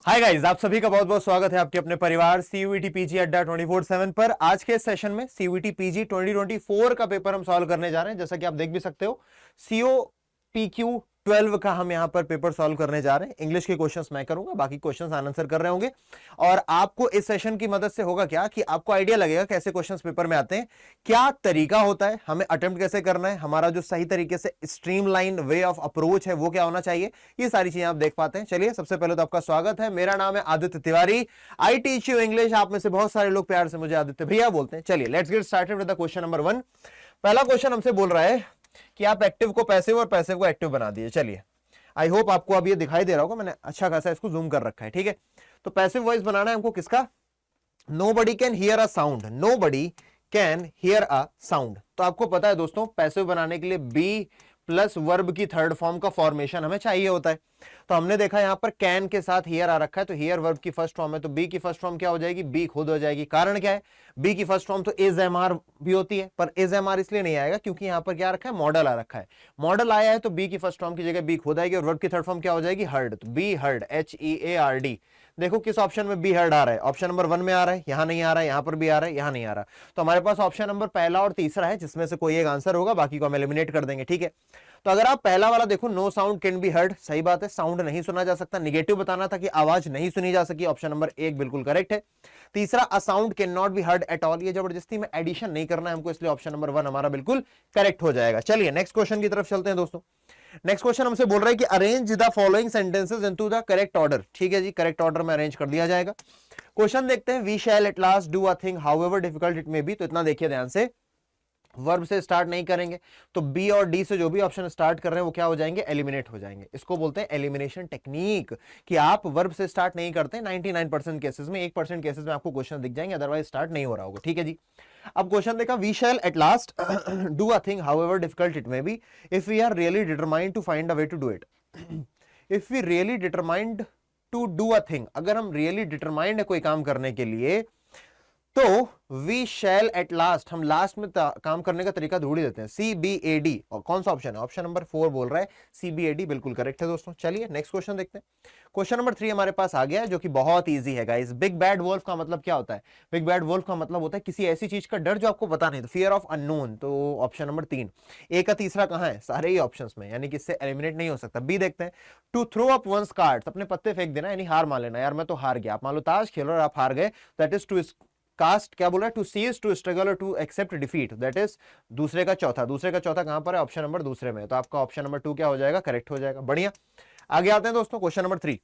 Hi guys, आप सभी का बहुत बहुत स्वागत है आपके अपने परिवार सीयूईटी पीजी अड्डा 24/7 पर। आज के सेशन में सीयूईटी पीजी 2024 का पेपर हम सॉल्व करने जा रहे हैं। जैसा कि आप देख भी सकते हो, सीओ पीक्यू 12 का हम यहां पर पेपर सॉल्व करने जा रहे हैं। इंग्लिश के क्वेश्चंस मैं करूंगा, बाकी क्वेश्चंस आंसर कर रहे होंगे। और आपको इस सेशन की मदद से होगा क्या कि आपको आइडिया लगेगा कैसे क्वेश्चंस पेपर में आते हैं, क्या तरीका होता है, हमें अटेम्प्ट कैसे करना है, हमारा जो सही तरीके से स्ट्रीमलाइन वे ऑफ अप्रोच है वो क्या होना चाहिए। ये सारी चीजें आप देख पाते हैं। चलिए, सबसे पहले तो आपका स्वागत है। मेरा नाम है Aditya Tiwari, I teach you English. आप में से बहुत सारे लोग प्यार से मुझे आदित्य भैया बोलते हैं। चलिए, let's get started with the question number 1। पहला क्वेश्चन हमसे बोल रहा है कि आप एक्टिव को पैसिव और पैसिव को एक्टिव बना दिए। चलिए, आई होप आपको अब ये दिखाई दे रहा होगा, मैंने अच्छा खासा इसको जूम कर रखा है। ठीक है, तो पैसिव वॉइस बनाना है हमको किसका? Nobody can hear a sound, nobody can hear a sound. तो आपको पता है दोस्तों, पैसिव बनाने के लिए बी प्लस वर्ब की थर्ड फॉर्म का फॉर्मेशन हमें चाहिए होता है। तो हमने देखा यहां पर कैन के साथ हियर आ रखा है, तो हियर वर्ब की फर्स्ट फॉर्म है, तो बी की फर्स्ट फॉर्म क्या हो जाएगी? बी खुद हो जाएगी। कारण क्या है? बी की फर्स्ट फॉर्म तो इज एम आर भी होती है, पर इज एम आर इसलिए नहीं आएगा क्योंकि यहां पर क्या रखा है? मॉडल आ रखा है। मॉडल आया है तो बी की फर्स्ट फॉर्म की जगह बी खुद आएगी और वर्ब की थर्ड फॉर्म क्या हो जाएगी? हर्ड। तो बी हर्ड, HEARD। देखो किस ऑप्शन में बी हर्ड आ रहा है? ऑप्शन नंबर 1 में आ रहा है, यहां नहीं आ रहा है, यहां पर भी आ रहा है, यहां नहीं आ रहा। तो हमारे पास ऑप्शन नंबर पहला और तीसरा है, जिसमें से कोई एक आंसर होगा, बाकी को हम एलिमिनेट कर देंगे। ठीक है, तो अगर आप पहला वाला देखो, no sound can be heard, सही बात है, साउंड नहीं सुना जा सकता। निगेटिव बताना था कि आवाज नहीं सुनी जा सकी, ऑप्शन नंबर 1 बिल्कुल करेक्ट है। तीसरा, a sound can not be heard at all, ये जबरदस्ती में एडिशन नहीं करना है हमको, इसलिए ऑप्शन नंबर 1 हमारा बिल्कुल करेक्ट हो जाएगा। चलिए नेक्स्ट क्वेश्चन की तरफ चलते हैं दोस्तों। नेक्स्ट क्वेश्चन हमसे बोल रहा है कि arrange the following sentences into the correct order. ठीक है जी, करेक्ट ऑर्डर में अरेंज कर दिया जाएगा। क्वेश्चन देखते हैं, we shall at last do a thing however difficult it may be. तो इतना देखिए ध्यान से, वर्ब से स्टार्ट नहीं करेंगे तो बी और डी से जो भी ऑप्शन स्टार्ट कर रहे हैं वो क्या हो जाएंगे? एलिमिनेट हो जाएंगे। इसको बोलते हैं एलिमिनेशन टेक्निक, कि आप वर्ब से स्टार्ट नहीं करते। 99% केसेस में, 1% केसेस में आपको क्वेश्चन दिख जाएंगे, अदरवाइज स्टार्ट नहीं हो रहा होगा। ठीक है जी, अब क्वेश्चन देखा, we shall at last do a thing however difficult it may be if we are really determined to find a way to do it. If we really determined to do a thing, अगर हम really determined है कोई काम करने के लिए, तो we shall at last, हम लास्ट में काम करने का तरीका ढूंढ ही देते हैं। CBAD, और कौन सा ऑप्शन है? ऑप्शन नंबर 4 बोल रहा है CBAD, बिल्कुल करेक्ट है दोस्तों। चलिए नेक्स्ट क्वेश्चन देखते हैं। क्वेश्चन नंबर 3 हमारे पास आ गया है, जो कि बहुत इजी है गाइस। बिग बैड वोल्फ का मतलब क्या होता है? बिग बैड वोल्फ का मतलब होता है किसी ऐसी चीज का डर जो आपको पता नहीं, तो फियर ऑफ अननोन। तो ऑप्शन नंबर 3। ए का तीसरा कहां है? सारे ही ऑप्शंस में, यानी कि इससे एलिमिनेट नहीं हो सकता। बी देखते हैं, to throw up one's cards, अपने पत्ते फेंक देना, यानी हार मान लेना। यार मैं तो हार गया, आप मान लो ताश खेलो और आप हार गए, दैट इज टू कास्ट, क्या बोला? टू सीज, टू स्ट्रगल और to accept defeat, that is दूसरे का चौथा। दूसरे का चौथा कहां पर है? ऑप्शन नंबर दूसरे में। तो आपका ऑप्शन नंबर 2 क्या हो जाएगा? करेक्ट हो जाएगा। बढ़िया, आगे आते हैं दोस्तों। क्वेश्चन नंबर 3,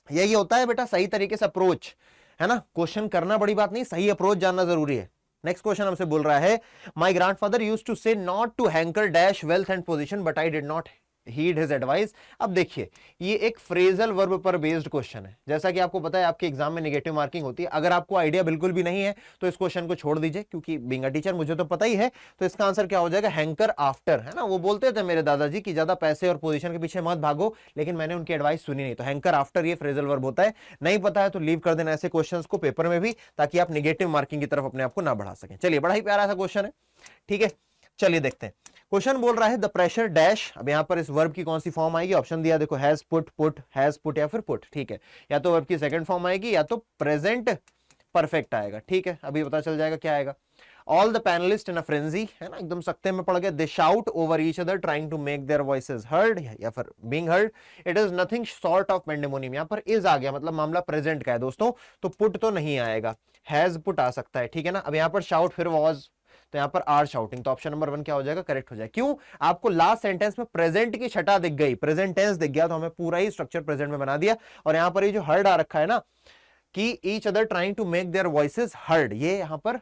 यही होता है बेटा सही तरीके से अप्रोच, है ना? क्वेश्चन करना बड़ी बात नहीं, सही अप्रोच जानना जरूरी है। नेक्स्ट क्वेश्चन हमसे बोल रहा है, my grandfather used to say not to hanker dash wealth and position but I did not heed his advice. अब देखिए, ये एक फ्रेजल वर्ब पर बेस्ड क्वेश्चन है। जैसा कि आपको पता है आपके एग्जाम में नेगेटिव मार्किंग होती है। अगर आपको आइडिया बिल्कुल भी नहीं है तो इस क्वेश्चन को छोड़ दीजिए, क्योंकि बीइंग अ टीचर मुझे तो पता ही है। तो इसका आंसर क्या हो जाएगा? हैंकर आफ्टर, है ना? वो बोलते थे मेरे दादाजी कि ज्यादा पैसे और पोजीशन के पीछे मत भागो, लेकिन मैंने उनकी एडवाइस सुनी नहीं। तो हैंकर आफ्टर ये फ्रेजल वर्ब होता है। नहीं पता है तो लीव कर देना ऐसे क्वेश्चंस को पेपर में भी, ताकि आप नेगेटिव मार्किंग की तरफ अपने आप को ना बढ़ा सकें। चलिए, बड़ा ही प्यारा सा क्वेश्चन है। ठीक है, चलिए देखते हैं। क्वेश्चन बोल रहा है द प्रेशर डैश। अब यहां पर इस वर्ब की कौन सी फॉर्म आएगी? ऑप्शन दिया देखो, has put, put, has put या फिर पुट। ठीक है, या तो वर्ब की सेकंड फॉर्म आएगी या तो प्रेजेंट परफेक्ट आएगा। ठीक है, अभी पता चल जाएगा क्या आएगा। All the panelists in a frenzy, है ना, एकदम सख्ते में पड़ गए। They shout over each other trying to make their voices heard या फिर being heard. It is nothing short of pandemonium. यहां पर इज आ गया, मतलब मामला प्रेजेंट का है दोस्तों, तो पुट तो नहीं आएगा, हैज पुट आ सकता है। ठीक है ना, अब यहां पर शाउट फिर वॉज, तो यहां पर आर शाउटिंग। तो ऑप्शन नंबर 1 क्या हो जाएगा? करेक्ट हो जाएगा। क्यों? आपको लास्ट सेंटेंस में प्रेजेंट की छटा दिख गई, प्रेजेंट टेंस दिख गया, तो हमें पूरा ही स्ट्रक्चर प्रेजेंट में बना दिया। और यहां पर ये जो हर्ड आ रखा है ना, कि each other trying to make their voices heard, ये यहां पर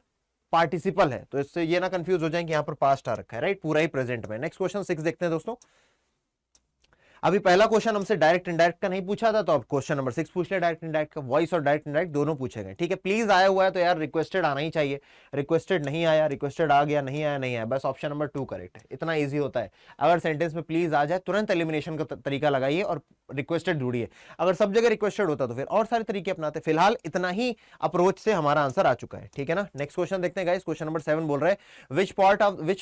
पार्टिसिपल है, तो इससे ये ना कंफ्यूज हो जाए कि यहां पर पास्ट आ रखा है, राइट? पूरा ही प्रेजेंट में। नेक्स्ट क्वेश्चन 6 देखते हैं दोस्तों। अभी पहला क्वेश्चन हमसे डायरेक्ट इनडायरेक्ट का नहीं पूछा था, तो अब क्वेश्चन नंबर 6 पूछ लिया डायरेक्ट इनडायरेक्ट का। वॉइस और डायरेक्ट इनडायरेक्ट दोनों पूछेंगे। ठीक है, प्लीज आया हुआ है तो यार रिक्वेस्टेड आना ही चाहिए। रिक्वेस्टेड नहीं आया, रिक्वेस्टेड आ गया, नहीं आया नहीं आया, बस ऑप्शन नंबर 2 करेक्ट है। इतना ईजी होता है। अगर सेंटेंस में प्लीज आ जाए, तुरंत एलिमिनेशन का तरीका लगाइए और रिक्वेस्टेड ढूंढिए। अगर सब जगह रिक्वेस्टेड होता तो फिर और सारे तरीके अपनाते। फिलहाल इतना ही अप्रोच से हमारा आंसर आ चुका है। ठीक है ना, नेक्स्ट क्वेश्चन देखते हैं गाइस। क्वेश्चन नंबर 7 बोल रहे हैं, which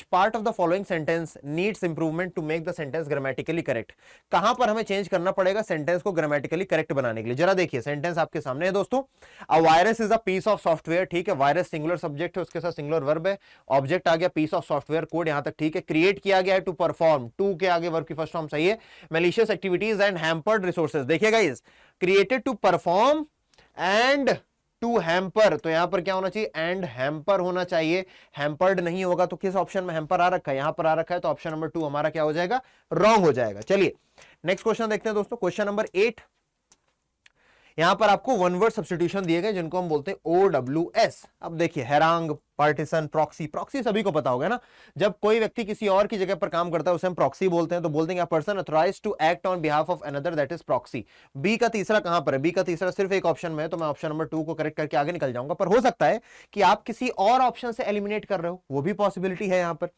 part of the following sentence needs improvement to make the sentence grammatically correct. कहां पर हमें चेंज करना पड़ेगा सेंटेंस को ग्रामेटिकली करेक्ट बनाने के लिए? जरा देखिए, सेंटेंस आपके सामने है दोस्तों। A virus is a piece of software, ठीक है, वायरस सिंगुलर सब्जेक्ट है, उसके साथ सिंगुलर वर्ब है, ऑब्जेक्ट आ गया पीस ऑफ सॉफ्टवेयर, कोड यहां तक ठीक है। क्रिएट किया गया है टू परफॉर्म, टू के आगे वर्ब की फर्स्ट फॉर्म सही है। Malicious activities and hampered resources, देखिएगा is created to perform and to hamper, तो यहां पर क्या होना चाहिए? एंड हैम्पर होना चाहिए। हैम्पर्ड नहीं होगा तो किस ऑप्शन में हैम्पर आ रखा है? यहां पर आ रखा है, तो ऑप्शन नंबर 2 हमारा क्या हो जाएगा? रॉन्ग हो जाएगा। चलिए नेक्स्ट क्वेश्चन देखते हैं दोस्तों, क्वेश्चन नंबर 8। यहां पर आपको वन वर्ड सब्स्टिट्यूशन दिए गए जिनको हम बोलते हैं OWS। अब देखिए, हैरांग, पार्टीशन, प्रॉक्सी, प्रॉक्सी सभी को पता होगा ना, जब कोई व्यक्ति किसी और की जगह पर काम करता है उसे हम प्रॉक्सी बोलते हैं। तो बोलते हैं person authorized to act on behalf of another, that is proxy. B का तीसरा कहां पर है? बी का तीसरा सिर्फ एक ऑप्शन में है, तो मैं ऑप्शन नंबर 2 को करेक्ट करके आगे निकल जाऊंगा। पर हो सकता है कि आप किसी और ऑप्शन से एलिमिनेट कर रहे हो, वो भी पॉसिबिलिटी है यहां पर।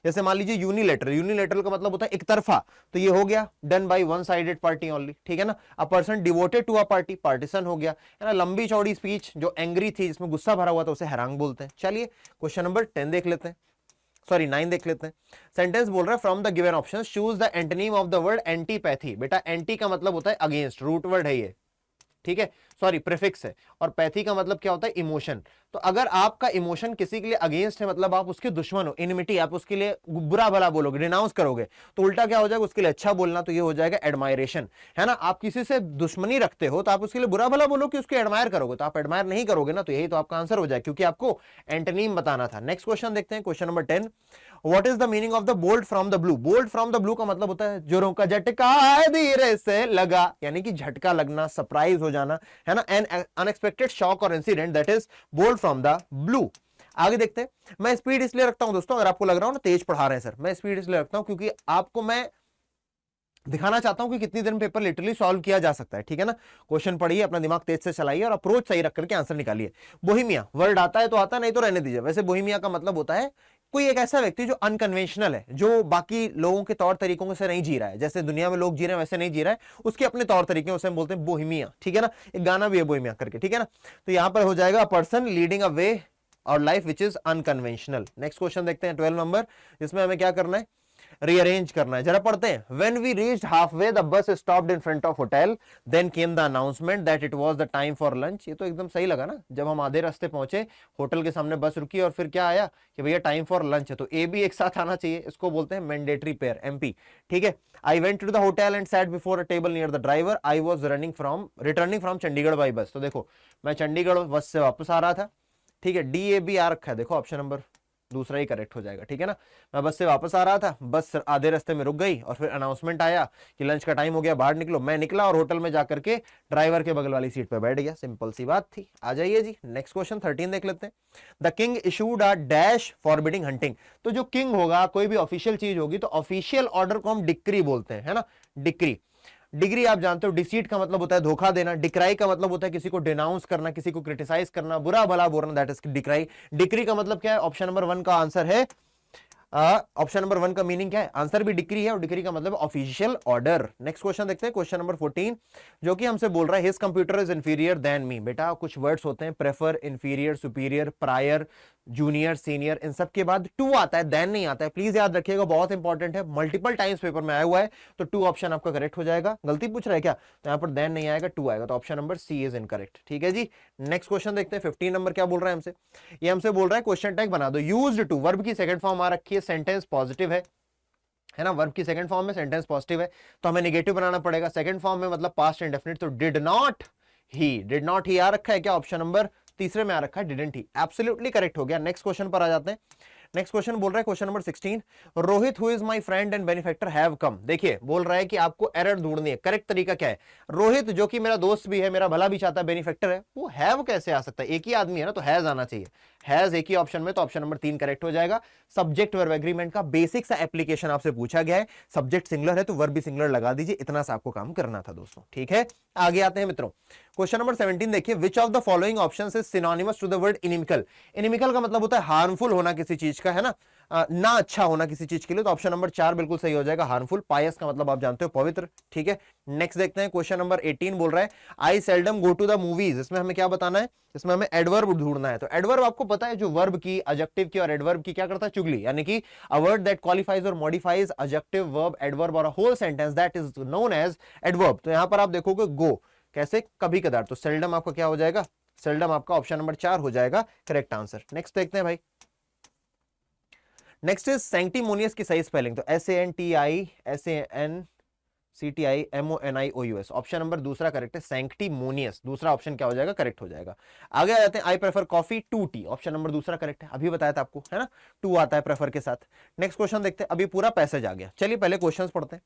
जैसे मान लीजिए यूनिलेटरल, यूनिलेटरल का मतलब होता है एक तरफा, तो ये हो गया done by one sided party only, ठीक है ना। A person devoted to a party, partition हो गया, है ना। लंबी चौड़ी स्पीच जो एंग्री थी, जिसमें गुस्सा भरा हुआ था, उसे हैरांग बोलते हैं। चलिए क्वेश्चन नंबर 10 देख लेते हैं, सॉरी 9 देख लेते हैं। सेंटेंस बोल रहा है from the given option choose the antonym of the word antipathy. बेटा एंटी का मतलब होता है अगेंस्ट, रूट वर्ड है ये, ठीक है, सॉरी प्रीफिक्स है। और पैथी का मतलब क्या होता है? इमोशन। तो अगर आपका इमोशन किसी के लिए अगेंस्ट है, मतलब आप उसके दुश्मन हो, इनमिटी, आप उसके लिए बुरा भला बोलोगे, डिनाउंस करोगे, तो उल्टा क्या हो जाएगा? उसके लिए अच्छा बोलना, तो ये हो जाएगा एडमायरेशन, है ना। आप किसी से दुश्मनी रखते हो तो आप उसके लिए बुरा भला बोलो कि उसको एडमायर करोगे, तो आप एडमायर नहीं करोगे ना, तो यही तो आपका आंसर हो जाएगा, क्योंकि आपको एंटोनिम बताना था। नेक्स्ट क्वेश्चन देखते हैं, question number 10। What is the meaning of the bolt from the blue? Bolt from the blue का मतलब होता है जोरों का झटका धीरे से लगा, यानी कि झटका लगना, सरप्राइज हो जाना, है ना। एन अनएक्सपेक्टेड शॉक और incident, that is bolt from the blue. आगे देखते हैं। मैं स्पीड इसलिए रखता हूं दोस्तों, अगर आपको लग रहा हो ना तेज पढ़ा रहे हैं सर, मैं स्पीड इसलिए रखता हूं क्योंकि आपको मैं दिखाना चाहता हूं कि कितनी देर में पेपर लिटरली सॉल्व किया जा सकता है, ठीक है ना। क्वेश्चन पढ़िए, अपना दिमाग तेज से चलाइए और अप्रोच सही रख करके आंसर निकालिए। बोहेमिया वर्ड आता है तो आता, नहीं तो रहने दीजिए। वैसे बोहेमिया का मतलब होता है कोई एक ऐसा व्यक्ति जो अनकन्वेंशनल है, जो बाकी लोगों के तौर तरीकों से नहीं जी रहा है, जैसे दुनिया में लोग जी रहे हैं वैसे नहीं जी रहा है, उसके अपने तौर तरीके, उसे हम बोलते हैं बोहेमिया, ठीक है ना। एक गाना भी है बोहेमिया करके, ठीक है ना। तो यहां पर हो जाएगा पर्सन लीडिंग अ वे और life which is unconventional. Next question देखते हैं 12 नंबर, जिसमें हमें क्या करना है? रीअरेंज करना है। जरा पढ़ते हैं। When we reached halfway, the bus stopped in front of hotel. Then came the announcement that it was the time for lunch. ये तो एकदम सही लगा ना, जब हम आधे रास्ते पहुंचे, होटल के सामने बस रुकी और फिर क्या आया कि भैया टाइम फॉर लंच है, तो ए भी एक साथ आना चाहिए। इसको बोलते हैं मैंडेटरी पेयर, एमपी, ठीक है। I went to the hotel and sat before a table near the driver. I was returning from Chandigarh by bus. तो देखो मैं चंडीगढ़ बस से वापस आ रहा था, ठीक है। डी ए बी आ रखा है, देखो ऑप्शन नंबर दूसरा ही करेक्ट हो जाएगा, ठीक है ना। मैं बस से वापस आ रहा था, बस आधे रास्ते में रुक गई और फिर अनाउंसमेंट आया कि लंच का टाइम हो गया, बाहर निकलो। मैं निकला और होटल में जाकर के ड्राइवर के बगल वाली सीट पे बैठ गया। सिंपल सी बात थी। आ जाइए जी, नेक्स्ट क्वेश्चन 13 देख लेते हैं। The king issued a dash forbidding hunting. तो जो किंग होगा, कोई भी ऑफिशियल चीज होगी, तो ऑफिशियल ऑर्डर को हम डिक्री बोलते हैं, है ना। डिक्री, डिग्री आप जानते हो, डिसीट का मतलब होता है धोखा देना, डिक्राई का मतलब होता है किसी को डिनाउंस करना, किसी को क्रिटिसाइज करना, बुरा भला बोलना, दैट इज डिक्राई। डिक्री का मतलब क्या है? ऑप्शन नंबर 1 का आंसर है, ऑप्शन नंबर 1 का मीनिंग क्या है? आंसर भी डिक्री है, और डिक्री का मतलब ऑफिशियल ऑर्डर। नेक्स्ट क्वेश्चन देखते हैं, क्वेश्चन नंबर 14, जो कि हमसे बोल रहा है his computer is inferior than me. बेटा कुछ वर्ड्स होते हैं, prefer, inferior, superior, prior, junior, senior, इन सब के बाद टू आता है, देन नहीं आता है। प्लीज याद रखिएगा, बहुत इंपॉर्टेंट है, मल्टीपल टाइम्स पेपर में आया हुआ है, तो टू ऑप्शन आपका करेक्ट हो जाएगा। गलती पूछ रहा है क्या? तो यहां पर देन नहीं आएगा, टू आएगा, तो option number C is incorrect, ठीक है जी। नेक्स्ट क्वेश्चन देखते हैं, 15 नंबर क्या बोल रहा है हमसे? ये हमसे बोल रहा है क्वेश्चन टैग बना दो। यूज्ड टू, वर्ब की सेकंड फॉर्म आ रखी है, सेंटेंस पॉजिटिव है ना। वर्ब की सेकंड फॉर्म में सेंटेंस पॉजिटिव है, तो हमें नेगेटिव बनाना पड़ेगा। सेकंड फॉर्म में मतलब पास्ट इंडेफिनिट, तो डिड नॉट ही आ रखा है क्या? ऑप्शन नंबर तीसरे में आ रखा है डिडंट ही। एब्सोल्युटली करेक्ट हो गया। नेक्स्ट क्वेश्चन पर आ जाते हैं। नेक्स्ट क्वेश्चन बोल रहा है, question number 16, Rohit who is my friend and benefactor have come. देखिए बोल रहा है कि आपको एरर ढूंढनी है। करेक्ट तरीका क्या है? रोहित जो कि मेरा दोस्त भी है, मेरा भला भी चाहता है, बेनिफैक्टर है, वो हैव कैसे आ सकता है? एक ही आदमी है ना, तो हैज आना चाहिए। हैज एक ही ऑप्शन में, तो ऑप्शन नंबर 3 करेक्ट हो जाएगा। सब्जेक्ट वर्ब एग्रीमेंट का बेसिक सा एप्लीकेशन आपसे पूछा गया है। सब्जेक्ट सिंगुलर है तो वर्ब भी सिंगुलर लगा दीजिए, इतना सा आपको काम करना था दोस्तों, ठीक है। आगे आते हैं मित्रों, क्वेश्चन नंबर 17 देखिए, which of the following options is synonymous to the word inimical. Inimical का मतलब होता है हार्मफुल होना किसी चीज का, है ना। ना अच्छा होना किसी चीज के लिए, तो ऑप्शन नंबर 4 बिल्कुल सही हो जाएगा, हार्मफुल। पायस का मतलब आप जानते हो पवित्र, ठीक है। नेक्स्ट देखते हैं, क्वेश्चन नंबर 18 बोल रहा है I seldom go to the movies. इसमें हमें क्या बताना है, इसमें हमें एडवर्ब ढूंढना है। तो एडवर्ब आपको पता है, जो वर्ब की, एडजेक्टिव की और एडवर्ब की क्या करता है, चुगली, यानी कि अ वर्ड दैट क्वालिफाइज और मॉडिफाइज एडजेक्टिव, वर्ब, एडवर्ब और a whole sentence that is known as adverb. तो यहां पर आप देखोगे गो कैसे, कभी कदार, तो सेल्डम आपका क्या हो जाएगा, सेल्डम आपका ऑप्शन नंबर 4 हो जाएगा करेक्ट आंसर। नेक्स्ट देखते हैं भाई, नेक्स्ट इज सैंक्टिमोनियस की सही स्पेलिंग, तो SANTIMONIOUS, ऑप्शन नंबर दूसरा करेक्ट है, सैंक्टिमोनियस, दूसरा ऑप्शन क्या हो जाएगा, करेक्ट हो जाएगा। आगे आ जाते हैं, I prefer coffee 2 T, option number दूसरा करेक्ट है, अभी बताया था आपको, है ना, 2 आता है प्रेफर के साथ। नेक्स्ट क्वेश्चन देखते हैं, अभी पूरा पैसेज आ गया, चलिए पहले क्वेश्चंस पढ़ते हैं,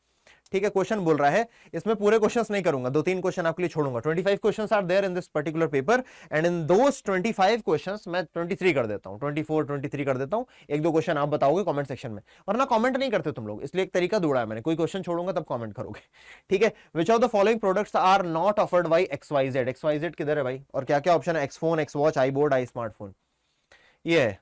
ठीक है। क्वेश्चन बोल रहा है, इसमें पूरे क्वेश्चंस नहीं करूंगा, 2-3 क्वेश्चन आपके लिए छोड़ूंगा। 25 questions are there in this particular paper and in those 25 questions मैं 23 कर देता हूं, 24 23 कर देता हूं। 1-2 क्वेश्चन आप बताओगे कमेंट सेक्शन में, वरना कमेंट नहीं करते तुम लोग, इसलिए एक तरीका ढूंढा है मैंने, कोई क्वेश्चन छोड़ूंगा तब कमेंट करोगे, ठीक है। Which of the following products are not offered by XYZ, XYZ किधर है भाई, और क्या क्या ऑप्शन है, एक्स फोन, एक्स वॉच, आई बोर्ड, आई स्मार्टफोन, ये है।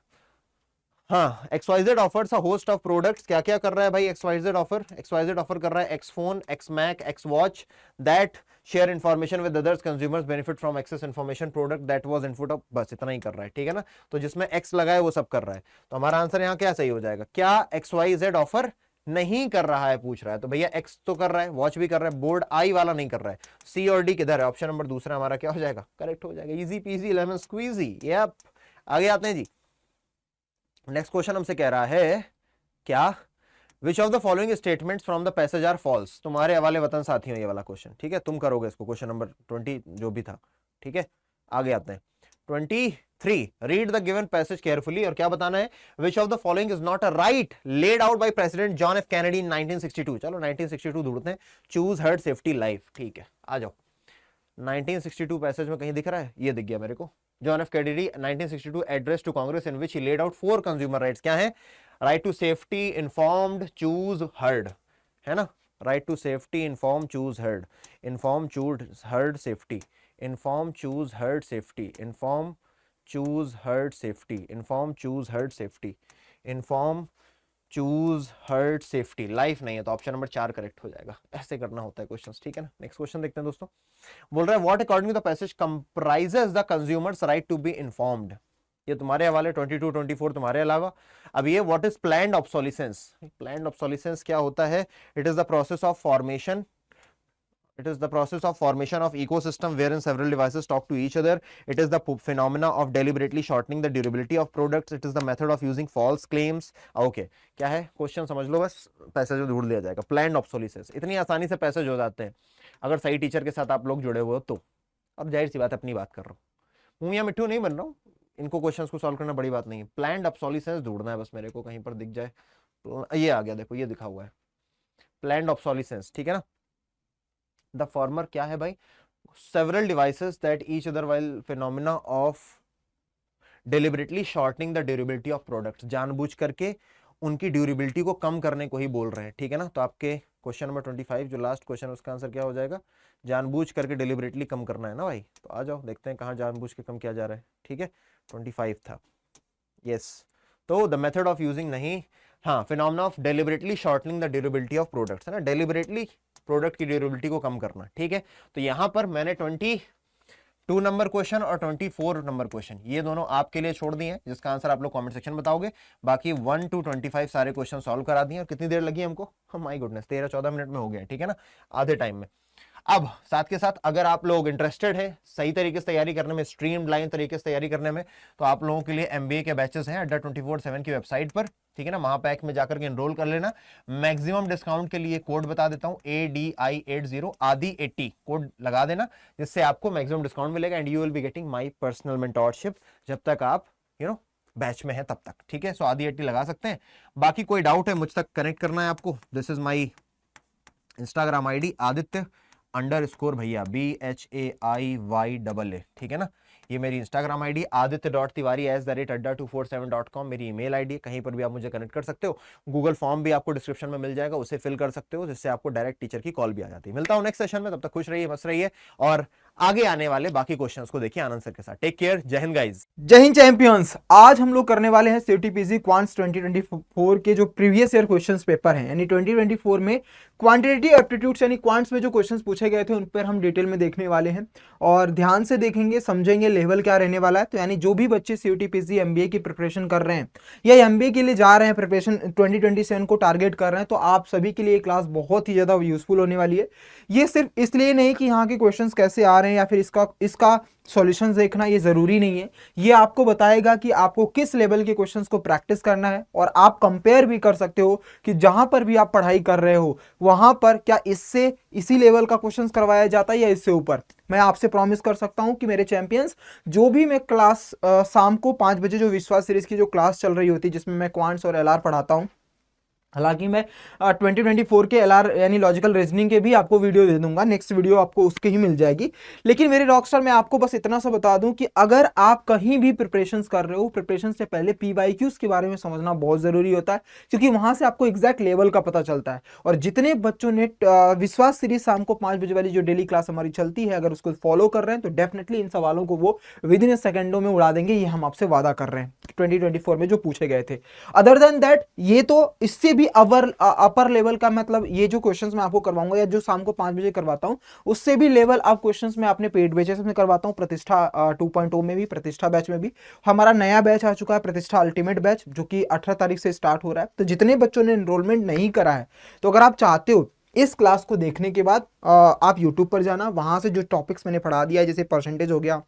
हाँ, XYZ offers a host of products, क्या क्या कर रहा है भाई XYZ ऑफर, XYZ ऑफर कर रहा है X phone, X Mac, X watch that share information with others, consumers benefit from access information, product that was input of, बस इतना ही कर रहा है, ठीक है ना। तो जिसमें एक्स लगा है वो सब कर रहा है, तो हमारा आंसर यहाँ क्या सही हो जाएगा, क्या XYZ ऑफर नहीं कर रहा है पूछ रहा है, तो भैया एक्स तो कर रहा है, वॉच भी कर रहा है, बोर्ड आई वाला नहीं कर रहा है। सी और डी किधर है, ऑप्शन नंबर दूसरा हमारा क्या हो जाएगा, करेक्ट हो जाएगा, easy peasy lemon squeezy. Yup, आगे आते हैं जी, नेक्स्ट क्वेश्चन हमसे कह रहा है क्या, which of the following statements from the passage are false, तुम्हारे हवाले वतन साथियों ये वाला क्वेश्चन, ठीक है, तुम करोगे इसको, क्वेश्चन नंबर 20 जो भी था, ठीक है। आगे आते हैं 23, read the given passage carefully, और क्या बताना है, which of the following is not a right laid out by President John F Kennedy in 1962, चलो 1962 ढूंढते हैं, चूज हर्ट सेफ्टी लाइफ, ठीक है, आ जाओ। 1962 पैसेज में कहीं दिख रहा है, ये दिख गया मेरे को, John F Kennedy 1962 address to Congress in which he laid out 4 consumer rights, क्या है, right to safety, informed, choose heard, है ना, right to safety, inform, choose heard, inform, choose heard, safety, inform, choose heard, safety, inform, choose heard, safety, inform, choose heard, safety, inform, choose heard, safety, life नहीं है, तो option number 4 correct हो जाएगा। ऐसे करना होता है क्वेश्चंस, ठीक है ना। नेक्स्ट क्वेश्चन देखते हैं दोस्तों, बोल रहा है what according to the passage comprises the consumers right to be informed, ये तुम्हारे हवाले, 22 24 तुम्हारे अलावा। अब ये what is planned obsolescence, planned obsolescence क्या होता है, it is the process of formation, it is the process of formation of ecosystem wherein several devices talk to each other, it is the phenomena of deliberately shortening the durability of products, it is the method of using false claims। okay, क्या है question समझ लो बस, passage ढूंढ लिया जाएगा। Planned obsolescence, इतनी आसानी से पैसेज हो जाते हैं अगर सही टीचर के साथ आप लोग जुड़े हुए हो तो। अब जाहिर सी बात है, अपनी बात कर रहा हूँ, मुंह या मिट्टू नहीं बन रहा हूँ, इनको क्वेश्चंस को सॉल्व करना बड़ी बात नहीं है, प्लान्ड ऑब्सोलिसेंस ढूंढना है बस, मेरे को कहीं पर दिख जाए तो, ये आ गया, देखो ये दिखा हुआ है प्लान्ड ऑब्सोलिसेंस, ठीक है ना। द फॉर्मर क्या है भाई, several devices that each other while phenomena of deliberately shortening the durability of products, जानबूझ करके उनकी ड्यूरेबिलिटी को कम करने को ही बोल रहे हैं, ठीक है ना। तो आपके क्वेश्चन नंबर 25 जो लास्ट क्वेश्चन, उसका आंसर क्या हो जाएगा, जानबूझ करके डिलिबरेटली कम करना है ना भाई। तो आ जाओ देखते हैं कहाँ जानबूझ के कम किया जा रहा है, ठीक है, 25 था, यस। तो द मेथड ऑफ यूजिंग नहीं, हाँ, phenomena of deliberately shortening the durability of products, है ना, डेलिबरेटली प्रोडक्ट की ड्यूरेबिलिटी को कम करना, ठीक है। तो यहां पर मैंने 22 नंबर क्वेश्चन और 24 नंबर क्वेश्चन ये दोनों आपके लिए छोड़ दिए हैं, जिसका आंसर आप लोग कमेंट सेक्शन बताओगे। बाकी 1 to 25 सारे क्वेश्चन सॉल्व करा दिए। और कितनी देर लगी हमको, माय गुडनेस, 13-14 मिनट में हो गया, ठीक है ना, आधे टाइम में। अब साथ के साथ अगर आप लोग इंटरेस्टेड हैं सही तरीके से तैयारी करने में, स्ट्रीम लाइन तरीके से तैयारी करने में, तो आप लोगों के लिए एमबीए के बैचेस हैं अड्डा 24/7 की वेबसाइट पर, ठीक है ना, महापैक में जाकर के एनरोल कर लेना। मैक्सिमम डिस्काउंट के लिए कोड बता देता हूं, ADI80 आदि 80 कोड लगा देना, जिससे आपको मैक्सिमम डिस्काउंट मिलेगा and you will be getting my personal mentorship जब तक आप बैच में है तब तक, ठीक है। सो आदि 80 लगा सकते हैं। बाकी कोई डाउट है मुझ तक कनेक्ट करना है आपको, this is my Instagram ID Aditya_, भैया BHAIYAA, ठीक है ना, ये मेरी इंस्टाग्राम आईडी, aditya.tiwari@adda247.com मेरी ईमेल आईडी, कहीं पर भी आप मुझे कनेक्ट कर सकते हो। गूगल फॉर्म भी आपको डिस्क्रिप्शन में मिल जाएगा, उसे फिल कर सकते हो, जिससे आपको डायरेक्ट टीचर की कॉल भी आ जाती है। मिलता हूं नेक्स्ट सेशन में, तब तक खुश रहिए, मस्त रहिए और आगे आने वाले बाकी क्वेश्चंस को देखिए आनंद सर के साथ। टेक केयर, जय हिंद गाइस। जय हिंद चैंपियंस। आज हम लोग करने वाले हैं सीयूटीपीजी क्वांट्स 2024 के जो प्रीवियस ईयर क्वेश्चंस पेपर हैं, यानी 2024 में क्वांटिटेटिव एप्टीट्यूड्स यानी क्वांट्स में जो क्वेश्चंस पूछे गए थे उन पर हम डिटेल में देखने वाले हैं और ध्यान से देखेंगे, समझेंगे लेवल क्या रहने वाला है। तो यानी जो भी बच्चे सीयूटीपीजी एमबीए की प्रिपरेशन कर रहे हैं या एमबीए के लिए जा रहे हैं, प्रिपरेशन 2027 को टारगेट कर रहे हैं, तो आप सभी के लिए क्लास बहुत ही ज्यादा यूजफुल होने वाली है। ये सिर्फ इसलिए नहीं कि यहाँ के क्वेश्चंस कैसे आ रहे हैं या फिर इसका सॉल्यूशंस देखना ये जरूरी नहीं है। ये आपको बताएगा कि आपको किस लेवल के क्वेश्चंस को प्रैक्टिस करना है और आप कंपेयर भी कर सकते हो कि जहां पर भी आप पढ़ाई कर रहे हो वहां पर क्या इससे इसी लेवल का क्वेश्चंस करवाया जाता है या इससे ऊपर। मैं आपसे प्रॉमिस कर सकता हूं कि मेरे चैंपियंस, जो भी मैं क्लास शाम को 5 बजे जो विश्वास सीरीज की जो क्लास चल रही होती है जिसमें मैं क्वांट्स और एलआर पढ़ाता हूं, हालांकि मैं 2024 के एलआर यानी लॉजिकल रीजनिंग के भी आपको वीडियो दे दूंगा, नेक्स्ट वीडियो आपको उसकी ही मिल जाएगी। लेकिन मेरे रॉकस्टार, मैं आपको बस इतना सा बता दूं कि अगर आप कहीं भी प्रिपरेशंस कर रहे हो, प्रिपरेशन से पहले पीवाईक्यूज के बारे में समझना बहुत जरूरी होता है, क्योंकि वहां से आपको एग्जैक्ट लेवल का पता चलता है। और जितने बच्चों ने विश्वास सीरीज शाम को 5 बजे वाली जो डेली क्लास हमारी चलती है, अगर उसको फॉलो कर रहे हैं तो डेफिनेटली इन सवालों को वो विद इन सेकंडों में उड़ा देंगे, ये हम आपसे वादा कर रहे हैं 2024 में जो पूछे गए थे। अदर देन दैट, ये तो इससे भी अपर लेवल का, मतलब ये जो क्वेश्चंस मैं आपको करवाऊंगा या जो शाम को 5 बजे करवाता हूं उससे भी लेवल आप क्वेश्चंस मैं अपने पेड बैचेस में करवाता हूं, प्रतिष्ठा 2.0 में भी, प्रतिष्ठा बैच में भी। हमारा नया बैच आ चुका है प्रतिष्ठा अल्टीमेट बैच, जो कि 18 तारीख से स्टार्ट हो रहा है। तो जितने बच्चों ने एनरोलमेंट नहीं करा है, तो अगर आप चाहते हो इस क्लास को देखने के बाद आप यूट्यूब पर जाना, वहां से जो टॉपिक्स मैंने पढ़ा दिया है, जैसे परसेंटेज हो गया,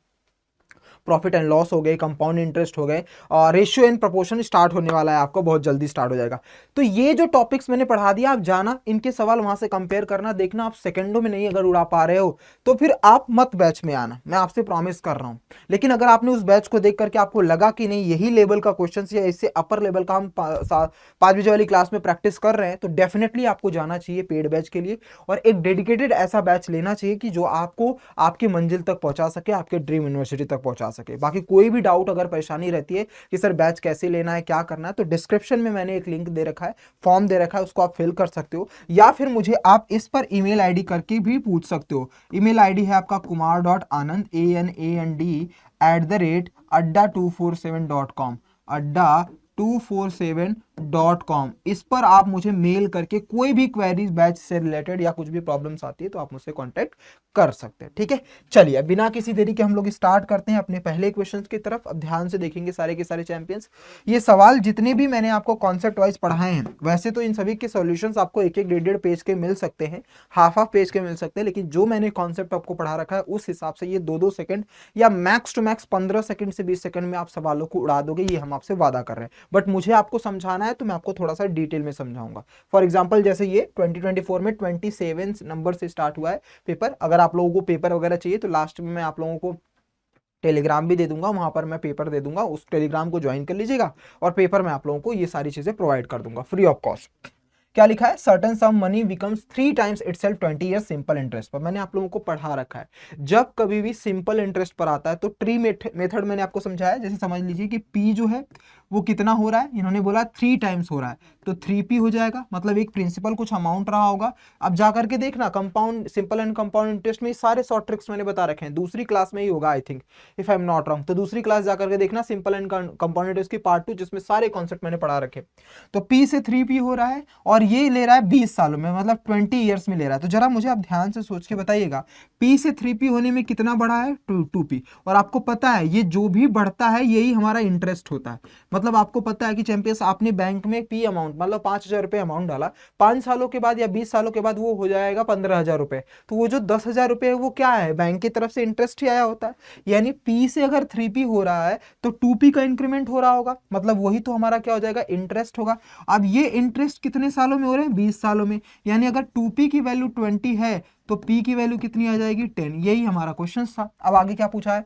प्रॉफिट एंड लॉस हो गए, कंपाउंड इंटरेस्ट हो गए, और रेशियो एंड प्रोपोर्शन स्टार्ट होने वाला है आपको, बहुत जल्दी स्टार्ट हो जाएगा। तो ये जो टॉपिक्स मैंने पढ़ा दिया, आप जाना, इनके सवाल वहां से कंपेयर करना, देखना आप सेकंडों में नहीं अगर उड़ा पा रहे हो तो फिर आप मत बैच में आना, मैं आपसे प्रॉमिस कर रहा हूं। लेकिन अगर आपने उस बैच को देख करके आपको लगा कि नहीं यही लेवल का क्वेश्चन या इससे अपर लेवल का हम 5 बजे वाली क्लास में प्रैक्टिस कर रहे हैं, तो डेफिनेटली आपको जाना चाहिए पेड बैच के लिए और एक डेडिकेटेड ऐसा बैच लेना चाहिए कि जो आपको आपकी मंजिल तक पहुंचा सके, आपके ड्रीम यूनिवर्सिटी तक पहुंचा सके। बाकी कोई भी डाउट अगर परेशानी रहती है कि सर बैच कैसे लेना है, क्या करना है, तो डिस्क्रिप्शन में मैंने एक लिंक दे रखा है, फॉर्म दे रखा है, उसको आप फिल कर सकते हो, या फिर मुझे आप इस पर ईमेल आईडी करके भी पूछ सकते हो। ईमेल आईडी है आपका kumar.anand ANAND@adda247.com, adda247.com। इस पर आप मुझे मेल करके कोई भी क्वेरीज बैच से रिलेटेड या कुछ भी प्रॉब्लम्स आती है तो आप मुझसे कांटेक्ट कर सकते हैं, ठीक है। चलिए बिना किसी देरी के हम लोग स्टार्ट करते हैं अपने पहले क्वेश्चन की तरफ। अब ध्यान से देखेंगे सारे के सारे चैंपियंस, ये सवाल जितने भी मैंने आपको कॉन्सेप्ट वाइज पढ़ाए हैं, वैसे तो इन सभी के सॉल्यूशंस आपको एक एक 1.5 पेज के मिल सकते हैं, हाफ पेज के मिल सकते हैं, लेकिन जो मैंने कॉन्सेप्ट आपको पढ़ा रखा है उस हिसाब से ये 2-2 सेकंड या मैक्स टू मैक्स 15 सेकंड से 20 सेकंड में आप सवालों को उड़ा दोगे, ये हम आपसे वादा कर रहे हैं। बट मुझे आपको समझाना है तो मैं आपको थोड़ा सा डिटेल में समझाऊंगा। फॉर एग्जांपल जैसे ये 2024 में 27 नंबर से स्टार्ट हुआ है पेपर। अगर आप लोगों को पेपर वगैरह चाहिए तो लास्ट में मैं आप लोगों को टेलीग्राम भी दे दूंगा, वहां पर मैं पेपर दे दूंगा, उस टेलीग्राम को ज्वाइन कर लीजिएगा और पेपर में आप लोगों को ये सारी चीजें प्रोवाइड कर दूंगा फ्री ऑफ कॉस्ट। क्या लिखा है, certain sum money becomes 3 times itself 20 years simple interest पर। मैंने आप लोगों को पढ़ा रखा है, जब कभी भी सिंपल इंटरेस्ट पर आता है तो ट्री मेथड मैंने आपको समझाया। जैसे समझ लीजिए कि पी जो है वो कितना हो रहा है, इन्होंने बोला 3 टाइम्स हो रहा है, तो 3p हो जाएगा, मतलब एक प्रिंसिपल कुछ अमाउंट रहा होगा। अब जाकर के देखना compound, simple and compound interest में सारे शॉर्ट ट्रिक्स मैंने बता रखे हैं, दूसरी क्लास में ही होगा I think, if I am not wrong. तो दूसरी क्लास जाकर के देखना सिंपल एंड कंपाउंड इंटरेस्ट की पार्ट 2, जिसमें सारे कॉन्सेप्ट मैंने पढ़ा रखे। तो p से 3p हो रहा है और ये ले रहा है 20 सालों में, मतलब 20 ईयर्स में ले रहा है। तो जरा मुझे आप ध्यान से सोच के बताइएगा, p से 3p होने में कितना बढ़ा है, 2p। और आपको पता है ये जो भी बढ़ता है यही हमारा इंटरेस्ट होता है। मतलब आपको पता है कि चैंपियंस, आपने बैंक में पी अमाउंट मतलब 5,000 रुपए अमाउंट डाला, 5 सालों के बाद या 20 सालों के बाद वो हो जाएगा 15,000 रुपए। तो वो जो 10,000 रुपए है वो क्या है, बैंक की तरफ से इंटरेस्ट ही आया होता है। यानी पी से अगर 3p हो रहा है तो 2p का इंक्रीमेंट हो रहा होगा, मतलब वही तो हमारा क्या हो जाएगा, इंटरेस्ट होगा। अब ये इंटरेस्ट कितने सालों में हो रहे हैं, 20 सालों में। यानी अगर 2p की वैल्यू 20 है तो p की वैल्यू कितनी आ जाएगी, 10। यही हमारा क्वेश्चन था। अब आगे क्या पूछा है,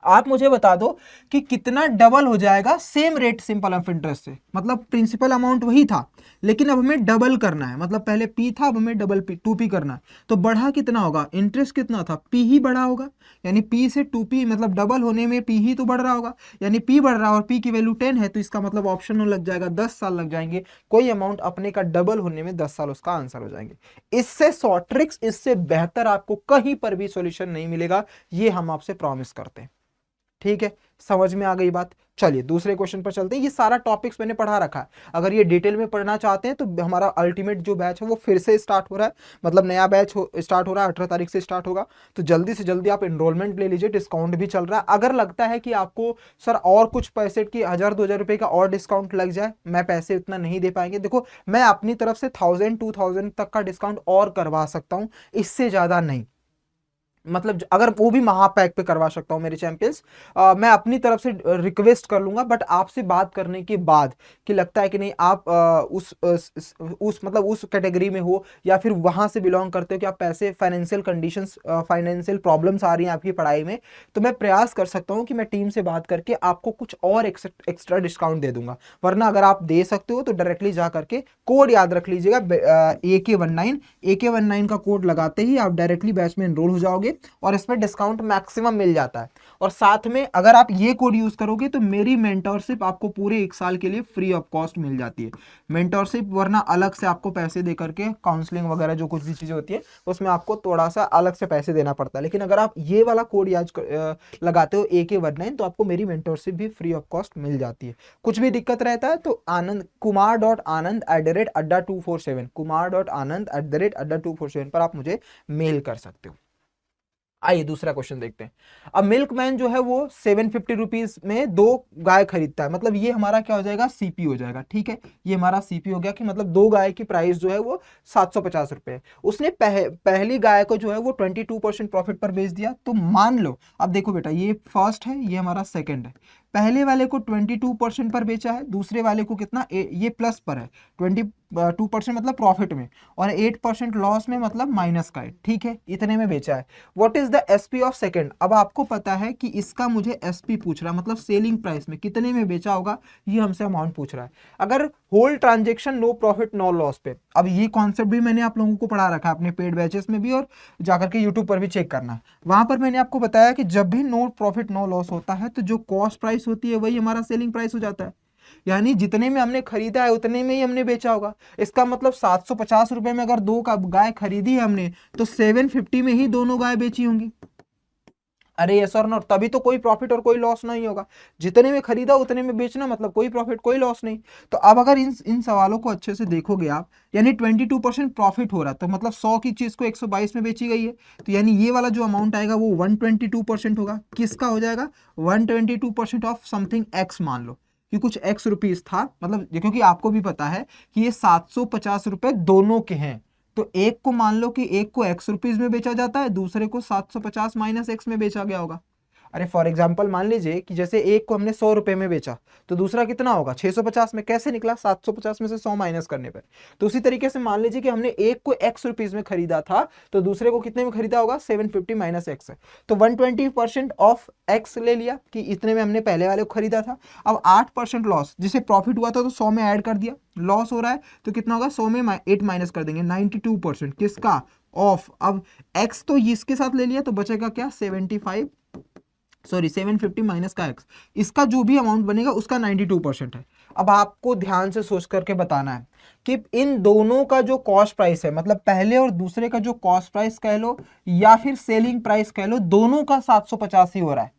आप मुझे बता दो कि कितना डबल हो जाएगा same rate simple of interest से। मतलब प्रिंसिपल अमाउंट वही था लेकिन अब हमें डबल करना है, मतलब पहले पी था अब हमें डबल पी 2p करना है। तो बढ़ा कितना होगा, इंटरेस्ट कितना था, पी ही बढ़ा होगा, यानी पी से 2p मतलब डबल होने में पी ही तो बढ़ रहा होगा, यानी पी बढ़ रहा है और पी की वैल्यू 10 है तो इसका मतलब ऑप्शन में लग जाएगा 10 साल लग जाएंगे। कोई अमाउंट अपने का डबल होने में 10 साल उसका आंसर हो जाएंगे। इससे शॉर्ट ट्रिक्स, इससे बेहतर आपको कहीं पर भी सॉल्यूशन नहीं मिलेगा, ये हम आपसे प्रॉमिस करते हैं। ठीक है, समझ में आ गई बात। चलिए दूसरे क्वेश्चन पर चलते हैं। ये सारा टॉपिक्स मैंने पढ़ा रखा है, अगर ये डिटेल में पढ़ना चाहते हैं तो हमारा अल्टीमेट जो बैच है वो फिर से स्टार्ट हो रहा है, मतलब नया बैच स्टार्ट हो रहा है, 18 तारीख से स्टार्ट होगा। तो जल्दी से जल्दी आप एनरोलमेंट ले लीजिए, डिस्काउंट भी चल रहा है। अगर लगता है कि आपको सर और कुछ पैसे की 1000-2000 रुपए का और डिस्काउंट लग जाए, मैं पैसे उतना नहीं दे पाएंगे, देखो मैं अपनी तरफ से 1000-2000 तक का डिस्काउंट और करवा सकता हूँ, इससे ज्यादा नहीं। मतलब अगर वो भी महापैक पे करवा सकता हूँ मेरे चैंपियंस, मैं अपनी तरफ से रिक्वेस्ट कर लूंगा, बट आपसे बात करने के बाद कि लगता है कि नहीं आप उस मतलब उस कैटेगरी में हो या फिर वहां से बिलोंग करते हो कि आप पैसे फाइनेंशियल कंडीशंस, फाइनेंशियल प्रॉब्लम्स आ रही हैं आपकी पढ़ाई में, तो मैं प्रयास कर सकता हूँ कि मैं टीम से बात करके आपको कुछ और एक्स्ट्रा डिस्काउंट दे दूंगा। वरना अगर आप दे सकते हो तो डायरेक्टली जा करके कोड याद रख लीजिएगा, AK19 का कोड लगाते ही आप डायरेक्टली बैच में एनरोल हो जाओगे और इसमें डिस्काउंट मैक्सिमम मिल जाता है। और साथ में अगर आप ये कोड यूज करोगे तो मेरी मेंटरशिप आपको पूरे 1 साल के लिए फ्री ऑफ कॉस्ट मिल जाती है। मेंटरशिप वरना अलग से आपको पैसे दे करके काउंसलिंग वगैरह जो कुछ भी चीजें होती है उसमें आपको थोड़ा सा अलग से पैसे देना पड़ता है, लेकिन अगर आप ये वाला कोड लगाते हो AK19 तो आपको मेरी मेंटरशिप भी फ्री ऑफ कॉस्ट मिल जाती है। कुछ भी दिक्कत रहता है तो kumar.anand@adda247 kumar.anand@adda247 पर आप मुझे मेल कर सकते हो। आइए दूसरा क्वेश्चन देखते हैं। अब मिल्कमैन जो है वो 750 रुपीज में 2 गाय खरीदता है, मतलब ये हमारा क्या हो जाएगा, सीपी हो जाएगा। ठीक है, ये हमारा सीपी हो गया कि मतलब 2 गाय की प्राइस जो है वो 750 रुपए है। उसने पहली गाय को जो है वो 22% प्रॉफिट पर बेच दिया। तो मान लो, अब देखो बेटा ये फर्स्ट है, ये हमारा सेकंड है। पहले वाले को 22% पर बेचा है, दूसरे वाले को कितना, ये प्लस पर है, 22% मतलब प्रॉफिट में, और 8% लॉस में मतलब माइनस का है। ठीक है, इतने में बेचा है। What is the SP of second. अब आपको पता है कि इसका मुझे एसपी पूछ रहा है, मतलब सेलिंग प्राइस में कितने में बेचा होगा, ये हमसे अमाउंट पूछ रहा है। अगर whole transaction no profit no loss पे, अब ये कॉन्सेप्ट भी मैंने आप लोगों को पढ़ा रखा है अपने पेड बैचेस में भी, और जाकर के यूट्यूब पर भी चेक करना है। वहां पर मैंने आपको बताया कि जब भी नो प्रॉफिट नो लॉस होता है तो जो कॉस्ट प्राइस होती है वही हमारा सेलिंग प्राइस हो जाता है, यानी जितने में हमने खरीदा है उतने में ही हमने बेचा होगा। इसका मतलब 750 रुपए में अगर 2 का गाय खरीदी है हमने तो 750 में ही दोनों गाय बेची होंगी। अरे यस और नो, तभी तो कोई प्रॉफिट और कोई लॉस नहीं होगा। जितने में खरीदा उतने में बेचना, मतलब कोई प्रॉफिट कोई लॉस नहीं। तो अब अगर इन सवालों को अच्छे से देखोगे आप, यानी 22% प्रॉफिट हो रहा है तो मतलब 100 की चीज को 122 में बेची गई है, तो यानी ये वाला जो अमाउंट आएगा वो 122% होगा। किसका हो जाएगा, 122% ऑफ समथिंग एक्स मान लो कि कुछ एक्स रुपीज था, मतलब क्योंकि आपको भी पता है कि ये 750 रुपए दोनों के हैं, तो एक को मान लो कि एक को एक्स रुपीज में बेचा जाता है, दूसरे को 750 माइनस एक्स में बेचा गया होगा। अरे फॉर एग्जांपल मान लीजिए कि जैसे एक को हमने 100 रुपए में बेचा तो दूसरा कितना होगा 650 में, कैसे निकला, 750 में से 100 माइनस करने पर। तो उसी तरीके से मान लीजिए कि हमने एक को एक्स रुपीज में खरीदा था तो दूसरे को कितने में खरीदा होगा, 750 माइनस एक्स है, तो 120% ऑफ एक्स ले लिया कि इतने में हमने पहले वाले को खरीदा था। अब 8% लॉस, जिसे प्रॉफिट हुआ था तो 100 में ऐड कर दिया, लॉस हो रहा है तो कितना होगा, 100 में 8 माइनस कर देंगे, 92% किसका, ऑफ। अब x तो इसके साथ ले लिया तो बचेगा क्या, 750 माइनस का x, इसका जो भी अमाउंट बनेगा उसका 92% है। अब आपको ध्यान से सोच करके बताना है कि इन दोनों का जो कॉस्ट प्राइस है, मतलब पहले और दूसरे का जो कॉस्ट प्राइस कह लो या फिर सेलिंग प्राइस कह लो, दोनों का 750 ही हो रहा है।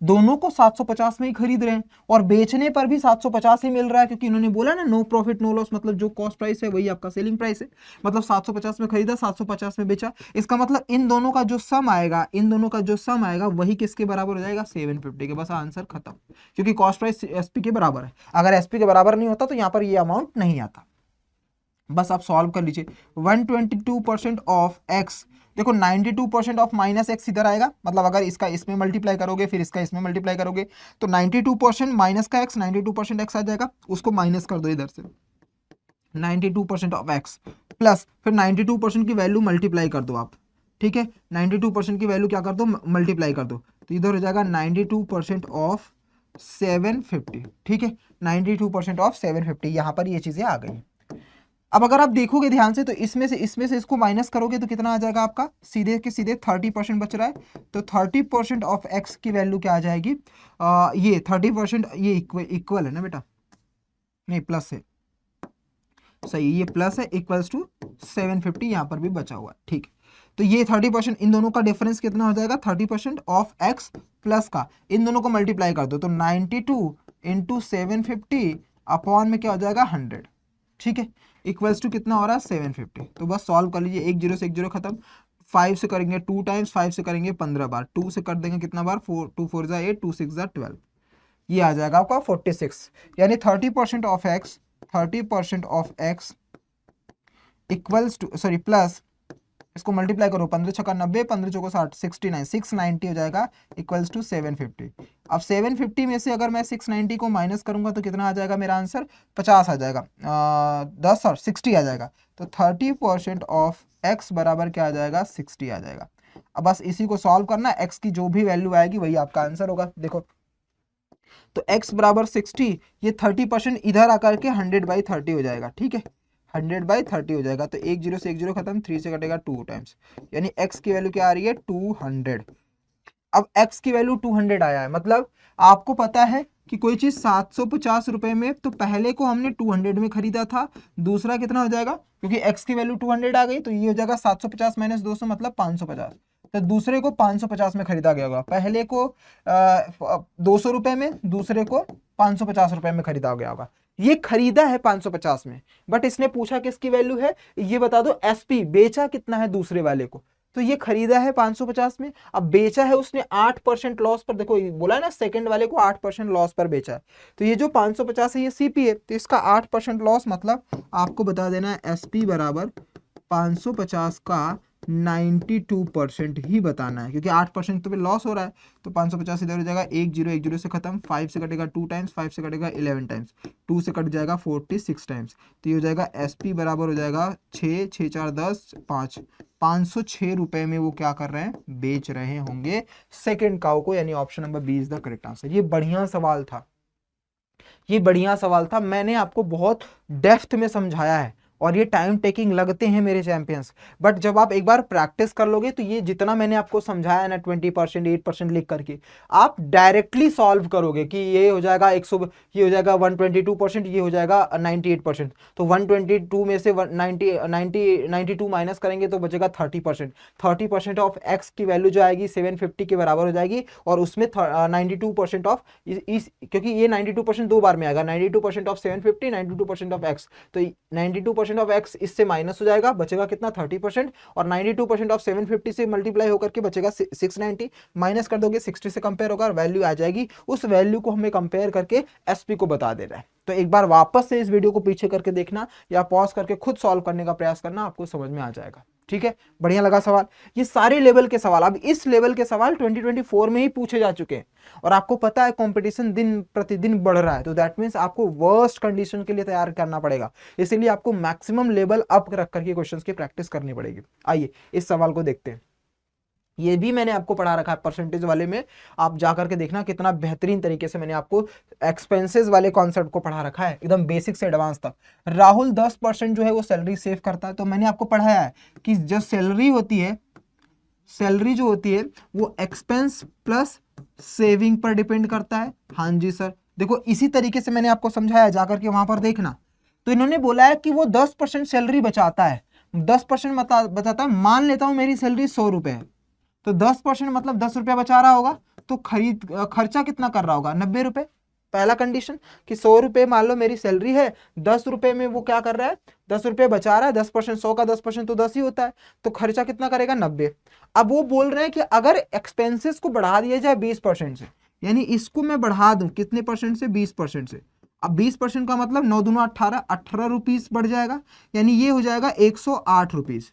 दोनों को 750 में ही खरीद रहे हैं और बेचने पर भी 750 ही मिल रहा है, क्योंकि इन्होंने बोला ना नो प्रॉफिट नो लॉस, मतलब जो कॉस्ट प्राइस है वही आपका सेलिंग प्राइस है। मतलब 750 में खरीदा, 750 में बेचा, इसका मतलब इन दोनों का जो सम आएगा, इन दोनों का जो सम आएगा वही किसके बराबर हो जाएगा, 750 के। बस आंसर खत्म, क्योंकि कॉस्ट प्राइस एसपी के बराबर है। अगर एसपी के बराबर नहीं होता तो यहाँ पर ये अमाउंट नहीं आता। बस आप सॉल्व कर लीजिए, 122% ऑफ एक्स, देखो 92% ऑफ माइनस एक्स इधर आएगा, मतलब अगर इसका इसमें मल्टीप्लाई करोगे फिर इसका इसमें मल्टीप्लाई करोगे तो 92% माइनस का एक्स, 92% एक्स आ जाएगा, उसको माइनस कर दो इधर से, 92% ऑफ एक्स प्लस फिर 92% की वैल्यू मल्टीप्लाई कर दो आप। ठीक है, 92% की वैल्यू क्या कर दो, मल्टीप्लाई कर दो, तो इधर हो जाएगा 92% ऑफ 750, ठीक है, 92% ऑफ 750, यहाँ पर ये चीजें आ गई। अब अगर आप देखोगे ध्यान से तो इसमें से इसको माइनस करोगे तो कितना आ जाएगा आपका, सीधे के सीधे 30% बच रहा है। तो 30% ऑफ एक्स की वैल्यू क्या आ जाएगी, ये 30%, ये इक्वल है ना बेटा, नहीं प्लस है, सही, ये प्लस है, इक्वल्स टू 750, यहाँ पर भी बचा हुआ है, ठीक है। तो ये 30%, इन दोनों का डिफरेंस कितना हो जाएगा, 30% ऑफ एक्स प्लस का, इन दोनों को मल्टीप्लाई कर दो तो 92 इंटू 750 अपॉन में क्या हो जाएगा 100, ठीक है, इक्वल्स टू कितना हो रहा है 750। तो बस सॉल्व कर लीजिए, एक जीरो से एक जीरो खत्म, 5 से करेंगे 2 टाइम्स, 5 से करेंगे 15 बार, 2 से कर देंगे कितना बार, 4 2 4 जा 8, 2 6 जा 12, ये आ जाएगा आपका 46। यानी 30% of X, 30% of X equals to, sorry plus, इसको मल्टीप्लाई करो, 15 छक्का 90, 15 चौको 60, 69, 690 हो जाएगा इक्वल्स टू 750। अब 750 में से अगर मैं 690 को माइनस करूंगा तो कितना आ जाएगा मेरा आंसर, 50 आ जाएगा, 10 और 60 आ जाएगा। तो 30% ऑफ x बराबर क्या आ जाएगा, 60 आ जाएगा। अब बस इसी को सॉल्व करना, x की जो भी वैल्यू आएगी वही आपका आंसर होगा। देखो तो x बराबर 60, ये 30% इधर आकर के 100/30 हो जाएगा, ठीक है, 100/30 हो जाएगा। तो एक जीरो से एक जीरो खत्म, 3 से कटेगा 2 टाइम्स, यानी x की वैल्यू क्या आ रही है 200। अब x की वैल्यू 200 आया है, मतलब आपको पता है कि कोई चीज 750 रुपए में, तो पहले को हमने 200 में खरीदा था, दूसरा कितना हो जाएगा, क्योंकि x की वैल्यू 200 आ गई तो ये हो जाएगा 750 माइनस 200 मतलब 550, तो दूसरे को 550 में खरीदा गया होगा, पहले को 200 रुपए में, दूसरे को 550 रुपए में खरीदा गया होगा। ये खरीदा है 550 में, बट इसने पूछा किसकी वैल्यू है, ये बता दो, एसपी बेचा कितना है दूसरे वाले को, तो ये खरीदा है 550 में, अब बेचा है उसने 8% लॉस पर, देखो बोला है ना सेकंड वाले को 8% लॉस पर बेचा है, तो ये जो 550 है ये सीपी है, तो इसका 8% लॉस, मतलब आपको बता देना है एसपी बराबर 550 का 92% ही बताना है, क्योंकि 8% तो पे लॉस हो रहा है। तो 550 इधर हो जाएगा, एक जीरो से खत्म, 5 से कटेगा 2 टाइम्स, 5 से कटेगा 11 टाइम्स, 2 से कट जाएगा 46 टाइम्स, तो ये हो जाएगा एसपी बराबर हो जाएगा 6 6 4 10 5, 506 रुपए में वो क्या कर रहे हैं, बेच रहे होंगे सेकेंड काउ को, यानी option number B is the correct answer. ये बढ़िया सवाल था, ये बढ़िया सवाल था, मैंने आपको बहुत डेप्थ में समझाया है, और ये टाइम टेकिंग लगते हैं मेरे चैंपियंस, बट जब आप एक बार प्रैक्टिस कर लोगे तो ये जितना मैंने आपको समझाया ना 20% 8% लिख करके, आप डायरेक्टली सॉल्व करोगे कि ये हो जाएगा 100, ये हो जाएगा 122%, ये हो जाएगा 98%, तो 122 में से 92 माइनस करेंगे तो बचेगा 30%, 30% ऑफ एक्स की वैल्यू जो आएगी 750 के बराबर हो जाएगी, और उसमें 92% ऑफ क्योंकि ये 92% दो बार में आएगा, 92% ऑफ 750, 92% ऑफ एक्स, तो 92% ऑफ x इससे माइनस हो जाएगा, बचेगा कितना 30%, और 92% ऑफ 750 से मल्टीप्लाई होकर के बचेगा 690, माइनस कर दोगे 60 से कंपेयर होगा और वैल्यू आ जाएगी, उस वैल्यू को हमें कंपेयर करके एसपी को बता दे रहा है। तो एक बार वापस से इस वीडियो को पीछे करके देखना या पॉज करके खुद सॉल्व करने का प्रयास करना, आपको समझ में आ जाएगा, ठीक है। बढ़िया लगा सवाल, ये सारे लेवल के सवाल, अब इस लेवल के सवाल 2024 में ही पूछे जा चुके हैं, और आपको पता है कंपटीशन दिन प्रतिदिन बढ़ रहा है, तो दैट मींस आपको वर्स्ट कंडीशन के लिए तैयार करना पड़ेगा, इसीलिए आपको मैक्सिमम लेवल अप रख करके क्वेश्चंस की प्रैक्टिस करनी पड़ेगी। आइए इस सवाल को देखते हैं, ये भी मैंने आपको पढ़ा रखा है परसेंटेज वाले में, आप जाकर के देखना कितना बेहतरीन तरीके से मैंने आपको एक्सपेंसेस वाले कॉन्सेप्ट को पढ़ा रखा है, एकदम बेसिक से एडवांस तक। राहुल 10% जो है वो सैलरी सेव करता है, तो मैंने आपको पढ़ाया है कि जो सैलरी होती है, सैलरी जो होती है वो एक्सपेंस प्लस सेविंग पर डिपेंड करता है। हाँ जी सर, देखो इसी तरीके से मैंने आपको समझाया, जाकर के वहां पर देखना। तो इन्होंने बोला है कि वो 10% सैलरी बचाता है, 10% बचाता है, मान लेता हूं मेरी सैलरी 100 रुपए है, तो 10% मतलब 10 रुपया बचा रहा होगा, तो खर्चा कितना कर रहा होगा 90 रुपए। पहला कंडीशन कि 100 रुपए मान लो मेरी सैलरी है, 10 रुपए में वो क्या कर रहा है, 10 रुपए बचा रहा है, 10%, 100 का 10% तो 10 ही होता है, तो खर्चा कितना करेगा 90। अब वो बोल रहे हैं कि अगर एक्सपेंसेस को बढ़ा दिया जाए 20% से, यानी इसको मैं बढ़ा दूं कितने परसेंट से, 20% से। अब 20% का मतलब 9 दूना 18, 18 रुपीज बढ़ जाएगा, यानी ये हो जाएगा 108 रुपीज,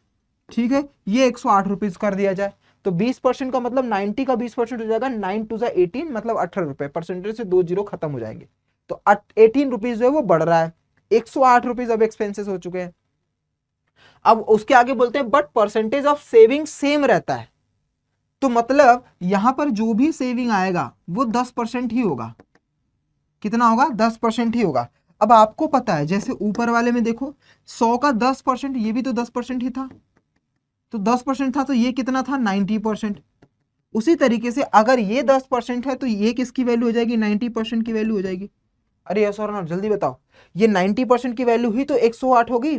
ठीक है, ये 108 रुपीज कर दिया जाए, तो 20% का मतलब 90 का 20% हो जाएगा 9 2 18, मतलब 18 रुपए, परसेंटेज से 2 जीरो खत्म हो जाएंगे, तो 18 रुपीज जो है वो बढ़ रहा है, 108 रुपीज अब एक्सपेंसेस हो चुके हैं। अब उसके आगे बोलते हैं but percentage of saving same रहता है, तो मतलब यहां पर जो भी सेविंग आएगा वो 10% ही होगा। कितना होगा? 10% ही होगा। अब आपको पता है जैसे ऊपर वाले में देखो 100 का 10%, ये भी तो 10% ही था, तो 10% था तो ये कितना था? 90%। उसी तरीके से अगर ये 10% है तो ये किसकी वैल्यू हो जाएगी? 90% की वैल्यू हो जाएगी। अरे यस और नो, जल्दी बताओ। ये 90% की वैल्यू ही तो 108 होगी,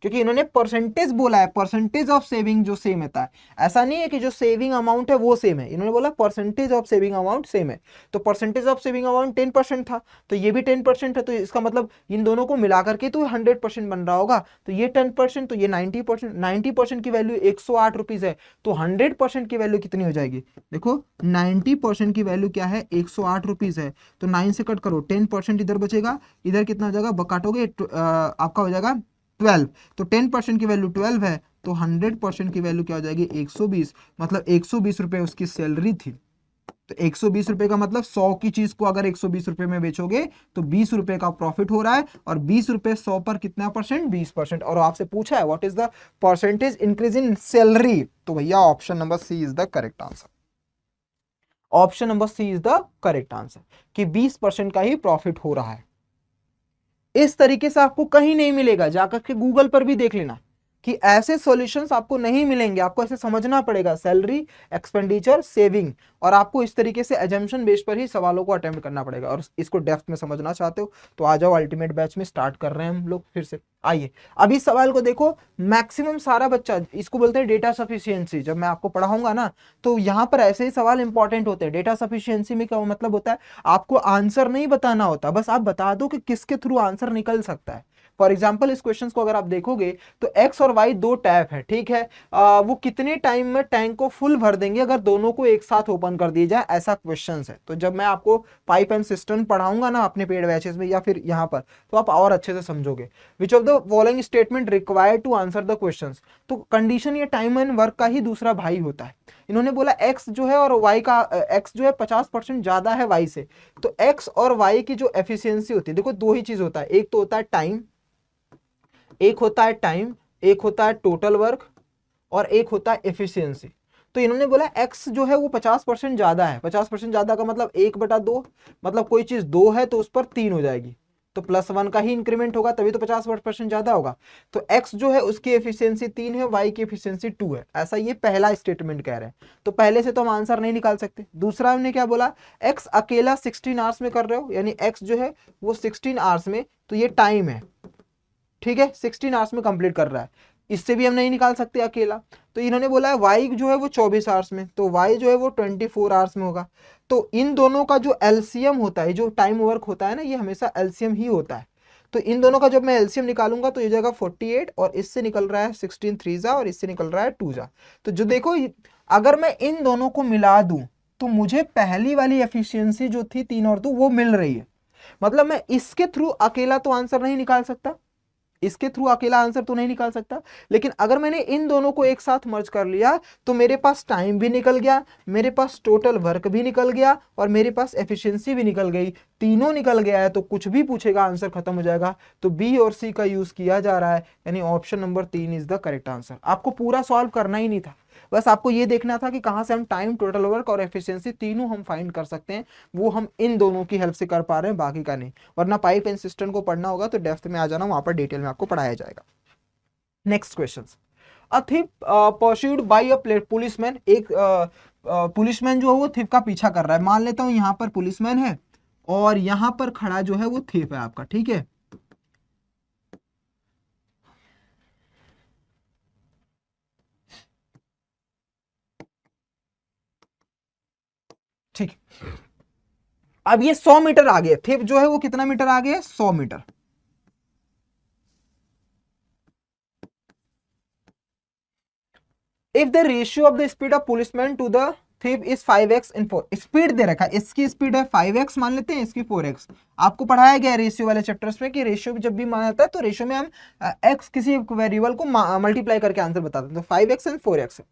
क्योंकि इन्होंने परसेंटेज बोला है, परसेंटेज ऑफ सेविंग जो सेम होता है। ऐसा नहीं है कि जो सेविंग अमाउंट है वो सेम है, इन्होंने बोला percentage of saving amount same है। तो परसेंटेज ऑफ सेविंग अमाउंट 10% था, तो ये भी 10% है, तो इसका मतलब इन दोनों को मिला करके तो 100% बन रहा होगा। तो ये 10%, तो ये 90%। 90% की वैल्यू 108 रुपीज है, तो 100% की वैल्यू कितनी हो जाएगी? देखो 90% की वैल्यू क्या है? 108 रुपीज है। तो 9 से कट करो, 10% इधर बचेगा, इधर कितना हो जाएगा? काटोगे आपका हो जाएगा 12। तो 10% की वैल्यू 12 है, तो 100% की वैल्यू क्या हो जाएगी? 120। मतलब 120 रुपए उसकी सैलरी थी। तो 120 रुपए का मतलब 100 की चीज को अगर 120 रुपए में बेचोगे तो 20 रुपए का प्रॉफिट हो रहा है। और 20 रुपए 100 पर कितना परसेंट? 20%। और आपसे पूछा है what is the percentage increase in salary, तो भैया option number C is the correct answer. Option number C is the correct answer कि 20% का ही प्रॉफिट हो रहा है। इस तरीके से आपको कहीं नहीं मिलेगा, जाकर के गूगल पर भी देख लेना कि ऐसे सॉल्यूशंस आपको नहीं मिलेंगे। आपको ऐसे समझना पड़ेगा सैलरी, एक्सपेंडिचर, सेविंग, और आपको इस तरीके से एजम्पशन बेस पर ही सवालों को अटेम्प्ट करना पड़ेगा। और इसको डेप्थ में समझना चाहते हो तो आ जाओ, अल्टीमेट बैच में स्टार्ट कर रहे हैं हम लोग फिर से। आइए अभी सवाल को देखो। मैक्सिमम सारा बच्चा, इसको बोलते हैं डेटा सफिशियंसी। जब मैं आपको पढ़ाऊंगा ना तो यहाँ पर ऐसे ही सवाल इंपॉर्टेंट होते हैं। डेटा सफिशियंसी में क्या मतलब होता है? आपको आंसर नहीं बताना होता, बस आप बता दो कि किसके थ्रू आंसर निकल सकता है। फॉर एग्जाम्पल इस क्वेश्चन को अगर आप देखोगे तो एक्स और वाई दो टैप है, ठीक है। वो कितने टाइम में टैंक को फुल भर देंगे अगर दोनों को एक साथ ओपन कर दिया जाए, ऐसा क्वेश्चन है। तो जब मैं आपको पाइप एंड सिस्टम पढ़ाऊंगा ना अपने पेड बैचेस में या फिर यहाँ पर, तो आप और अच्छे से समझोगे। Which of the following statement required to answer the question? तो कंडीशन ये टाइम एंड वर्क का ही दूसरा भाई होता है। इन्होंने बोला एक्स जो है और वाई का, एक्स जो है 50% ज्यादा है वाई से। तो एक्स और वाई की जो एफिशिएंसी होती है, देखो दो ही चीज होता है, एक तो होता है टाइम, एक होता है टाइम, एक होता है टोटल वर्क, और एक होता है एफिशिएंसी। तो इन्होंने बोला एक्स जो है वो 50% ज्यादा है। 50% ज्यादा का मतलब 1/2, मतलब कोई चीज 2 है तो उस पर 3 हो जाएगी, तो +1 का ही इंक्रीमेंट होगा, तभी तो 50% ज्यादा होगा। तो एक्स जो है उसकी एफिशिएंसी 3 है, वाई की एफिशिएंसी 2 है। ऐसा ये पहला स्टेटमेंट कह रहे हैं। तो पहले से तो हम आंसर नहीं निकाल सकते। दूसरा हमने क्या बोला? एक्स अकेला 16 आवर्स में कर रहे हो, यानी एक्स जो है वो 16 आवर्स में, तो ये टाइम है, ठीक है, 16 आवर्स में कंप्लीट कर रहा है। इससे भी हम नहीं निकाल सकते अकेला। तो इन्होंने बोला है वाई जो है वो 24 आवर्स में, तो वाई जो है वो 24 आवर्स में होगा। तो इन दोनों का जो एलसीएम होता है, जो टाइम वर्क होता है ना, ये हमेशा एलसीएम ही होता है। तो इन दोनों का जब मैं एलसीएम निकालूंगा तो ये जाएगा 48, और इससे निकल रहा है 16 3 और इससे निकल रहा है 2। तो जो देखो, अगर मैं इन दोनों को मिला दूं तो मुझे पहली वाली एफिशिएंसी जो थी 3 और 2 वो मिल रही है। मतलब मैं इसके थ्रू अकेला तो आंसर नहीं निकाल सकता, इसके थ्रू अकेला आंसर तो नहीं निकाल सकता, लेकिन अगर मैंने इन दोनों को एक साथ मर्ज कर लिया तो मेरे पास टाइम भी निकल गया, मेरे पास टोटल वर्क भी निकल गया, और मेरे पास एफिशिएंसी भी निकल गई। तीनों निकल गया है तो कुछ भी पूछेगा आंसर खत्म हो जाएगा। तो बी और सी का यूज किया जा रहा है, यानी option number 3 is the correct answer. आपको पूरा सॉल्व करना ही नहीं था, बस आपको ये देखना था कि कहां से हम टाइम, टोटल वर्क और एफिशिएंसी तीनों हम फाइंड कर सकते हैं। वो हम इन दोनों की हेल्प से कर पा रहे हैं, बाकी का नहीं। वरना पाइप एंड सिस्टम को पढ़ना होगा तो डेप्थ में आ जाना, वहां पर डिटेल में आपको पढ़ाया जाएगा। Next question. A thief pursued by a policeman. एक पुलिसमैन जो है वो थिप का पीछा कर रहा है। मान लेता हूं यहां पर पुलिसमैन है और यहां पर खड़ा जो है वो थिप है आपका, ठीक है। ठीक, अब ये 100 मीटर आगे, थिप जो है वो कितना मीटर आगे है? 100 metre. If the ratio of the speed of policeman to the thief is 5x in 4, speed दे रखा है, इसकी स्पीड है 5x मान लेते हैं, इसकी 4x। आपको पढ़ाया गया रेशियो वाले चैप्टर्स में कि रेशियो जब भी माना जाता है तो रेशियो में हम x किसी वेरिएबल को मल्टीप्लाई करके आंसर बताते हैं। तो 5x एंड 4x है।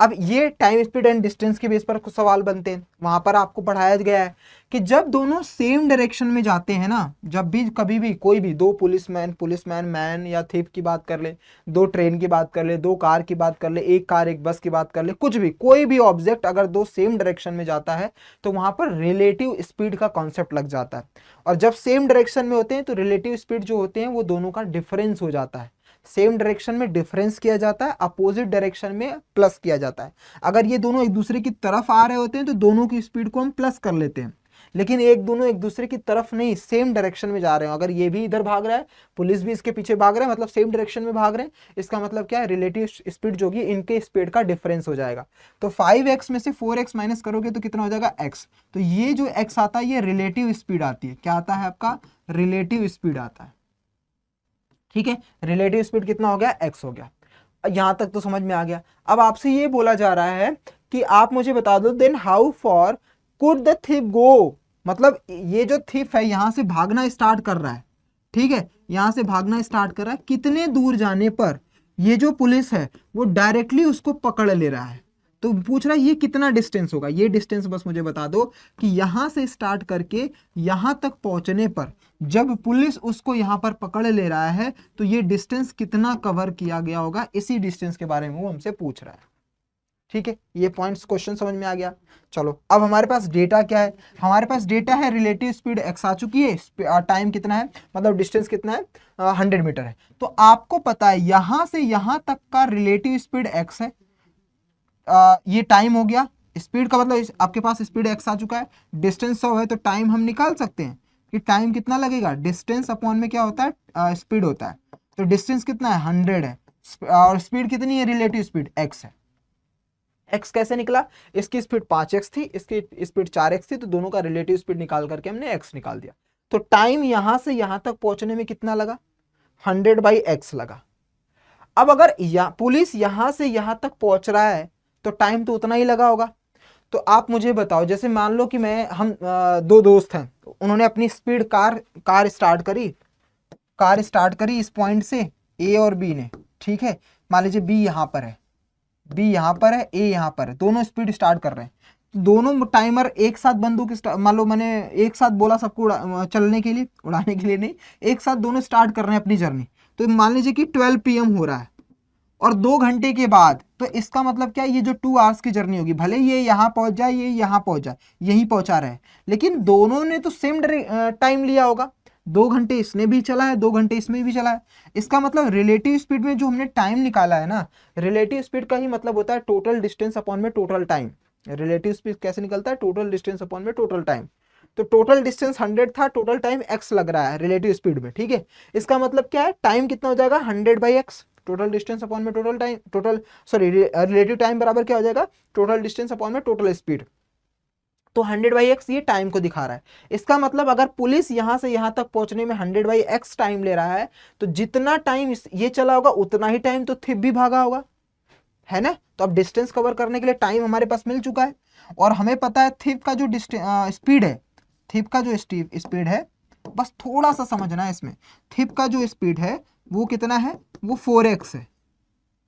अब ये टाइम स्पीड एंड डिस्टेंस के बेस पर कुछ सवाल बनते हैं। वहां पर आपको पढ़ाया गया है कि जब दोनों सेम डायरेक्शन में जाते हैं ना, जब भी कभी भी कोई भी दो पुलिसमैन मैन या थीफ की बात कर ले, दो ट्रेन की बात कर ले, दो कार की बात कर ले, एक कार एक बस की बात कर ले, कुछ भी कोई भी ऑब्जेक्ट अगर दो सेम डायरेक्शन में जाता है तो वहां पर रिलेटिव स्पीड का कॉन्सेप्ट लग जाता है। और जब सेम डायरेक्शन में होते हैं तो रिलेटिव स्पीड जो होते हैं वो दोनों का डिफरेंस हो जाता है। सेम डायरेक्शन में डिफरेंस किया जाता है, अपोजिट डायरेक्शन में प्लस किया जाता है। अगर ये दोनों एक दूसरे की तरफ आ रहे होते हैं तो दोनों की स्पीड को हम प्लस कर लेते हैं, लेकिन दोनों एक दूसरे की तरफ नहीं, सेम डायरेक्शन में जा रहे हो, अगर ये भी इधर भाग रहा है, पुलिस भी इसके पीछे भाग रहा है, मतलब सेम डायरेक्शन में भाग रहे हैं, इसका मतलब क्या है, रिलेटिव स्पीड जो होगी इनके स्पीड का डिफरेंस हो जाएगा। तो 5x में से 4x माइनस करोगे तो कितना हो जाएगा, x। तो ये जो x आता है ये रिलेटिव स्पीड आती है। क्या आता है आपका, रिलेटिव स्पीड आता है। ठीक है, रिलेटिव स्पीड कितना हो गया, x हो गया। यहां तक तो समझ में आ गया। अब आपसे ये बोला जा रहा है कि आप मुझे बता दो then how far could the thief go, मतलब ये जो थिफ है यहां से भागना स्टार्ट कर रहा है, ठीक है, यहां से भागना स्टार्ट कर रहा है, कितने दूर जाने पर ये जो पुलिस है वो डायरेक्टली उसको पकड़ ले रहा है। तो पूछ रहा है ये कितना डिस्टेंस होगा, ये डिस्टेंस बस मुझे बता दो कि यहां से स्टार्ट करके यहां तक पहुंचने पर जब पुलिस उसको यहां पर पकड़ ले रहा है तो ये डिस्टेंस कितना कवर किया गया होगा, इसी डिस्टेंस के बारे में वो हमसे पूछ रहा है। ठीक है, ये पॉइंट्स क्वेश्चन समझ में आ गया। चलो अब हमारे पास डेटा क्या है, हमारे पास डेटा है रिलेटिव स्पीड x आ चुकी है, टाइम कितना है, मतलब डिस्टेंस कितना है, 100 मीटर है। तो आपको पता है यहां से यहां तक का रिलेटिव स्पीड x है, ये टाइम हो गया। स्पीड का मतलब आपके पास स्पीड x आ चुका है, डिस्टेंस 100 है, तो टाइम हम निकाल सकते हैं कि टाइम कितना लगेगा, डिस्टेंस अपॉन में क्या होता है, स्पीड होता है। तो डिस्टेंस कितना है, 100 है, और स्पीड कितनी है, रिलेटिव स्पीड x है। x कैसे निकला, इसकी स्पीड 5x थी, इसकी स्पीड 4x थी, तो दोनों का रिलेटिव स्पीड निकाल करके हमने x निकाल दिया। तो टाइम यहां से यहां तक पहुंचने में कितना लगा, 100/x लगा। अब अगर पुलिस यहां से यहां तक पहुंच रहा है तो टाइम तो उतना ही लगा होगा। तो आप मुझे बताओ, जैसे मान लो कि हम दो दोस्त हैं, उन्होंने अपनी स्पीड कार स्टार्ट करी इस पॉइंट से, ए और बी ने, ठीक है, मान लीजिए बी यहाँ पर है, ए यहाँ पर है, दोनों स्पीड स्टार्ट कर रहे हैं, दोनों टाइमर एक साथ बंदूक मान लो मैंने एक साथ बोला सबको चलने के लिए, उड़ाने के लिए नहीं, एक साथ दोनों स्टार्ट कर रहे हैं अपनी जर्नी। तो मान लीजिए कि 12 PM हो रहा है और 2 घंटे के बाद, तो इसका मतलब क्या है, ये जो 2 आवर्स की जर्नी होगी, भले ये यहाँ पहुंच जाए, ये यहाँ पहुंच जाए, यहीं पहुंचा रहे, लेकिन दोनों ने तो सेम टाइम लिया होगा। 2 घंटे इसने भी चला है, 2 घंटे इसमें भी चला है। इसका मतलब रिलेटिव स्पीड में जो हमने टाइम निकाला है ना, रिलेटिव स्पीड का ही मतलब होता है टोटल डिस्टेंस अपॉन में टोटल टाइम। रिलेटिव स्पीड कैसे निकलता है, टोटल डिस्टेंस अपॉन में टोटल टाइम। तो टोटल डिस्टेंस 100 था, टोटल टाइम x लग रहा है रिलेटिव स्पीड में, ठीक है। इसका मतलब क्या है, टाइम कितना हो जाएगा, 100/x, टोटल डिस्टेंस अपॉन में टोटल टाइम, रिलेटिव टाइम बराबर क्या हो जाएगा, टोटल डिस्टेंस अपॉन में टोटल स्पीड। तो 100/x ये टाइम को दिखा रहा है। इसका मतलब अगर पुलिस यहां से यहां तक पहुंचने में 100/x टाइम ले रहा है, तो जितना टाइम ये चला होगा उतना ही टाइम तो थिफ भी भागा होगा, है ना। तो अब डिस्टेंस कवर करने के लिए टाइम हमारे पास मिल चुका है, और हमें पता है थिफ का जो स्पीड है, थिफ का जो स्पीड है, बस थोड़ा सा समझना है इसमें, थिफ का जो स्पीड है वो कितना है, वो 4x है,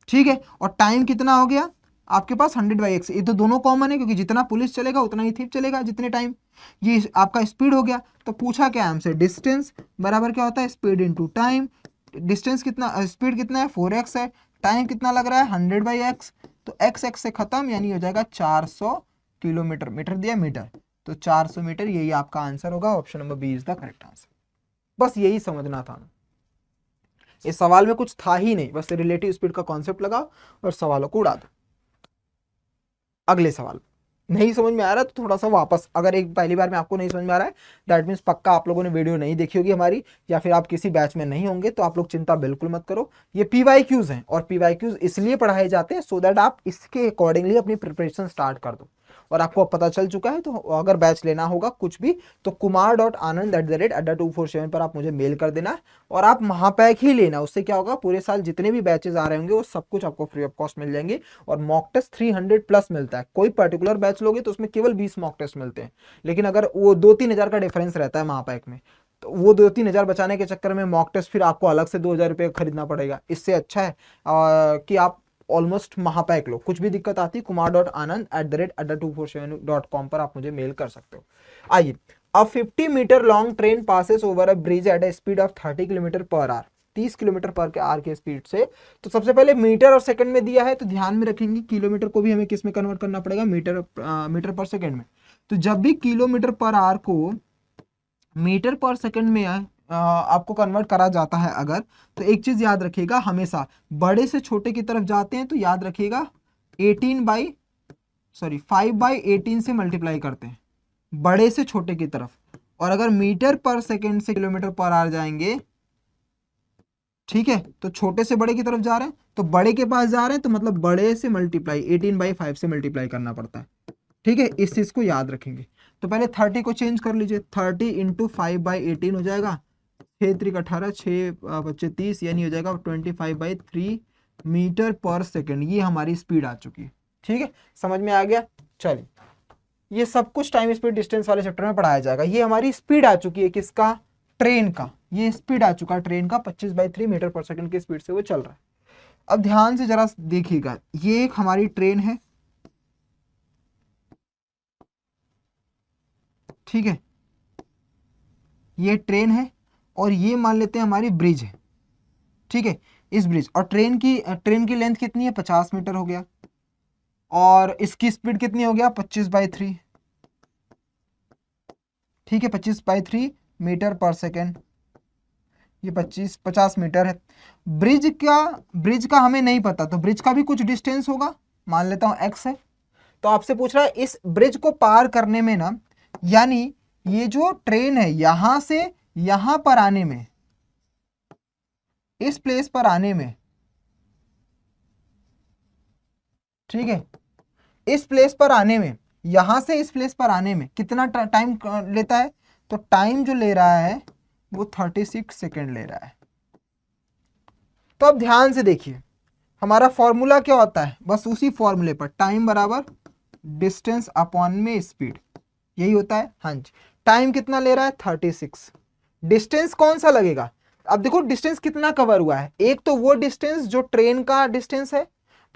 ठीक है। और टाइम कितना हो गया आपके पास, 100/x। ये तो दोनों कॉमन है क्योंकि जितना पुलिस चलेगा उतना ही थिफ चलेगा जितने टाइम। ये आपका स्पीड हो गया। तो पूछा क्या हमसे, डिस्टेंस बराबर क्या होता है, स्पीड इनटू टाइम। डिस्टेंस कितना, स्पीड कितना है, 4x है, टाइम कितना लग रहा है, 100/x। तो x से खत्म, यानी हो जाएगा 400 किलोमीटर, मीटर दिया मीटर, तो 400 मीटर, यही आपका आंसर होगा। Option number B is the correct answer. बस यही समझना था, इस सवाल में कुछ था ही नहीं, बस रिलेटिव स्पीड का कॉन्सेप्ट लगाओ और सवालों को उड़ा दो। अगले सवाल, नहीं समझ में आ रहा तो थोड़ा सा वापस, अगर एक पहली बार में आपको नहीं समझ में आ रहा है दैट मीन्स पक्का आप लोगों ने वीडियो नहीं देखी होगी हमारी, या फिर आप किसी बैच में नहीं होंगे, तो आप लोग चिंता बिल्कुल मत करो। ये PYQs हैं, और PYQs इसलिए पढ़ाए जाते हैं सो दैट आप इसके अकॉर्डिंगली अपनी प्रिपरेशन स्टार्ट कर दो। और आपको अब पता चल चुका है, तो अगर बैच लेना होगा कुछ भी, तो kumar.anand@adda247 पर आप मुझे मेल कर देना, और आप महापैक ही लेना। उससे क्या होगा, पूरे साल जितने भी बैचेस आ रहे होंगे वो सब कुछ आपको फ्री ऑफ कॉस्ट मिल जाएंगे। और मॉक टेस्ट 300+ मिलता है। कोई पर्टिकुलर बैच लोगे तो उसमें केवल 20 मॉक टेस्ट मिलते हैं, लेकिन अगर वो 2-3 हज़ार का डिफरेंस रहता है महापैक में, तो वो 2-3 हज़ार बचाने के चक्कर में मॉक टेस्ट फिर आपको अलग से 2,000 रुपये खरीदना पड़ेगा। इससे अच्छा है कि आप ऑलमोस्ट महापैक लो। कुछ भी दिक्कत आती kumar.anand@247.com पर आप मुझे मेल कर सकते हो। आइए, a 50 metre long train passes over a bridge at a speed of 30 kilometre per hour, 30 kilometre per hour के स्पीड से। तो सबसे पहले मीटर और सेकंड में दिया है, तो ध्यान में रखेंगे किलोमीटर को भी हमें किस में कन्वर्ट करना पड़ेगा, मीटर पर सेकंड में। तो जब भी किलोमीटर पर आवर को मीटर पर सेकंड में आपको कन्वर्ट करा जाता है अगर, तो एक चीज याद रखिएगा, हमेशा बड़े से छोटे की तरफ जाते हैं तो याद रखिएगा 5/18 से मल्टीप्लाई करते हैं बड़े से छोटे की तरफ। और अगर मीटर पर सेकंड से किलोमीटर पर आवर जाएंगे, ठीक है, तो छोटे से बड़े की तरफ जा रहे हैं, तो बड़े के पास जा रहे हैं तो मतलब बड़े से मल्टीप्लाई 18/5 से मल्टीप्लाई करना पड़ता है। ठीक है, इस चीज को याद रखेंगे। तो पहले 30 को चेंज कर लीजिए, 30 इंटू 5/18 हो जाएगा, 6×3 = 18, 6×5 = 30, यानी हो जाएगा 25/3 मीटर पर सेकंड। ये हमारी स्पीड आ चुकी है। ठीक है, समझ में आ गया। चलिए, ये सब कुछ टाइम स्पीड डिस्टेंस वाले चैप्टर में पढ़ाया जाएगा। ये हमारी स्पीड आ चुकी है, किसका, ट्रेन का। ये स्पीड आ चुका है ट्रेन का, 25/3 मीटर पर सेकंड की स्पीड से वो चल रहा है। अब ध्यान से जरा देखिएगा, ये एक हमारी ट्रेन है, ठीक है, ये ट्रेन है, और ये मान लेते हैं हमारी ब्रिज है। ठीक है, इस ब्रिज और ट्रेन की लेंथ कितनी है, 50 मीटर हो गया, और इसकी स्पीड कितनी हो गया, 25/3। ठीक है, 25/3 मीटर पर सेकेंड, ये 50 मीटर है। ब्रिज का हमें नहीं पता, तो ब्रिज का भी कुछ डिस्टेंस होगा, मान लेता हूं x है। तो आपसे पूछ रहा है इस ब्रिज को पार करने में ना, यानी ये जो ट्रेन है यहां से यहां पर आने में, इस प्लेस पर आने में, ठीक है, इस प्लेस पर आने में, यहां से इस प्लेस पर आने में कितना टाइम लेता है, तो टाइम जो ले रहा है वो 36 सेकेंड ले रहा है। तो अब ध्यान से देखिए, हमारा फॉर्मूला क्या होता है, बस उसी फॉर्मूले पर, टाइम बराबर डिस्टेंस अपॉन में स्पीड, यही होता है। हाँ जी, टाइम कितना ले रहा है, 36। डिस्टेंस कौन सा लगेगा, अब देखो डिस्टेंस कितना कवर हुआ है, एक तो वो डिस्टेंस जो ट्रेन का डिस्टेंस है,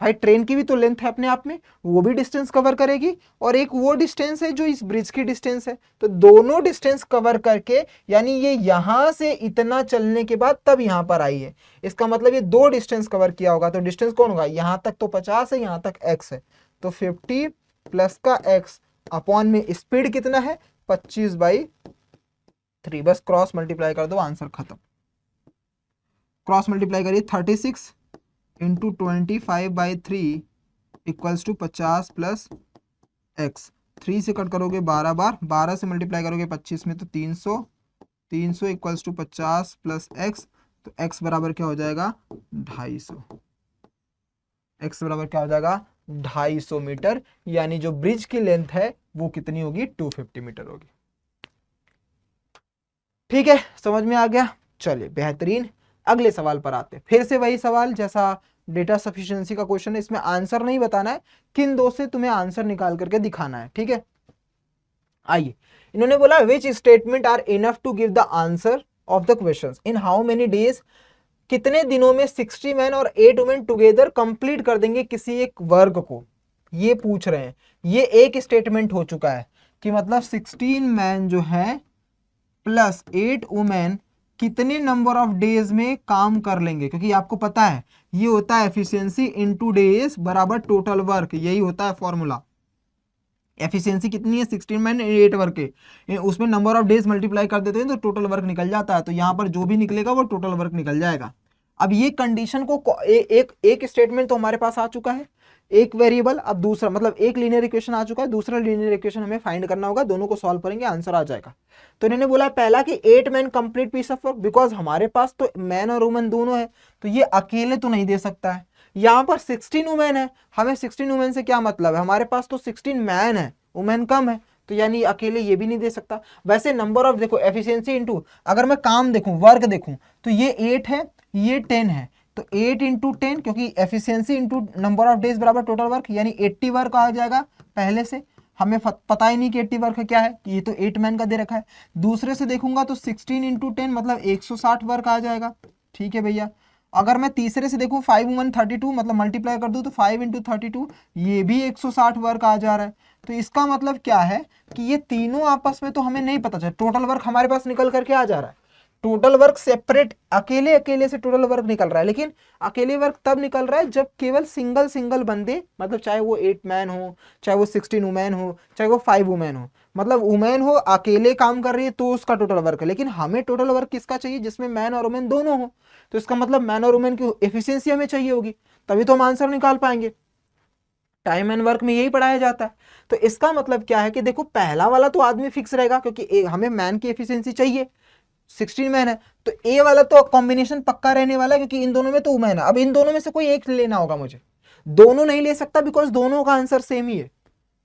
भाई ट्रेन की भी तो लेंथ है अपने आप में, वो भी डिस्टेंस कवर करेगी, और एक वो डिस्टेंस है जो इस ब्रिज की डिस्टेंस है। तो दोनों डिस्टेंस कवर करके, यानी ये यहां से इतना चलने के बाद तब यहां पर आई है, इसका मतलब ये दो डिस्टेंस कवर किया होगा। तो डिस्टेंस कौन होगा, यहां तक तो 50 है, यहां तक x है, तो 50 प्लस का x अपॉन में स्पीड कितना है, 25/3। बस क्रॉस मल्टीप्लाई कर दो, आंसर खत्म। क्रॉस मल्टीप्लाई करिए, 36 into 25/3 equals to 50 plus x। 3 से कट करोगे 12 बार, 12 से मल्टीप्लाई करोगे 25 में तो 300, 300 इक्वल्स टू 50 प्लस x, तो x बराबर क्या हो जाएगा, 250। x बराबर क्या हो जाएगा, 250 मीटर, यानी जो ब्रिज की लेंथ है वो कितनी होगी, 250 मीटर होगी। ठीक है, समझ में आ गया। चलिए बेहतरीन, अगले सवाल पर आते हैं। फिर से वही सवाल जैसा डेटा सफिशिएंसी का क्वेश्चन है, इसमें आंसर नहीं बताना है, किन दो से तुम्हें आंसर निकाल करके दिखाना है। ठीक है, आइए, इन्होंने बोला which statement are enough to give the answer of the questions in how many days, कितने दिनों में 60 मैन और 8 वुमेन टुगेदर कंप्लीट कर देंगे किसी एक वर्ग को, ये पूछ रहे हैं। ये एक स्टेटमेंट हो चुका है कि मतलब 16 मैन जो है प्लस 8 वुमेन कितने नंबर ऑफ डेज में काम कर लेंगे, क्योंकि आपको पता है ये होता है एफिशिएंसी इनटू डेज बराबर टोटल वर्क, यही होता है फॉर्मूला। एफिशिएंसी कितनी है, 16 मैन 8 वर्क के, उसमें नंबर ऑफ डेज मल्टीप्लाई कर देते हैं तो टोटल वर्क निकल जाता है। तो यहाँ पर जो भी निकलेगा वो टोटल वर्क निकल जाएगा। अब ये कंडीशन को एक स्टेटमेंट तो हमारे पास आ चुका है, एक वेरिएबल, अब दूसरा मतलब एक लीनियर इक्वेशन आ चुका है, दूसरा लीनियर इक्वेशन हमें फाइंड करना होगा, दोनों को सॉल्व करेंगे आंसर आ जाएगा। तो इन्होंने बोला पहला कि 8 man complete piece of work, because हमारे पास तो मैन और वुमेन दोनों है, तो ये अकेले तो नहीं दे सकता है। यहाँ पर 16 वुमेन है, हमें 16 वुमेन से क्या मतलब है, हमारे पास तो 16 मैन है, वुमेन कम है, तो यानी अकेले ये भी नहीं दे सकता। वैसे नंबर ऑफ देखो, एफिशिएंसी इनटू, अगर मैं काम देखूं, वर्क देखूं, तो ये 8 है, ये 10 है, तो 8 इंटू 10, क्योंकि efficiency into number of days बराबर टोटल वर्क, यानी 80 वर्क आ जाएगा। पहले से हमें पता ही नहीं कि 80 वर्क क्या है, ये तो 8 मैन का दे रखा है। दूसरे से देखूंगा तो 16 इंटू 10 मतलब 160 वर्क आ जाएगा। ठीक है भैया, अगर मैं तीसरे से देखूं 5 1 32 मतलब मल्टीप्लाई कर दूं तो 5 इंटू 32 ये भी 160 वर्क आ जा रहा है। तो इसका मतलब क्या है कि ये तीनों आपस में तो हमें नहीं पता चला, टोटल वर्क हमारे पास निकल करके आ जा रहा है। टोटल वर्क सेपरेट अकेले अकेले से टोटल वर्क निकल रहा है, लेकिन अकेले वर्क तब निकल रहा है जब केवल सिंगल सिंगल बंदे, मतलब चाहे वो 8 मैन हो, चाहे वो 16 वुमेन हो, चाहे वो 5 वुमेन हो, मतलब वुमेन हो अकेले काम कर रही है तो उसका टोटल वर्क है। लेकिन हमें टोटल वर्क किसका चाहिए? जिसमें मैन और वुमेन दोनों हो। तो इसका मतलब मैन और वुमेन की एफिशिएंसी हमें चाहिए होगी, तभी तो हम आंसर निकाल पाएंगे। टाइम एंड वर्क में यही पढ़ाया जाता है। तो इसका मतलब क्या है कि देखो पहला वाला तो आदमी फिक्स रहेगा, क्योंकि हमें मैन की एफिशिएंसी चाहिए, 16 मैन है, तो ए वाला तो कॉम्बिनेशन पक्का रहने वाला है, क्योंकि इन दोनों में तो वुमेन है। अब इन दोनों में से कोई एक लेना होगा मुझे, दोनों नहीं ले सकता बिकॉज दोनों का आंसर सेम ही है,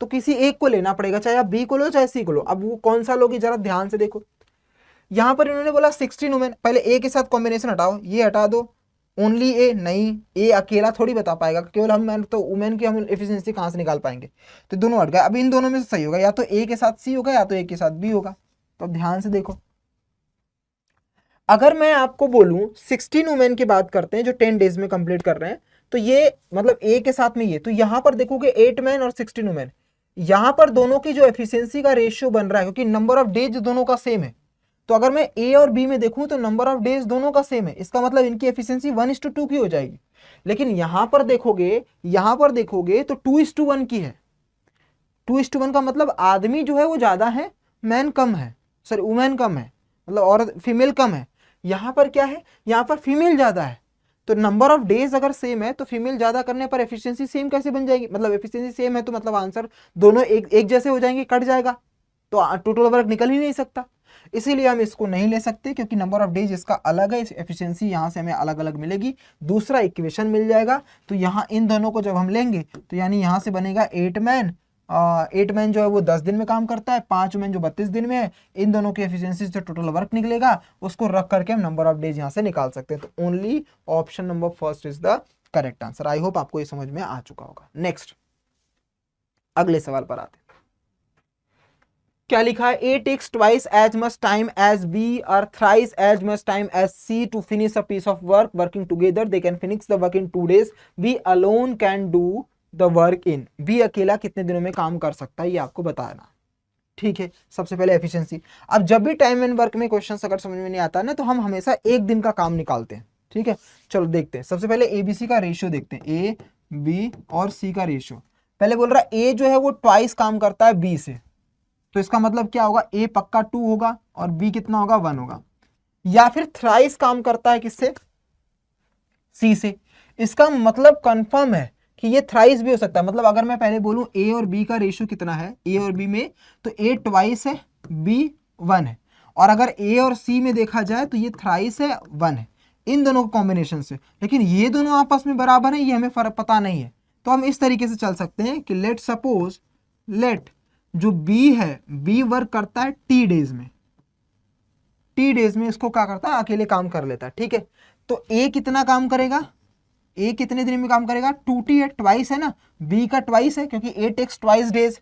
तो किसी एक को लेना पड़ेगा, चाहे आप बी को लो चाहे सी को लो। अब वो कौन सा लोगी जरा ध्यान से देखो। यहां पर इन्होंने बोला 16 वुमेन, पहले ए के साथ कॉम्बिनेशन हटाओ, ये हटा दो, ओनली ए, नहीं ए अकेला थोड़ी बता पाएगा, केवल हम मैन तो वुमेन की हम एफिशिएंसी कहां से निकाल पाएंगे? तो दोनों हट गए। अब इन दोनों में से सही होगा, या तो ए के साथ सी होगा या तो ए के साथ बी होगा। तो अब ध्यान से देखो, अगर मैं आपको बोलूं 16 वुमेन की बात करते हैं जो 10 डेज में कंप्लीट कर रहे हैं, तो ये मतलब ए के साथ में ये, तो यहां पर देखोगे 8 मैन और 16 वुमेन, यहां पर दोनों की जो एफिशिएंसी का रेशियो बन रहा है, क्योंकि नंबर ऑफ डेज दोनों का सेम है, तो अगर मैं ए और बी में देखूं तो नंबर ऑफ डेज दोनों का सेम है, इसका मतलब इनकी एफिशिएंसी 1:2 की हो जाएगी। लेकिन यहां पर देखोगे तो 2:1 की है। 2:1 का मतलब आदमी जो है वो ज्यादा है, मैन कम है, सॉरी वुमेन कम है, मतलब और फीमेल कम है। यहां पर क्या है, यहां पर फीमेल ज्यादा है, तो नंबर ऑफ डेज अगर सेम है तो फीमेल ज्यादा करने पर एफिशिएंसी सेम कैसे बन जाएगी? मतलब एफिशिएंसी सेम है तो मतलब आंसर दोनों एक जैसे हो जाएंगे, कट जाएगा, तो टोटल वर्क निकल ही नहीं सकता। इसीलिए हम इसको नहीं ले सकते, क्योंकि नंबर ऑफ डेज इसका अलग है, एफिशिएंसी यहाँ से हमें अलग अलग मिलेगी, दूसरा इक्वेशन मिल जाएगा। तो यहाँ इन दोनों को जब हम लेंगे तो यानी यहाँ से बनेगा 8 मैन, 8 मैन जो है वो 10 दिन में काम करता है, 5 मैन जो 32 दिन में है, इन दोनों की एफिशिएंसी से टोटल वर्क निकलेगा, उसको रख करके हम नंबर ऑफ डेज यहाँ से निकाल सकते हैं। तो only option number first is the correct answer. I hope आपको ये समझ में आ चुका होगा। नेक्स्ट अगले सवाल पर आते हैं। क्या लिखा है? A takes twice as much time as B और thrice as much time as C to finish a piece of work, working together they can finish the work in 2 days, B alone can do the work in, B अकेला कितने दिनों में काम कर सकता है, ये आपको बताना। ठीक है, सबसे पहले एफिशिएंसी। अब जब भी टाइम एंड वर्क में क्वेश्चन अगर समझ में नहीं आता ना, तो हम हमेशा एक दिन का काम निकालते हैं। ठीक है, चलो देखते हैं। सबसे पहले एबीसी का रेशियो देखते हैं, ए बी और सी का रेशियो। पहले बोल रहा है ए जो है वो ट्वाइस काम करता है बी से, तो इसका मतलब क्या होगा? ए पक्का 2 होगा और बी कितना होगा? 1 होगा। या फिर थ्राइस काम करता है किससे? सी से। इसका मतलब कंफर्म है कि ये थ्राइस भी हो सकता है। मतलब अगर मैं पहले बोलूं ए और बी का रेशियो कितना है ए और बी में, तो ए ट्वाइस है, बी 1 है। और अगर ए और सी में देखा जाए तो ये थ्राइस है, 1 है, इन दोनों को कॉम्बिनेशन से। लेकिन ये दोनों आपस में बराबर है, ये हमें फर्क पता नहीं है। तो हम इस तरीके से चल सकते हैं कि लेट सपोज जो बी है, बी वर्क करता है टी डेज में, टी डेज में इसको क्या करता है? अकेले काम कर लेता है। ठीक है, तो ए कितना काम करेगा? ए कितने दिन में काम करेगा? 2t है, ट्वाइस है ना, बी का ट्वाइस है, क्योंकि A takes twice days,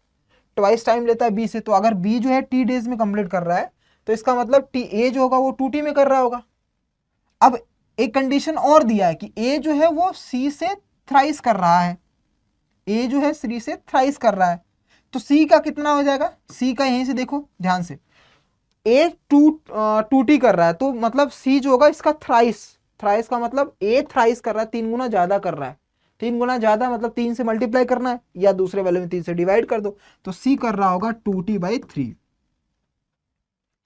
twice time लेता है बी से। तो अगर बी जो है टी डेज में कंप्लीट कर रहा है, तो इसका मतलब टी ए जो होगा वो 2t में कर रहा होगा। अब एक कंडीशन और दिया है कि ए जो है वो सी से थ्राइस कर रहा है, ए जो है सी से थ्राइस कर रहा है, तो सी का कितना हो जाएगा? सी का यहीं से देखो ध्यान से, ए 2t कर रहा है, तो मतलब सी जो होगा इसका थ्राइस, थ्राइस का मतलब ए थ्राइस कर रहा है, 3 गुना ज्यादा कर रहा है। 3 गुना ज्यादा मतलब 3 से मल्टीप्लाई करना है, या दूसरे वाले में 3 से डिवाइड कर दो, तो सी कर रहा होगा 2t/3।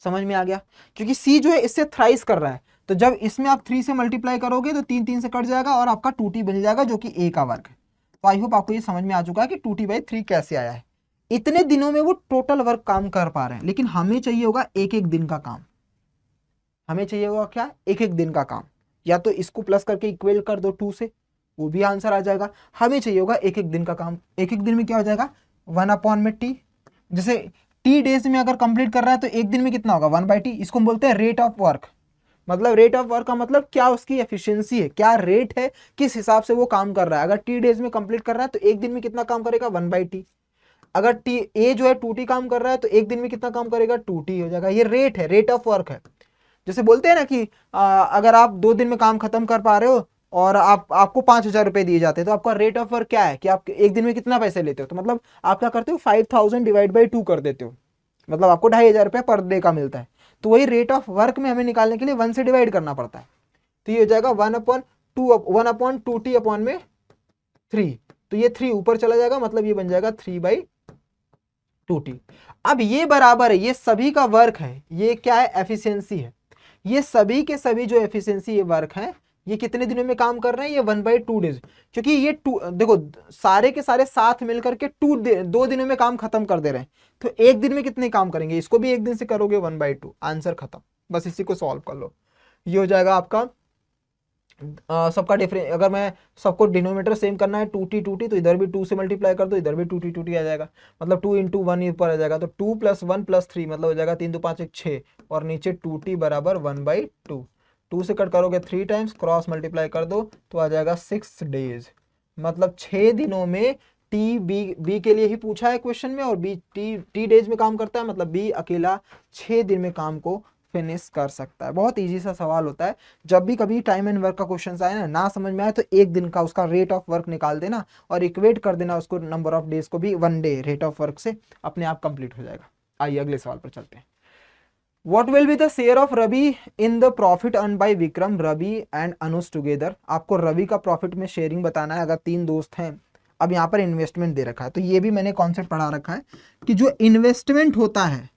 समझ में आ गया? क्योंकि सी जो है इससे थ्राइस कर रहा है, तो जब इसमें आप 3 से मल्टीप्लाई करोगे तो 3 से कट जाएगा और आपका 2t बन जाएगा, जो कि ए का वर्क है। तो आई होप आपको ये समझ में आ चुका है कि 2t/3 कैसे आया है। इतने दिनों में वो टोटल वर्क काम कर पा रहे हैं, लेकिन हमें चाहिए होगा एक एक दिन का काम। हमें चाहिए होगा क्या? एक एक दिन का काम। या तो इसको प्लस करके इक्वल कर दो 2 से, वो भी आंसर आ जाएगा। हमें चाहिए होगा एक एक दिन का काम। एक एक दिन में क्या हो जाएगा? 1/t। जैसे टी डेज में अगर कंप्लीट कर रहा है तो एक दिन में कितना होगा? 1/t। इसको हम बोलते हैं रेट ऑफ वर्क। मतलब रेट ऑफ वर्क का मतलब क्या उसकी एफिशिएंसी है, क्या रेट है, किस हिसाब से वो काम कर रहा है। अगर टी डेज में कंप्लीट कर रहा है तो एक दिन में कितना काम करेगा? 1/t। अगर टी ए जो है 2t काम कर रहा है तो एक दिन में कितना काम करेगा? 2t हो जाएगा। ये रेट है, रेट ऑफ वर्क है। जैसे बोलते हैं ना कि अगर आप 2 दिन में काम खत्म कर पा रहे हो और आपको 5,000 रुपए दिए जाते हैं, तो आपका रेट ऑफ वर्क क्या है कि आप एक दिन में कितना पैसे लेते हो, तो मतलब आप क्या करते हो 5,000 डिवाइड बाई 2 कर देते हो, मतलब आपको 2,500 रुपये पर डे का मिलता है। तो वही रेट ऑफ वर्क में हमें निकालने के लिए 1 से डिवाइड करना पड़ता है। तो ये हो जाएगा 1/2T अपॉन में 3, तो ये 3 ऊपर चला जाएगा, मतलब ये बन जाएगा 3/2T। अब ये बराबर है, ये सभी का वर्क है, ये क्या है एफिशिएंसी है, ये सभी के सभी जो एफिशिएंसी ये वर्क है ये कितने दिनों में काम कर रहे हैं, ये 1/2 डेज, क्योंकि ये देखो सारे के सारे साथ मिलकर के 2 दिनों में काम खत्म कर दे रहे हैं, तो एक दिन में कितने काम करेंगे, इसको भी एक दिन से करोगे 1/2, आंसर खत्म, बस इसी को सॉल्व कर लो। ये हो जाएगा आपका सबका डिफरेंस, अगर मैं सबको डिनोमिनेटर सेम करना है 2T तो इधर भी 2 से मल्टीप्लाई कर दो, इधर भी 2T आ जाएगा, मतलब 2 × 1 ऊपर आ जाएगा, तो 2 + 1 + 3 मतलब हो जाएगा 3 × 2 = 5 = 6, और नीचे 2T बराबर 1/2, 2 से कट करोगे 3 टाइम्स, क्रॉस मल्टीप्लाई कर दो तो आ जाएगा 6 डेज, मतलब 6 दिनों में टी बी के लिए ही पूछा है क्वेश्चन में, और बी टी डेज में काम करता है, मतलब बी अकेला 6 दिन में काम को फिनिश कर सकता है। बहुत इजी सा सवाल होता है, जब भी कभी टाइम एंड वर्क का क्वेश्चन आए ना समझ में आए तो एक दिन का उसका रेट ऑफ वर्क निकाल देना और इक्वेट कर देना उसको नंबर ऑफ डेज को भी, 1 डे रेट ऑफ वर्क से अपने आप कंप्लीट हो जाएगा। आइए अगले सवाल पर चलते हैं। What will be the share of Ravi in the profit earned by Vikram, Ravi and Anuj together. आपको रवि का प्रॉफिट में शेयरिंग बताना है, अगर 3 दोस्त हैं। अब यहाँ पर इन्वेस्टमेंट दे रखा है, तो ये भी मैंने कॉन्सेप्ट पढ़ा रखा है कि जो इन्वेस्टमेंट होता है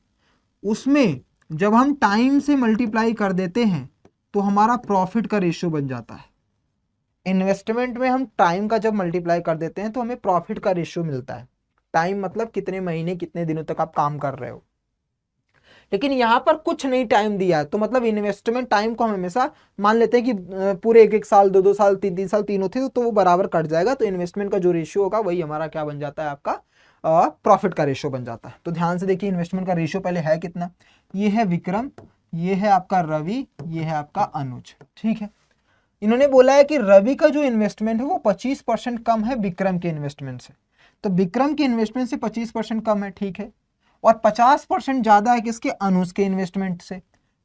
उसमें जब हम टाइम से मल्टीप्लाई कर देते हैं तो हमारा प्रॉफिट का रेशियो बन जाता है। इन्वेस्टमेंट में हम टाइम का जब मल्टीप्लाई कर देते हैं तो हमें प्रॉफिट का रेशियो मिलता है। टाइम मतलब कितने महीने कितने दिनों तक आप काम कर रहे हो, लेकिन यहाँ पर कुछ नहीं टाइम दिया है, तो मतलब इन्वेस्टमेंट टाइम को हम हमेशा मान लेते हैं कि पूरे 1-1 साल 2-2 साल 3-3 साल तीन होते तो वो बराबर कट जाएगा, तो इन्वेस्टमेंट का जो रेशियो होगा वही हमारा क्या बन जाता है, आपका प्रॉफिट का रेशियो बन जाता है। तो ध्यान से देखिए इन्वेस्टमेंट का रेशियो पहले है कितना, ये है विक्रम, ये है आपका रवि, ये है आपका अनुज। ठीक है, इन्होंने बोला है कि रवि का जो इन्वेस्टमेंट है वो 25% कम है विक्रम के इन्वेस्टमेंट से, तो विक्रम के इन्वेस्टमेंट से 25% कम है। ठीक है, और 50% ज्यादा है किसके, अनुज के इन्वेस्टमेंट से,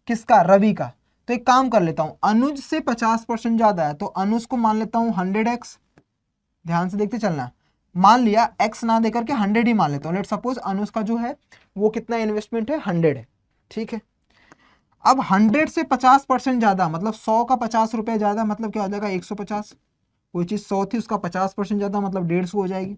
किसका, रवि का। तो एक काम कर लेता हूं, अनुज से 50% ज्यादा है तो अनुज को मान लेता हूं 100x। ध्यान से देखते चलना, मान लिया x ना देकर के 100 ही मान लेता हूं। लेट सपोज अनुज का जो है वो कितना इन्वेस्टमेंट है, 100 है। ठीक है, अब 100 से 50% ज्यादा मतलब 100 का 50 रुपए ज्यादा, मतलब क्या हो जाएगा 150। कोई चीज 100 थी उसका 50% ज्यादा मतलब 150 हो जाएगी।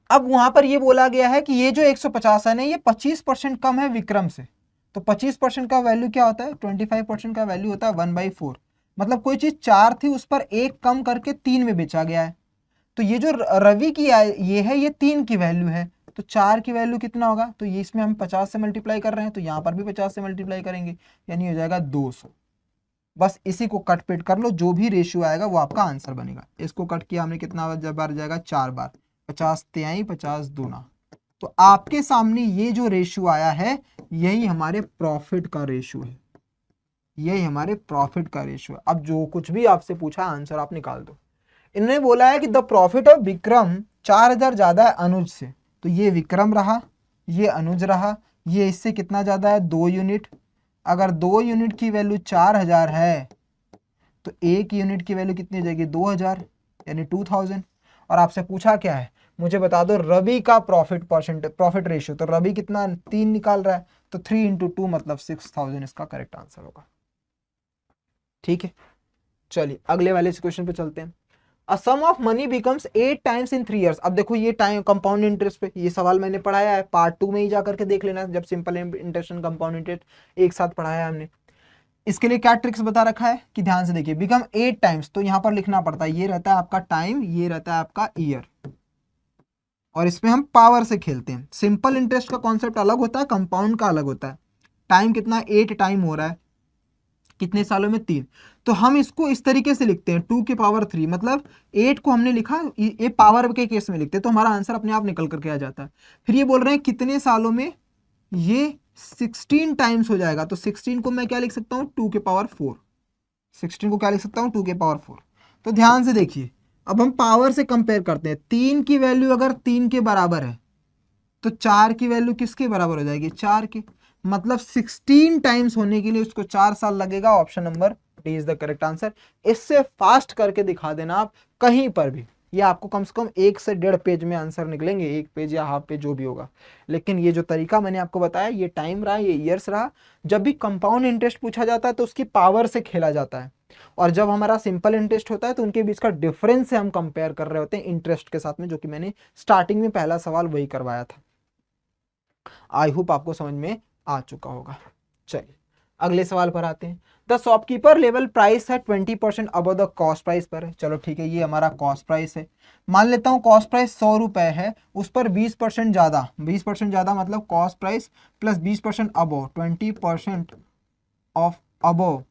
अब वहां पर ये बोला गया है कि ये जो 150 है ना ये 25% कम है विक्रम से, तो 25% का वैल्यू क्या होता है, 25% का वैल्यू होता है 1/4, मतलब कोई चीज 4 थी उस पर 1 कम करके 3 में बेचा गया है। तो ये जो रवि की ये है ये 3 की वैल्यू है, तो 4 की वैल्यू कितना होगा, तो ये इसमें हम 50 से मल्टीप्लाई कर रहे हैं तो यहाँ पर भी 50 से मल्टीप्लाई करेंगे, यानी हो जाएगा 200। बस इसी को कट पेट कर लो, जो भी रेशियो आएगा वो आपका आंसर बनेगा। इसको कट किया हमने, कितना बार जाएगा, 4 बार, 50 तिहाई 50 दूना, तो आपके सामने ये जो रेशियो आया है यही हमारे प्रॉफिट का रेशियो है, यही हमारे प्रॉफिट का रेशियो है। अब जो कुछ भी आपसे पूछा आंसर आप निकाल दो। इन्होंने बोला है कि द प्रॉफिट ऑफ विक्रम 4000 ज्यादा है अनुज से, तो ये विक्रम रहा, ये अनुज रहा, ये इससे कितना ज्यादा है, 2 यूनिट। अगर 2 यूनिट की वैल्यू 4000 है तो 1 यूनिट की वैल्यू कितनी हो जाएगी, 2000 यानी 2000। और आपसे पूछा क्या है, मुझे बता दो रवि का प्रॉफिट रेशियो, तो रवि कितना 3 निकाल रहा है, तो 3 × 2 मतलब 6000 इसका करेक्ट आंसर होगा। ठीक है, चलिए अगले वाले क्वेश्चन पे चलते हैं। A sum of money becomes 8 times in 3 years। अब देखो ये टाइम कंपाउंड इंटरेस्ट पे, ये सवाल मैंने पढ़ाया है, पार्ट 2 में ही जाकर के देख लेना, जब simple interest and compound interest एक साथ पढ़ाया है हमने। इसके लिए क्या ट्रिक्स बता रखा है कि ध्यान से देखिए, बिकम 8 टाइम्स, तो यहाँ पर लिखना पड़ता है, ये रहता है आपका टाइम, ये रहता है आपका ईयर, और इसमें हम पावर से खेलते हैं। सिंपल इंटरेस्ट का कॉन्सेप्ट अलग होता है, कंपाउंड का अलग होता है। टाइम कितना, 8 टाइम हो रहा है, कितने सालों में, 3, तो हम इसको इस तरीके से लिखते हैं 2 की पावर 3, मतलब 8 को हमने लिखा, ये पावर के केस में लिखते हैं तो हमारा आंसर अपने आप निकल करके आ जाता है। फिर ये बोल रहे हैं कितने सालों में, ये 16 टाइम्स हो जाएगा, तो 16 को मैं क्या लिख सकता हूँ, 2 की पावर 4, 16 को क्या लिख सकता हूँ, 2 की पावर 4। तो ध्यान से देखिए, अब हम पावर से कंपेयर करते हैं, 3 की वैल्यू अगर 3 के बराबर है तो 4 की वैल्यू किसके बराबर हो जाएगी, 4 के, मतलब 16 टाइम्स होने के लिए उसको 4 साल लगेगा। Option number D is the correct answer. इससे फास्ट करके दिखा देना आप कहीं पर भी, ये आपको कम से कम 1 से 1.5 पेज में आंसर निकलेंगे, 1 पेज या हाफ पेज जो भी होगा। लेकिन ये जो तरीका मैंने आपको बताया, ये टाइम रहा, ये ईयर्स रहा। जब भी कंपाउंड इंटरेस्ट पूछा जाता है तो उसकी पावर से खेला जाता है, और जब हमारा सिंपल इंटरेस्ट होता है तो उनके बीच का डिफरेंस से हम कंपेयर कर रहे होते हैं इंटरेस्ट के साथ में, जो कि मैंने स्टार्टिंग में पहला सवाल वही करवाया था। आई होप आपको समझ में आ चुका होगा। चलिए अगले सवाल पर आते हैं। द शॉपकीपर लेवल प्राइस है 20% अबव द कॉस्ट प्राइस पर है। चलो ठीक है, ये हमारा कॉस्ट प्राइस है। मान लेता हूँ कॉस्ट प्राइस 100 रुपए है, उस पर 20% ज्यादा, 20% ज्यादा मतलब cost price plus 20% above, 20% of above.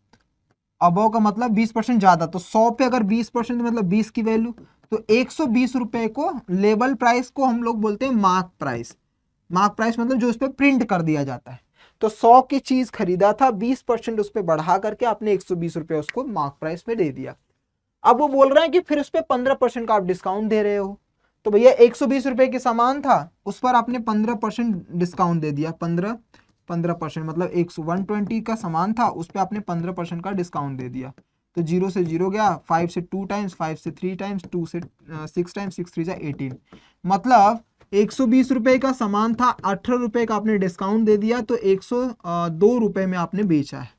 Above का मतलब 20% ज्यादा, तो 100 पे अगर 20% मतलब 20 की वैल्यू, तो 120 रुपए को लेवल प्राइस को हम लोग बोलते हैं मार्क प्राइस। मार्क प्राइस मतलब जो उस पर प्रिंट कर दिया जाता है। तो 100 की चीज खरीदा था, 20% उस पर बढ़ा करके आपने 120 रुपए उसको मार्क प्राइस में दे दिया। अब वो बोल रहे हैं कि फिर उस पर 15% का आप डिस्काउंट दे रहे हो। तो भैया 120 रुपए के सामान था, उस पर आपने 15% डिस्काउंट दे दिया। 15% मतलब 120 का सामान था, उस पर आपने 15% का डिस्काउंट दे दिया। तो 0 से 0 गया, 5 से 2 टाइम्स, 5 से 3 टाइम्स, 2 से 6 टाइम्स, 6 3 18। मतलब 120 रुपए का सामान था, 18 रुपए का आपने डिस्काउंट दे दिया, तो 102 रुपए में आपने बेचा है।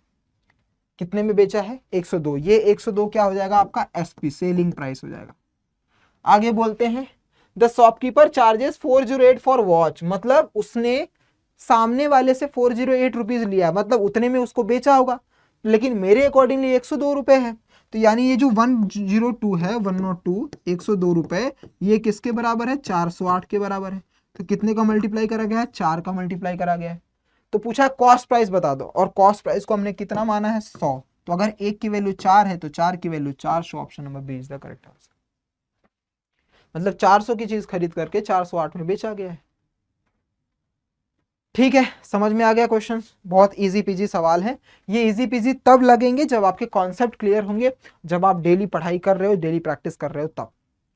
कितने में बेचा है? 102। ये 102 क्या हो जाएगा आपका? एसपी, सेलिंग प्राइस हो जाएगा। आगे बोलते हैं the shopkeeper charges 408 for watch, मतलब उसने सामने वाले से 408 रुपीज लिया, मतलब उतने में उसको बेचा होगा, लेकिन मेरे अकॉर्डिंगली 102 रुपए है। तो यानी ये जो 102 है, 102, 102 रुपए, ये किसके बराबर है? 408 के बराबर है। तो कितने का मल्टीप्लाई करा गया है? 4 का मल्टीप्लाई करा गया है। तो पूछा कॉस्ट प्राइस बता दो, और कॉस्ट प्राइस को हमने कितना माना है? 100। तो अगर एक की वैल्यू 4 है तो 4 की value 400। Option number B is the correct answer. मतलब 400 की चीज खरीद करके 408 में बेचा गया है। ठीक है, समझ में आ गया क्वेश्चन? बहुत इजी पीजी सवाल है। ये इजी पीजी तब लगेंगे जब आपके कॉन्सेप्ट क्लियर होंगे, जब आप डेली पढ़ाई कर रहे हो, डेली प्रैक्टिस कर रहे हो तब,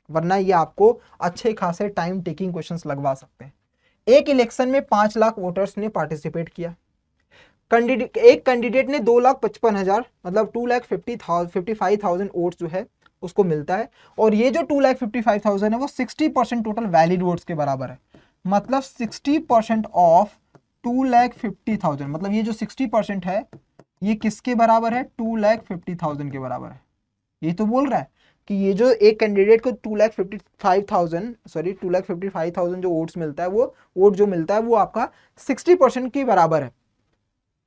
वरना ये आपको अच्छे खासे टाइम टेकिंग क्वेश्चंस लगवा सकते हैं। एक इलेक्शन में 5 लाख वोटर्स ने पार्टिसिपेट किया। एक कैंडिडेट ने 2,55,000 मतलब 2,55,000 वोट्स जो है उसको मिलता है, और ये जो 2,55,000 है वो 60% टोटल वैलिड वोट्स के बराबर है। मतलब 60% ऑफ 2,50,000, मतलब ये जो 60% है ये किसके बराबर है? 2,50,000 के बराबर है। ये तो बोल रहा है कि ये जो एक कैंडिडेट को 2,55,000 जो वोट्स मिलता है, वो वोट जो मिलता है वो आपका 60% के बराबर है।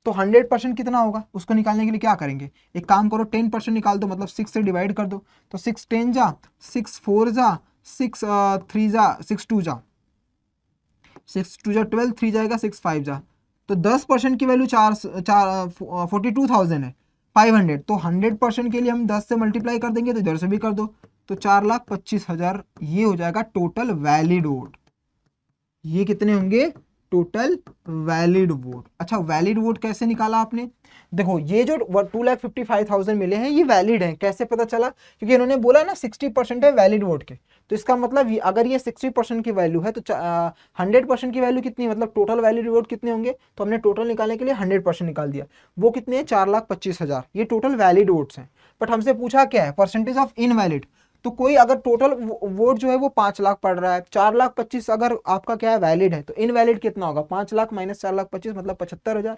तो 100% कितना होगा? उसको निकालने के लिए क्या करेंगे? एक काम करो, 10% निकाल दो, मतलब 6 से डिवाइड कर दो। तो 6 10 जा, 6 4 जा, 6 3 जा, 6 2 जा, 6 2 जा 12, 3 जाएगा 6 5 जा। तो 10% की वैल्यू 42,000 है, 500। तो 100% के लिए हम 10 से मल्टीप्लाई कर देंगे, तो इधर से भी कर दो, तो 4,25,000 ये हो जाएगा टोटल वैलिड वोट। ये कितने होंगे? Total valid vote. अच्छा, वैलिड वोट कैसे निकाला आपने? देखो ये जो 2,55,000 मिले हैं ये वैलिड हैं। कैसे पता चला? क्योंकि इन्होंने बोला ना 60% है वैलिड वोट के, तो इसका मतलब अगर ये 60% की वैल्यू है तो 100% की वैल्यू कितनी, मतलब टोटल वैलिड वोट कितने होंगे? तो हमने टोटल निकालने के लिए 100% निकाल दिया। वो कितने हैं? 4,25,000। ये टोटल वैलिड वोट्स हैं। बट हमसे पूछा क्या है? Percentage of invalid. तो कोई अगर टोटल वोट जो है वो 5 लाख पड़ रहा है, 4,25,000 अगर आपका क्या है? वैलिड है, तो इनवैलिड कितना होगा? 5 लाख माइनस 4,25,000 मतलब 75,000।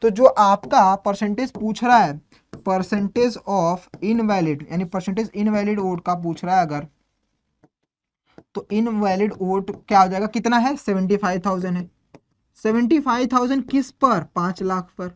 तो जो आपका परसेंटेज पूछ रहा है, परसेंटेज ऑफ इनवैलिड यानी परसेंटेज इनवैलिड वोट का पूछ रहा है अगर, तो इनवैलिड वोट क्या हो जाएगा? कितना है? 75,000 है। 75,000 किस पर? 5 लाख पर।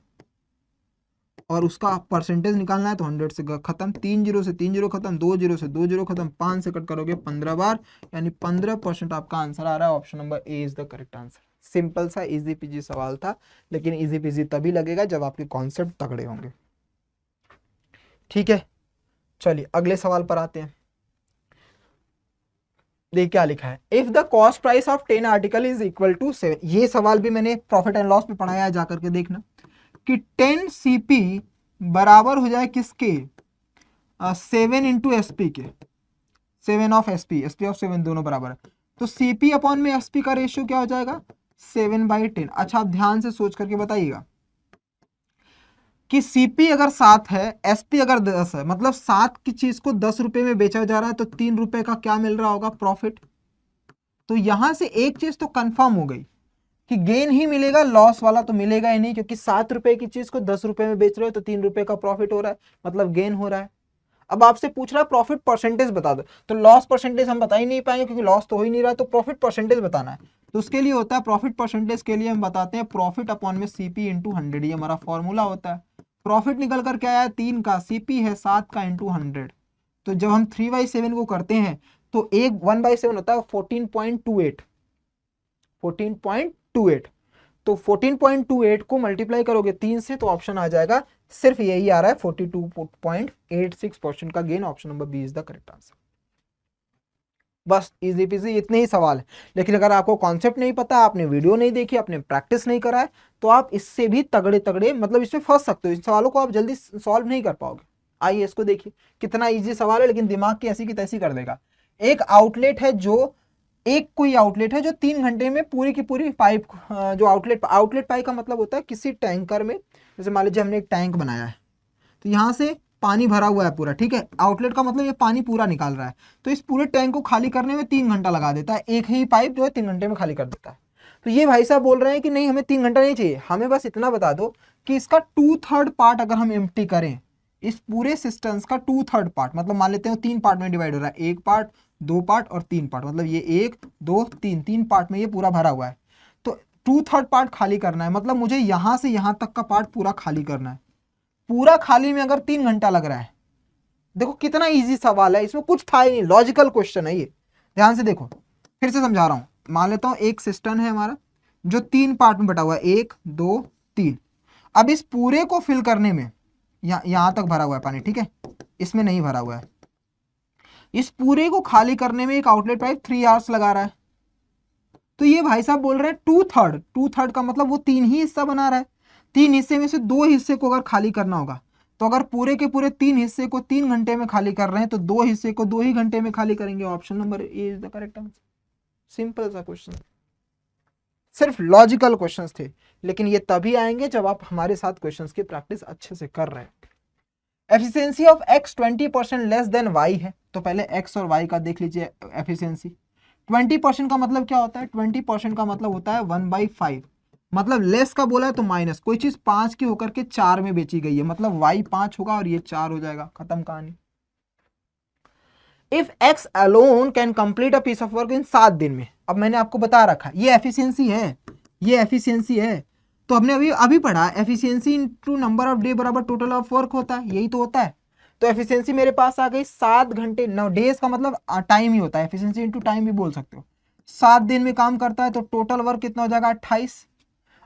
और उसका परसेंटेज निकालना है तो 100 से खत्म, 3 जीरो से 3 जीरो खत्म, 2 जीरो से 2 जीरो खत्म, 5 से कट करोगे 15 बार, यानी 15% आपका आंसर आ रहा है। Option number A is the correct answer. Simple सा इजी पीजी सवाल था, लेकिन इजी पीजी तभी लगेगा जब आपके कॉन्सेप्ट तगड़े होंगे। ठीक है, चलिए अगले सवाल पर आते हैं। देखिए क्या लिखा है, if the cost price of 10 article is equal to 7। ये सवाल भी मैंने प्रॉफिट एंड लॉस पे पढ़ाया है, जाकर के देखना कि 10 CP बराबर हो जाए किसके? 7 इंटू SP के, 7 ऑफ SP, SP ऑफ 7 दोनों बराबर है। तो CP अपॉन में SP का रेशियो क्या हो जाएगा? 7/10। अच्छा आप ध्यान से सोच करके बताइएगा कि सीपी अगर 7 है, एसपी अगर 10 है, मतलब 7 की चीज को 10 रुपए में बेचा जा रहा है, तो 3 रुपए का क्या मिल रहा होगा, प्रॉफिट। तो यहां से एक चीज तो कंफर्म हो गई कि गेन ही मिलेगा, लॉस वाला तो मिलेगा ही नहीं, क्योंकि 7 रुपए की चीज को 10 रुपए में बेच रहे हो तो 3 रुपए का प्रॉफिट हो रहा है, मतलब गेन हो रहा है। अब आपसे पूछ रहा है प्रॉफिट परसेंटेज बता दो, तो लॉस परसेंटेज हम बता ही नहीं पाएंगे क्योंकि लॉस तो हो ही नहीं रहा, तो प्रॉफिट परसेंटेज बताना है। तो उसके लिए होता है प्रॉफिट परसेंटेज के लिए हम बताते हैं प्रॉफिट अपॉन में सीपी इंटू 100, ये हमारा फॉर्मूला होता है। प्रॉफिट निकल कर क्या आया, 3 का, सीपी है 7 का इंटू 100। तो जब हम 3/7 को करते हैं तो एक 1/7 होता है 14.28, 14.28। तो 14.28 को मल्टीप्लाई करोगे 3 से तो ऑप्शन आ जाएगा, सिर्फ यही आ रहा है 42.86% का गेन। Option number B is the correct answer. बस इजी पीजी इतने ही सवाल है। लेकिन अगर आपको कॉन्सेप्ट नहीं पता, आपने वीडियो नहीं देखी, आपने प्रैक्टिस नहीं करा है, तो आप इससे भी तगड़े तगड़े मतलब इसमें फंस सकते हो, इन सवालों को आप जल्दी सॉल्व नहीं कर पाओगे। आइए इसको देखिए, कितना इजी सवाल है लेकिन दिमाग की ऐसी की तैसी कर देगा। एक आउटलेट है जो कोई आउटलेट है जो 3 घंटे में पूरी की पूरी पाइप, जो आउटलेट पाइप का मतलब होता है किसी टैंकर में, जैसे मान लीजिए हमने एक टैंक बनाया है, तो यहाँ से पानी भरा हुआ है पूरा, ठीक है। आउटलेट का मतलब ये पानी पूरा निकाल रहा है, तो इस पूरे टैंक को खाली करने में 3 घंटा लगा देता है, एक ही पाइप जो है 3 घंटे में खाली कर देता है। तो ये भाई साहब बोल रहे हैं कि नहीं, हमें 3 घंटा नहीं चाहिए, हमें बस इतना बता दो कि इसका 2/3 पार्ट अगर हम एम्प्टी करें, इस पूरे सिस्टम्स का 2/3 पार्ट, मतलब मान लेते हैं 3 पार्ट में डिवाइड हो रहा है, 1 पार्ट, 2 पार्ट और 3 पार्ट, मतलब ये 1 2 3 पार्ट में ये पूरा भरा हुआ है। तो 2/3 पार्ट खाली करना है, मतलब मुझे यहां से यहां तक का पार्ट पूरा खाली करना है। पूरा खाली में अगर 3 घंटा लग रहा है, देखो कितना इजी सवाल है, इसमें कुछ था ही नहीं, लॉजिकल क्वेश्चन है ये। ध्यान से देखो, फिर से समझा रहा हूं। मान लेता हूं एक सिस्टम है हमारा जो 3 पार्ट में बटा हुआ है, 1 2 3। अब इस पूरे को फिल करने में यहां तक भरा हुआ है पानी, ठीक है, इसमें नहीं भरा हुआ है। इस पूरे को खाली करने में एक आउटलेट पाइप 3 आवर्स लगा रहा है। तो ये भाई साहब बोल रहे हैं 2/3 का मतलब वो 3 ही हिस्सा बना रहा है, 3 हिस्से में से 2 हिस्से को अगर खाली करना होगा, तो अगर पूरे के पूरे 3 हिस्से को 3 घंटे में खाली कर रहे हैं तो 2 हिस्से को 2 ही घंटे में खाली करेंगे। Option number A is the correct answer. Simple सा क्वेश्चन, सिर्फ लॉजिकल क्वेश्चंस थे, लेकिन ये तभी आएंगे जब आप हमारे साथ क्वेश्चंस की प्रैक्टिस अच्छे से कर रहे हैं। Efficiency of x 20% less than y है, तो पहले x और y का देख लीजिए एफिशिएंसी। 20% का मतलब क्या होता है, 20% का मतलब होता है 1/5, मतलब लेस का बोला है तो माइनस, कोई चीज 5 की होकर के 4 में बेची गई है, मतलब y 5 होगा और ये 4 हो जाएगा, खत्म कहानी। If x alone can complete a piece of work in 7 दिन में, अब मैंने आपको बता रखा ये एफिशिएंसी है, ये एफिशिएंसी है, तो हमने अभी पढ़ा efficiency into number of day बराबर टोटल ऑफ वर्क होता है, यही तो होता है। तो एफिशिएंसी मेरे पास आ गई 7 घंटे, 9 डेज का मतलब टाइम ही होता है, एफिशिएंसी इनटू टाइम भी बोल सकते हो। 7 दिन में काम करता है तो टोटल वर्क कितना हो जाएगा, 28।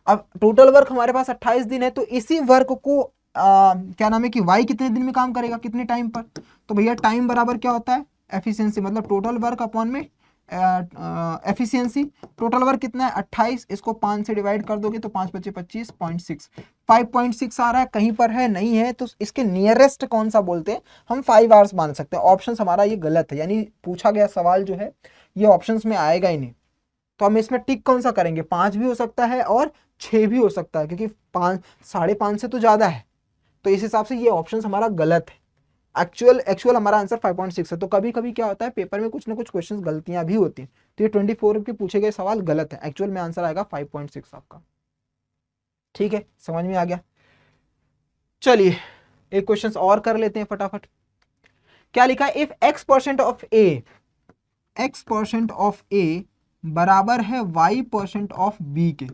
अब टोटल वर्क हमारे पास 28 दिन है, तो इसी वर्क को क्या नाम है कि वाई कितने दिन में काम करेगा, कितने टाइम पर, तो भैया टाइम बराबर क्या होता है, एफिशिएंसी, मतलब टोटल वर्क अपॉन में एफिशिएंसी। टोटल वर्क कितना है 28, इसको 5 से डिवाइड कर दोगे तो 5 बचे 25.6, 5.6 आ रहा है, कहीं पर है नहीं है, तो इसके नियरेस्ट कौन सा बोलते हैं, हम 5 आवर्स मान सकते हैं। ऑप्शन हमारा ये गलत है, यानी पूछा गया सवाल जो है ये ऑप्शंस में आएगा ही नहीं। तो हम इसमें टिक कौन सा करेंगे, 5 भी हो सकता है और 6 भी हो सकता है, क्योंकि 5.5 से तो ज्यादा है, तो इस हिसाब से ये ऑप्शन हमारा गलत है। एक्चुअल हमारा आंसर 5.6 है। तो कभी कभी क्या होता है पेपर में कुछ ना कुछ क्वेश्चंस गलतियां भी होती हैं, तो ये 24 के पूछे गए सवाल गलत है, एक्चुअल में आंसर आएगा 5.6 आपका। ठीक है, समझ में आ गया। चलिए एक क्वेश्चन और कर लेते हैं फटाफट। क्या लिखा है, इफ x% ऑफ ए बराबर है y% ऑफ बी के,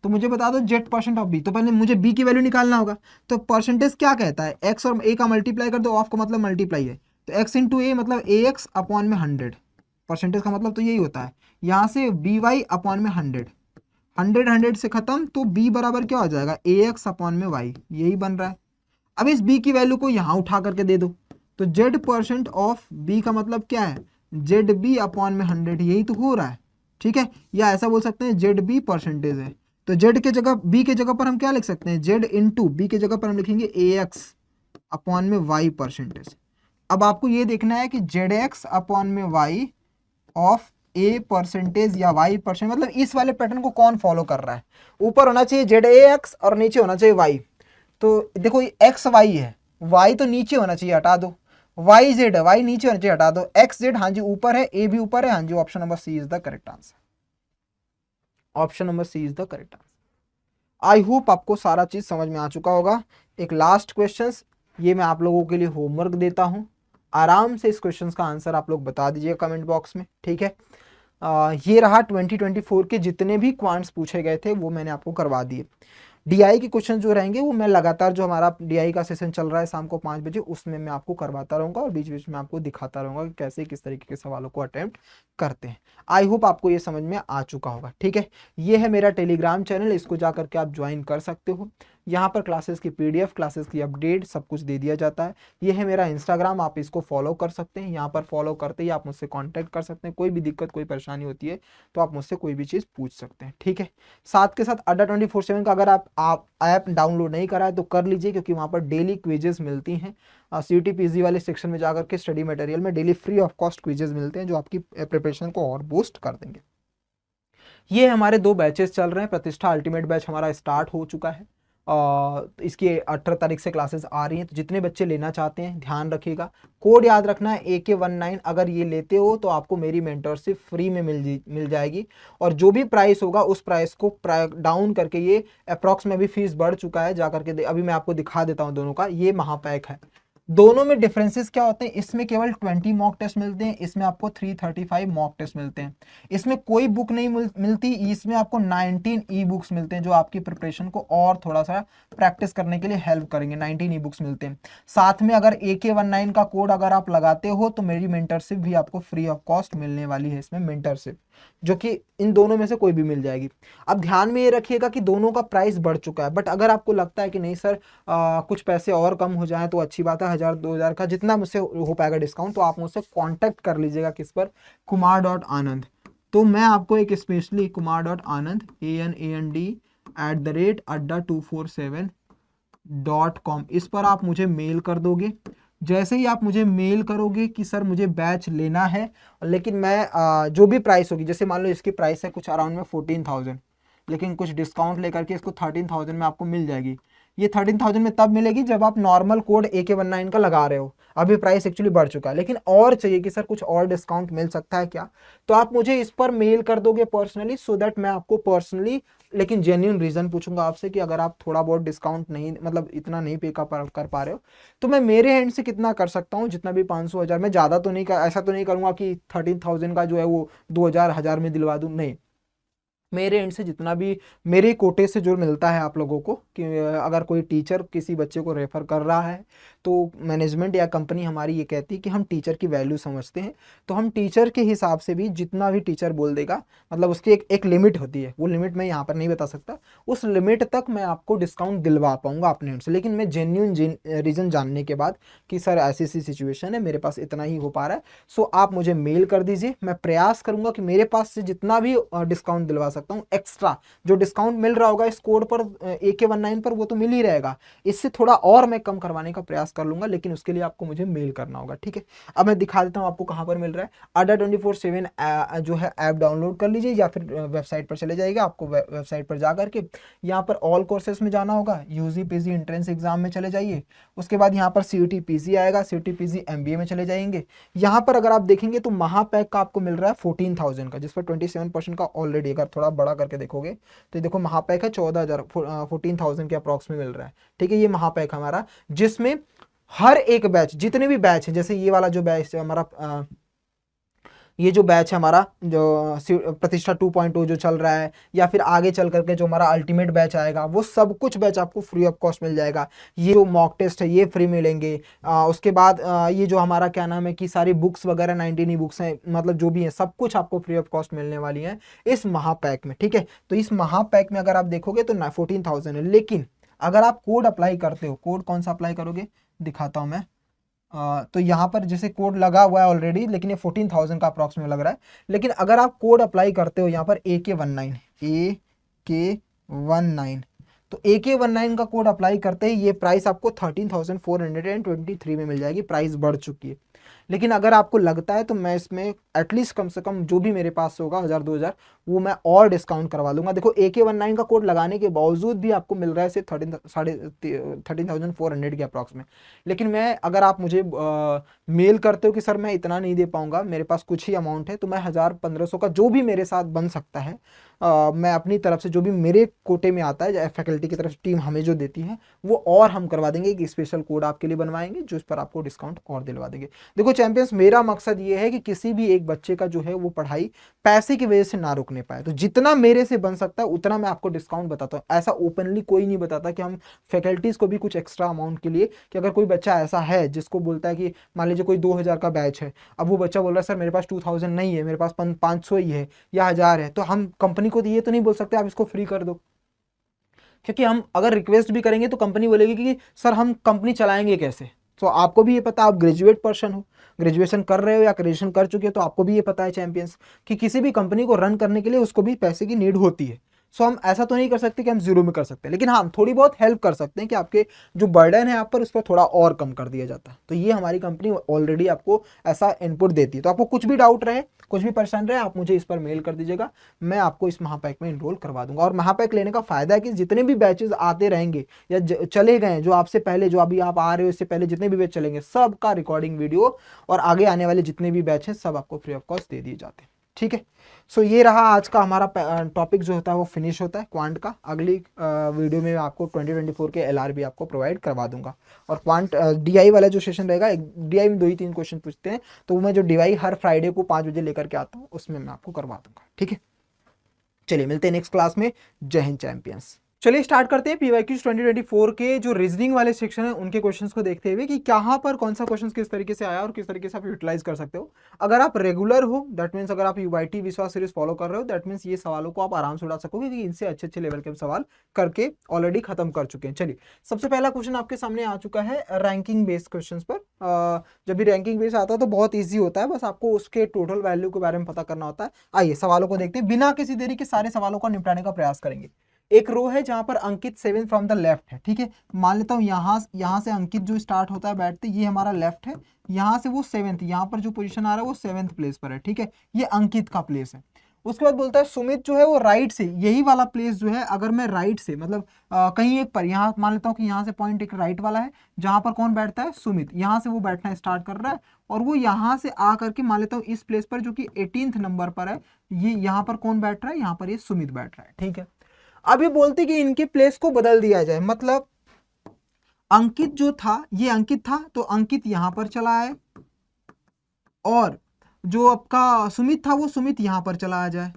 तो मुझे बता दो z% ऑफ बी, तो पहले मुझे b की वैल्यू निकालना होगा। तो परसेंटेज क्या कहता है, x और a का मल्टीप्लाई कर दो, ऑफ का मतलब मल्टीप्लाई है, तो x इंटू ए मतलब ax अपॉन में 100, परसेंटेज का मतलब तो यही होता है। यहाँ से by अपॉन में 100 से खत्म, तो b बराबर क्या हो जाएगा, ax अपॉन में y, यही बन रहा है। अब इस b की वैल्यू को यहाँ उठा करके दे दो, तो z% ऑफ b का मतलब क्या है, zb अपॉन में 100, यही तो हो रहा है। ठीक है, या ऐसा बोल सकते हैं zb परसेंटेज है, तो z के जगह b के जगह पर हम क्या लिख सकते हैं, z इंटू बी के जगह पर हम लिखेंगे ax अपॉन में y परसेंटेज। अब आपको ये देखना है कि zx अपॉन में y ऑफ ए परसेंटेज या वाई परसेंट, मतलब इस वाले पैटर्न को कौन फॉलो कर रहा है। ऊपर होना चाहिए जेड ए एक्स और नीचे होना चाहिए वाई। तो देखो ये एक्स वाई है, वाई तो नीचे होना चाहिए, हटा दो। वाई जेड है, वाई नीचे होना चाहिए, हटा दो। एक्स जेड हाँ जी ऊपर है, ए भी ऊपर है, हाँ जी option number C is the correct answer. Option number C is the correct answer. I hope आपको सारा चीज समझ में आ चुका होगा। एक लास्ट क्वेश्चन, ये मैं आप लोगों के लिए होमवर्क देता हूं, आराम से इस क्वेश्चन का आंसर आप लोग बता दीजिएगा कमेंट बॉक्स में, ठीक है। ये रहा 2024 के जितने भी क्वांट्स पूछे गए थे वो मैंने आपको करवा दिए। डीआई के क्वेश्चन जो रहेंगे वो मैं लगातार, जो हमारा डीआई का सेशन चल रहा है शाम को 5 बजे, उसमें मैं आपको करवाता रहूंगा और बीच बीच में आपको दिखाता रहूंगा कि कैसे किस तरीके के सवालों को अटेम्प्ट करते हैं। आई होप आपको ये समझ में आ चुका होगा, ठीक है। ये है मेरा टेलीग्राम चैनल, इसको जा करके आप ज्वाइन कर सकते हो। यहाँ पर क्लासेस की पीडीएफ, क्लासेस की अपडेट सब कुछ दे दिया जाता है। ये है मेरा इंस्टाग्राम, आप इसको फॉलो कर सकते हैं। यहाँ पर फॉलो करते ही आप मुझसे कांटेक्ट कर सकते हैं, कोई भी दिक्कत कोई परेशानी होती है तो आप मुझसे कोई भी चीज़ पूछ सकते हैं, ठीक है। साथ के साथ अड्डा 24/7 का अगर आप ऐप डाउनलोड नहीं करा है तो कर लीजिए, क्योंकि वहाँ पर डेली क्विजेस मिलती हैं। सीयूटी पीजी वाले सेक्शन में जाकर के स्टडी मटेरियल में daily free of cost quizzes मिलते हैं जो आपकी प्रिपरेशन को और बूस्ट कर देंगे। ये हमारे 2 बैचेस चल रहे हैं। प्रतिष्ठा अल्टीमेट बैच हमारा स्टार्ट हो चुका है, इसकी 18 तारीख से क्लासेस आ रही हैं। तो जितने बच्चे लेना चाहते हैं ध्यान रखिएगा, कोड याद रखना है AK19। अगर ये लेते हो तो आपको मेरी मेंटरशिप फ्री में मिल जाएगी, और जो भी प्राइस होगा उस प्राइस को डाउन करके, ये अप्रॉक्स में भी फीस बढ़ चुका है, जा करके अभी मैं आपको दिखा देता हूँ दोनों का। ये महापैक है, दोनों में डिफरेंसेस क्या होते हैं, इसमें केवल 20 मॉक टेस्ट मिलते हैं, इसमें आपको 335 मॉक टेस्ट मिलते हैं। इसमें कोई बुक नहीं मिलती, इसमें आपको 19 ई बुक्स मिलते हैं जो आपकी प्रिपरेशन को और थोड़ा सा प्रैक्टिस करने के लिए हेल्प करेंगे। 19 ई बुक्स मिलते हैं। साथ में अगर AK19 का कोड अगर आप लगाते हो तो मेरी मेंटरशिप भी आपको फ्री ऑफ कॉस्ट मिलने वाली है इसमें, मेंटरशिप, जो कि इन दोनों में से कोई भी मिल जाएगी। अब ध्यान में ये रखिएगा कि दोनों का प्राइस बढ़ चुका है, बट अगर आपको लगता है कि नहीं सर कुछ पैसे और कम हो जाए तो अच्छी बात है, 1000-2000 का जितना मुझसे हो पाएगा डिस्काउंट, तो आप मुझसे कांटेक्ट कर लीजिएगा किस पर, kumar.anand। तो मैं आपको एक स्पेशली kumar.anand ANAND@adda247.com, इस पर आप मुझे मेल कर दोगे। जैसे ही आप मुझे मेल करोगे कि सर मुझे बैच लेना है, लेकिन मैं जो भी प्राइस होगी, जैसे मान लो इसकी प्राइस है कुछ अराउंड में 14,000, लेकिन कुछ डिस्काउंट लेकर के इसको 13,000 में आपको मिल जाएगी। ये 13,000 में तब मिलेगी जब आप नॉर्मल कोड AK19 का लगा रहे हो। अभी प्राइस एक्चुअली बढ़ चुका है, लेकिन और चाहिए कि सर कुछ और डिस्काउंट मिल सकता है क्या, तो आप मुझे इस पर मेल कर दोगे पर्सनली, सो दैट मैं आपको पर्सनली लेकिन जेन्युइन रीजन पूछूंगा आपसे कि अगर आप थोड़ा बहुत डिस्काउंट नहीं, मतलब इतना नहीं पे कर पा रहे हो, तो मैं मेरे हैंड से कितना कर सकता हूँ, जितना भी 500-1000 में, ज़्यादा तो नहीं कर, ऐसा तो नहीं करूँगा कि 13,000 का जो है वो 2,000 में दिलवा दूँ, नहीं। मेरे एंड से जितना भी मेरे कोटे से जो मिलता है आप लोगों को, कि अगर कोई टीचर किसी बच्चे को रेफर कर रहा है तो मैनेजमेंट या कंपनी हमारी ये कहती है कि हम टीचर की वैल्यू समझते हैं, तो हम टीचर के हिसाब से भी जितना भी टीचर बोल देगा, मतलब उसकी एक लिमिट होती है, वो लिमिट मैं यहाँ पर नहीं बता सकता, उस लिमिट तक मैं आपको डिस्काउंट दिलवा पाऊंगा अपने एंड से। लेकिन मैं जेन्यून रीज़न जानने के बाद कि सर ऐसी ऐसी सिचुएशन है, मेरे पास इतना ही हो पा रहा है, सो आप मुझे मेल कर दीजिए। मैं प्रयास करूंगा कि मेरे पास से जितना भी डिस्काउंट दिलवा सकता हूँ, एक्स्ट्रा जो डिस्काउंट मिल रहा होगा इस कोड पर AK19 पर, वो तो मिल ही रहेगा, इससे थोड़ा और मैं कम करवाने का प्रयास कर लूंगा, लेकिन उसके लिए आपको मुझे मेल करना होगा, ठीक है। अब मैं दिखा देता हूँ आपको कहाँ पर मिल रहा है। अड्डा 24/7 जो है ऐप डाउनलोड कर लीजिए, या फिर वेबसाइट पर चले जाइएगा। आपको वेबसाइट पर जा करके यहाँ पर ऑल कोर्सेज में जाना होगा, यूजी पीजी एंट्रेंस एग्जाम में चले जाइए। उसके बाद यहाँ पर CUT PG आएगा, CUT PG MBA में चले जाएंगे। यहाँ पर अगर आप देखेंगे तो महापैक का आपको मिल रहा है 14,000 का, जिस पर 27% का ऑलरेडी, अगर थोड़ा बड़ा करके देखोगे तो देखो महापैक है 14,000, 14,000 के अप्रॉक्स में मिल रहा है, ठीक है। ये महापैक हमारा, जिसमें हर एक बैच, जितने भी बैच है, जैसे ये वाला जो बैच है हमारा, ये जो बैच है हमारा जो प्रतिष्ठा 2.0 जो चल रहा है, या फिर आगे चल करके जो हमारा अल्टीमेट बैच आएगा, वो सब कुछ बैच आपको फ्री ऑफ कॉस्ट मिल जाएगा। ये जो मॉक टेस्ट है ये फ्री मिलेंगे। उसके बाद ये जो हमारा क्या नाम है कि सारी बुक्स वगैरह 19 ई बुक्स हैं, मतलब जो भी है सब कुछ आपको फ्री ऑफ कॉस्ट मिलने वाली है इस महापैक में, ठीक है। तो इस महापैक में अगर आप देखोगे तो 14,000 है, लेकिन अगर आप कोड अप्लाई करते हो, कोड कौन सा अप्लाई करोगे दिखाता हूँ मैं। तो यहाँ पर जैसे कोड लगा हुआ है ऑलरेडी, लेकिन ये 14,000 का अप्रॉक्स में लग रहा है, लेकिन अगर आप कोड अप्लाई करते हो यहाँ पर AK19, तो AK19 का कोड अप्लाई करते ही ये प्राइस आपको 13,423 में मिल जाएगी, प्राइस बढ़ चुकी है। लेकिन अगर आपको लगता है तो मैं इसमें एटलीस्ट कम से कम जो भी मेरे पास होगा 1000-2000 वो मैं और डिस्काउंट करवा दूंगा। देखो AK19 का कोड लगाने के बावजूद भी आपको मिल रहा है सिर्फ 13,400 के अप्रॉक्स में। लेकिन मैं, अगर आप मुझे मेल करते हो कि सर मैं इतना नहीं दे पाऊंगा, मेरे पास कुछ ही अमाउंट है, तो मैं 1000-1500 का जो भी मेरे साथ बन सकता है मैं अपनी तरफ से जो भी मेरे कोटे में आता है फैकल्टी की तरफ से टीम हमें जो देती है वो और हम करवा देंगे। एक स्पेशल कोड आपके लिए बनवाएंगे जो इस पर आपको डिस्काउंट और दिलवा देंगे। देखो चैंपियंस, मेरा मकसद ये है कि किसी भी एक बच्चे का जो है वो पढ़ाई पैसे की वजह से ना रुकने पाए। तो जितना मेरे से बन सकता है उतना मैं आपको डिस्काउंट बताता हूँ। ऐसा ओपनली कोई नहीं बताता कि हम फैकल्टीज को भी कुछ एक्स्ट्रा अमाउंट के लिए, कि अगर कोई बच्चा ऐसा है जिसको बोलता है कि मान लीजिए कोई 2000 का बैच है, अब वो बच्चा बोल रहा है सर मेरे पास 2000 नहीं है, मेरे पास 500 ही है या 1000 है, तो हम कंपनी को ये तो नहीं बोल सकते आप इसको फ्री कर दो। क्योंकि हम अगर रिक्वेस्ट भी करेंगे तो कंपनी बोलेगी कि सर हम कंपनी चलाएंगे कैसे। तो आपको भी ये पता, आप ग्रेजुएट पर्सन हो, ग्रेजुएशन कर रहे हो या ग्रेजुएशन कर चुके हो, तो आपको भी ये पता है चैंपियंस कि किसी भी कंपनी को रन करने के लिए उसको भी पैसे की नीड होती है। सो हम ऐसा तो नहीं कर सकते कि हम जीरो में कर सकते हैं, लेकिन हाँ थोड़ी बहुत हेल्प कर सकते हैं कि आपके जो बर्डन है आप पर, उस पर थोड़ा और कम कर दिया जाता है। तो ये हमारी कंपनी ऑलरेडी आपको ऐसा इनपुट देती है। तो आपको कुछ भी डाउट रहे, कुछ भी परेशान रहे, आप मुझे इस पर मेल कर दीजिएगा, मैं आपको इस महापैक में इनरोल करवा दूंगा। और महापैक लेने का फायदा है कि जितने भी बैचेस आते रहेंगे या चले गए, जो आपसे पहले, जो अभी आप आ रहे हो इससे पहले जितने भी बैच चलेंगे, सबका रिकॉर्डिंग वीडियो और आगे आने वाले जितने भी बैच हैं सब आपको फ्री ऑफ कॉस्ट दे दिए जाते हैं। ठीक है, सो ये रहा आज का हमारा टॉपिक जो होता है वो फिनिश होता है क्वांट का। अगली वीडियो में आपको 2024 के LR भी आपको प्रोवाइड करवा दूंगा। और क्वांट DI वाला जो सेशन रहेगा, DI में 2 ही 3 क्वेश्चन पूछते हैं, तो वो मैं जो DI हर फ्राइडे को 5 बजे लेकर के आता हूँ उसमें मैं आपको करवा दूंगा। ठीक है, चलिए मिलते हैं नेक्स्ट क्लास में। जय हिंद चैंपियंस। चलिए स्टार्ट करते हैं PYQs 2024 के जो रीजनिंग वाले सेक्शन है उनके क्वेश्चंस को देखते हुए कि कहाँ पर कौन सा क्वेश्चन किस तरीके से आया और किस तरीके से आप यूटिलाइज कर सकते हो। अगर आप रेगुलर हो, दैट मीन्स अगर आप UIT विश्वास सीरीज फॉलो कर रहे हो, दैट मीन्स ये सवालों को आप आराम से उड़ा सकोगे क्योंकि इनसे अच्छे अच्छे लेवल के सवाल करके ऑलरेडी खत्म कर चुके हैं। चलिए, सबसे पहला क्वेश्चन आपके सामने आ चुका है रैंकिंग बेस्ड क्वेश्चन पर। जब भी रैंकिंग बेस्ड आता है तो बहुत ईजी होता है, बस आपको उसके टोटल वैल्यू के बारे में पता करना होता है। आइए सवालों को देखते हैं, बिना किसी देरी के सारे सवालों को निपटाने का प्रयास करेंगे। एक रो है जहां पर अंकित 7 फ्रॉम द लेफ्ट है। ठीक है, मान लेता हूं यहाँ से अंकित जो स्टार्ट होता है बैठते, ये हमारा लेफ्ट है, यहाँ से वो 7th, यहाँ पर जो पोजीशन आ रहा है वो 7th प्लेस पर है। ठीक है, ये अंकित का प्लेस है। उसके बाद बोलता है सुमित जो है वो राइट से, यही वाला प्लेस जो है, अगर मैं राइट से मतलब कहीं एक पर, यहाँ मान लेता हूँ कि यहाँ से पॉइंट एक राइट वाला है जहां पर कौन बैठता है, सुमित, यहाँ से वो बैठना स्टार्ट कर रहा है और वो यहाँ से आ करके मान लेता हूँ इस प्लेस पर जो कि 18th नंबर पर है, ये यहाँ पर कौन बैठ रहा है, यहाँ पर ये सुमित बैठ रहा है। ठीक है, अभी बोलते कि इनके प्लेस को बदल दिया जाए, मतलब अंकित जो था ये अंकित था तो अंकित यहां पर चला आए और जो आपका सुमित था वो सुमित यहां पर चला आ जाए,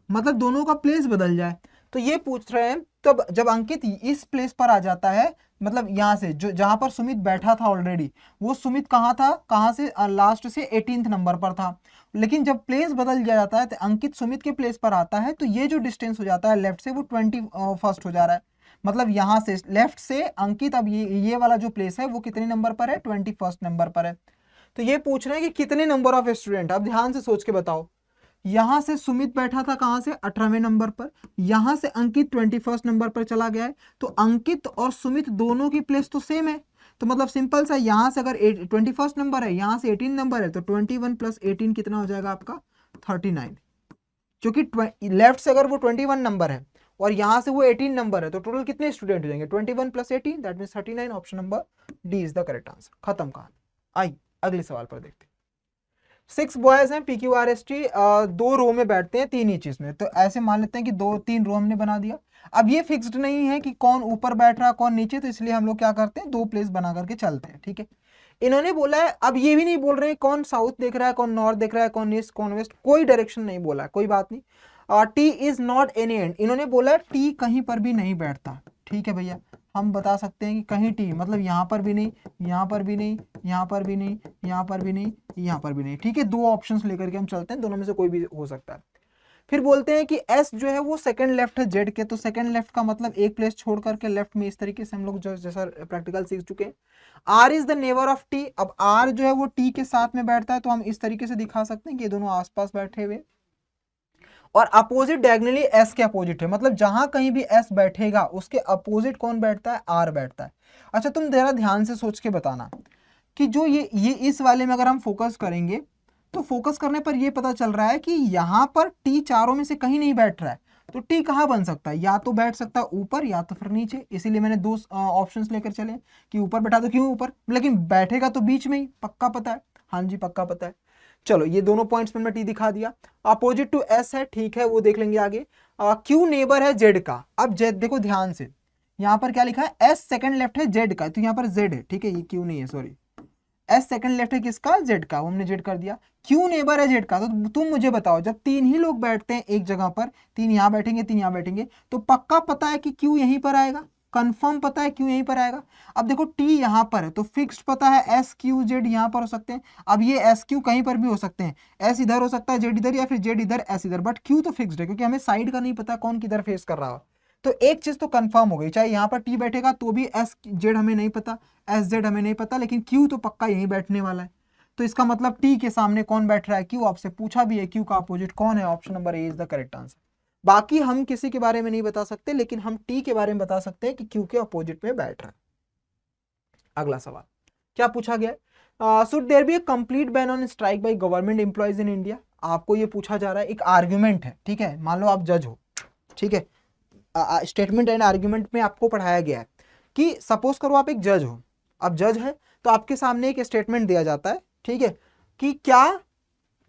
मतलब दोनों का प्लेस बदल जाए। तो ये पूछ रहे हैं तब जब अंकित इस प्लेस पर आ जाता है, मतलब यहां से जो जहां पर सुमित बैठा था ऑलरेडी, वो सुमित कहाँ था, कहाँ से, लास्ट से 18th नंबर पर था। लेकिन जब प्लेस बदल जाता है तो अंकित सुमित के प्लेस पर आता है, तो ये जो डिस्टेंस हो जाता है लेफ्ट से वो 21st हो जा रहा है। मतलब यहाँ से लेफ्ट से अंकित, अब ये वाला जो प्लेस है वो कितने नंबर पर है, 21st नंबर पर है। तो ये पूछ रहे हैं कि कितने नंबर ऑफ स्टूडेंट, अब ध्यान से सोच के बताओ। यहां से सुमित बैठा था कहां से, 18वें नंबर पर, यहां से अंकित 21st नंबर पर चला गया है, तो अंकित और सुमित दोनों की प्लेस तो सेम है। तो मतलब सिंपल सा, यहां से अगर 21st नंबर है, यहां से 18 नंबर है, तो 21 + 18 कितना हो जाएगा आपका 39। क्योंकि लेफ्ट से अगर वो 21 नंबर है और यहां से वो 18 नंबर है, तो टोटल कितने स्टूडेंट हो जाएंगे, 21 + 18, that means 39। Option number D is the correct answer. खत्म कहानी। आई अगले सवाल पर देखते हैं। 6 बॉयज हैं PQRST, 2 रो में बैठते हैं 3 इंचेस में। तो ऐसे मान लेते हैं कि 2-3 रो हमने बना दिया। अब ये फिक्स्ड नहीं है कि कौन ऊपर बैठ रहा है कौन नीचे, तो इसलिए हम लोग क्या करते हैं, 2 प्लेस बना करके चलते हैं। ठीक है, इन्होंने बोला है, अब ये भी नहीं बोल रहे हैं कौन साउथ देख रहा है कौन नॉर्थ देख रहा है कौन ईस्ट कौन वेस्ट, कोई डायरेक्शन नहीं बोला है, कोई बात नहीं। T is not any and, इन्होंने बोला है टी कहीं पर भी नहीं बैठता। ठीक है भैया, हम बता सकते हैं कि कहीं टी मतलब यहाँ पर भी नहीं, यहाँ पर भी नहीं, यहाँ पर भी नहीं, यहाँ पर भी नहीं, यहाँ पर भी नहीं। ठीक है, 2 ऑप्शंस लेकर के हम चलते हैं, दोनों में से कोई भी हो सकता है। फिर बोलते हैं कि एस जो है वो सेकंड लेफ्ट है जेड के, तो सेकंड लेफ्ट का मतलब एक प्लेस छोड़ करके लेफ्ट में, इस तरीके से हम लोग जो जैसा प्रैक्टिकल सीख चुके हैं। R is the neighbour of T, अब आर जो है वो टी के साथ में बैठता है, तो हम इस तरीके से दिखा सकते हैं कि ये दोनों आसपास बैठे हुए, और अपोजिट डायगोनली एस के अपोजिट है, मतलब जहां कहीं भी एस बैठेगा उसके अपोजिट कौन बैठता है, आर बैठता है। अच्छा तुम जरा ध्यान से सोच के बताना कि जो ये इस वाले में अगर हम फोकस करेंगे तो फोकस करने पर ये पता चल रहा है कि यहाँ पर टी चारों में से कहीं नहीं बैठ रहा है, तो टी कहाँ बन सकता है, या तो बैठ सकता है ऊपर या तो फिर नीचे। इसीलिए मैंने दो ऑप्शंस लेकर चले कि ऊपर बैठा तो क्यों ऊपर, लेकिन बैठेगा तो बीच में ही, पक्का पता है। हाँ जी पक्का पता है। चलो ये दोनों पॉइंट्स में टी दिखा दिया। अपोजिट टू एस है, ठीक है, वो देख लेंगे आगे। क्यू नेबर है जेड का। अब जेड देखो ध्यान से, यहाँ पर क्या लिखा है, एस सेकंड लेफ्ट है जेड का, तो यहाँ पर जेड है, ठीक है, ये क्यू नहीं है, सॉरी। एस सेकंड लेफ्ट है किसका, जेड का, वो हमने जेड कर दिया। क्यू नेबर है जेड का, तो तुम मुझे बताओ जब तीन ही लोग बैठते हैं एक जगह पर, तीन यहाँ बैठेंगे तीन यहाँ बैठेंगे, तो पक्का पता है कि क्यू यहीं पर आएगा, कंफर्म पता है क्यू यहीं पर आएगा। अब देखो टी यहाँ पर है तो फिक्स्ड पता है एस क्यू जेड यहाँ पर हो सकते हैं। अब ये एस क्यू कहीं पर भी हो सकते हैं, एस इधर हो सकता है जेड इधर, या फिर जेड इधर एस इधर, बट क्यू तो फिक्स्ड है क्योंकि हमें साइड का नहीं पता कौन किधर फेस कर रहा हो। तो एक चीज तो कंफर्म हो गई, चाहे यहाँ पर टी बैठेगा तो भी एस जेड हमें नहीं पता, एस जेड हमें नहीं पता, लेकिन क्यू तो पक्का यहीं बैठने वाला है। तो इसका मतलब टी के सामने कौन बैठ रहा है, क्यू। आपसे पूछा भी है क्यू का अपोजिट कौन है, option number A is the correct answer. बाकी हम किसी के बारे में नहीं बता सकते, लेकिन हम टी के बारे में बता सकते हैं कि क्यू के अपोजिट में बैठ रहा है। अगला सवाल क्या पूछा गया है, should there be a complete ban on strike by government employees in India. आपको ये पूछा जा रहा है, एक आर्ग्यूमेंट है, ठीक है, मान लो आप जज हो, ठीक है, स्टेटमेंट एंड आर्ग्यूमेंट में आपको पढ़ाया गया है कि सपोज करो आप एक जज हो, अब जज है तो आपके सामने एक स्टेटमेंट दिया जाता है, ठीक है, कि क्या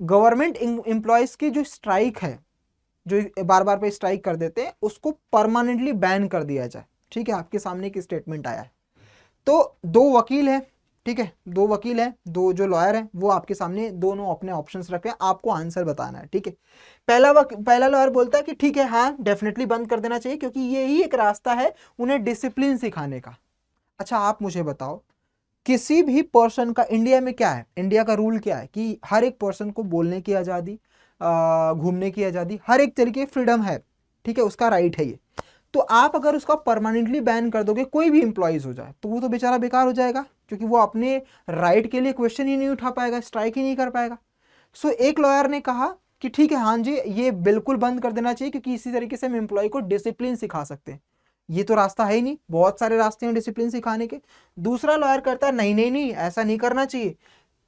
गवर्नमेंट एम्प्लॉयज की जो स्ट्राइक है, जो बार बार पे स्ट्राइक कर देते हैं, उसको परमानेंटली बैन कर दिया जाए। ठीक है, आपके सामने एक स्टेटमेंट आया है, तो दो वकील है, ठीक है, दो वकील है, दो जो लॉयर है, वो आपके सामने दोनों अपने ऑप्शंस रखे हैं, आपको आंसर बताना है। ठीक है, पहला लॉयर बोलता है कि ठीक है, हाँ डेफिनेटली बंद कर देना चाहिए क्योंकि ये ही एक रास्ता है उन्हें डिसिप्लिन सिखाने का। अच्छा आप मुझे बताओ, किसी भी पर्सन का इंडिया में क्या है, इंडिया का रूल क्या है कि हर एक पर्सन को बोलने की आज़ादी, घूमने की आज़ादी, हर एक तरीके की फ्रीडम है, ठीक है, उसका राइट है ये। तो आप अगर उसका परमानेंटली बैन कर दोगे, कोई भी इंप्लॉइज हो जाए, तो वो तो बेचारा बेकार हो जाएगा क्योंकि वो अपने राइट के लिए क्वेश्चन ही नहीं उठा पाएगा, स्ट्राइक ही नहीं कर पाएगा। सो एक लॉयर ने कहा कि ठीक है, हाँ जी ये बिल्कुल बंद कर देना चाहिए क्योंकि इसी तरीके से हम एम्प्लॉय को डिसिप्लिन सिखा सकते हैं। ये तो रास्ता है ही नहीं, बहुत सारे रास्ते हैं डिसिप्लिन सिखाने के। दूसरा लॉयर करता है नहीं नहीं नहीं, ऐसा नहीं करना चाहिए,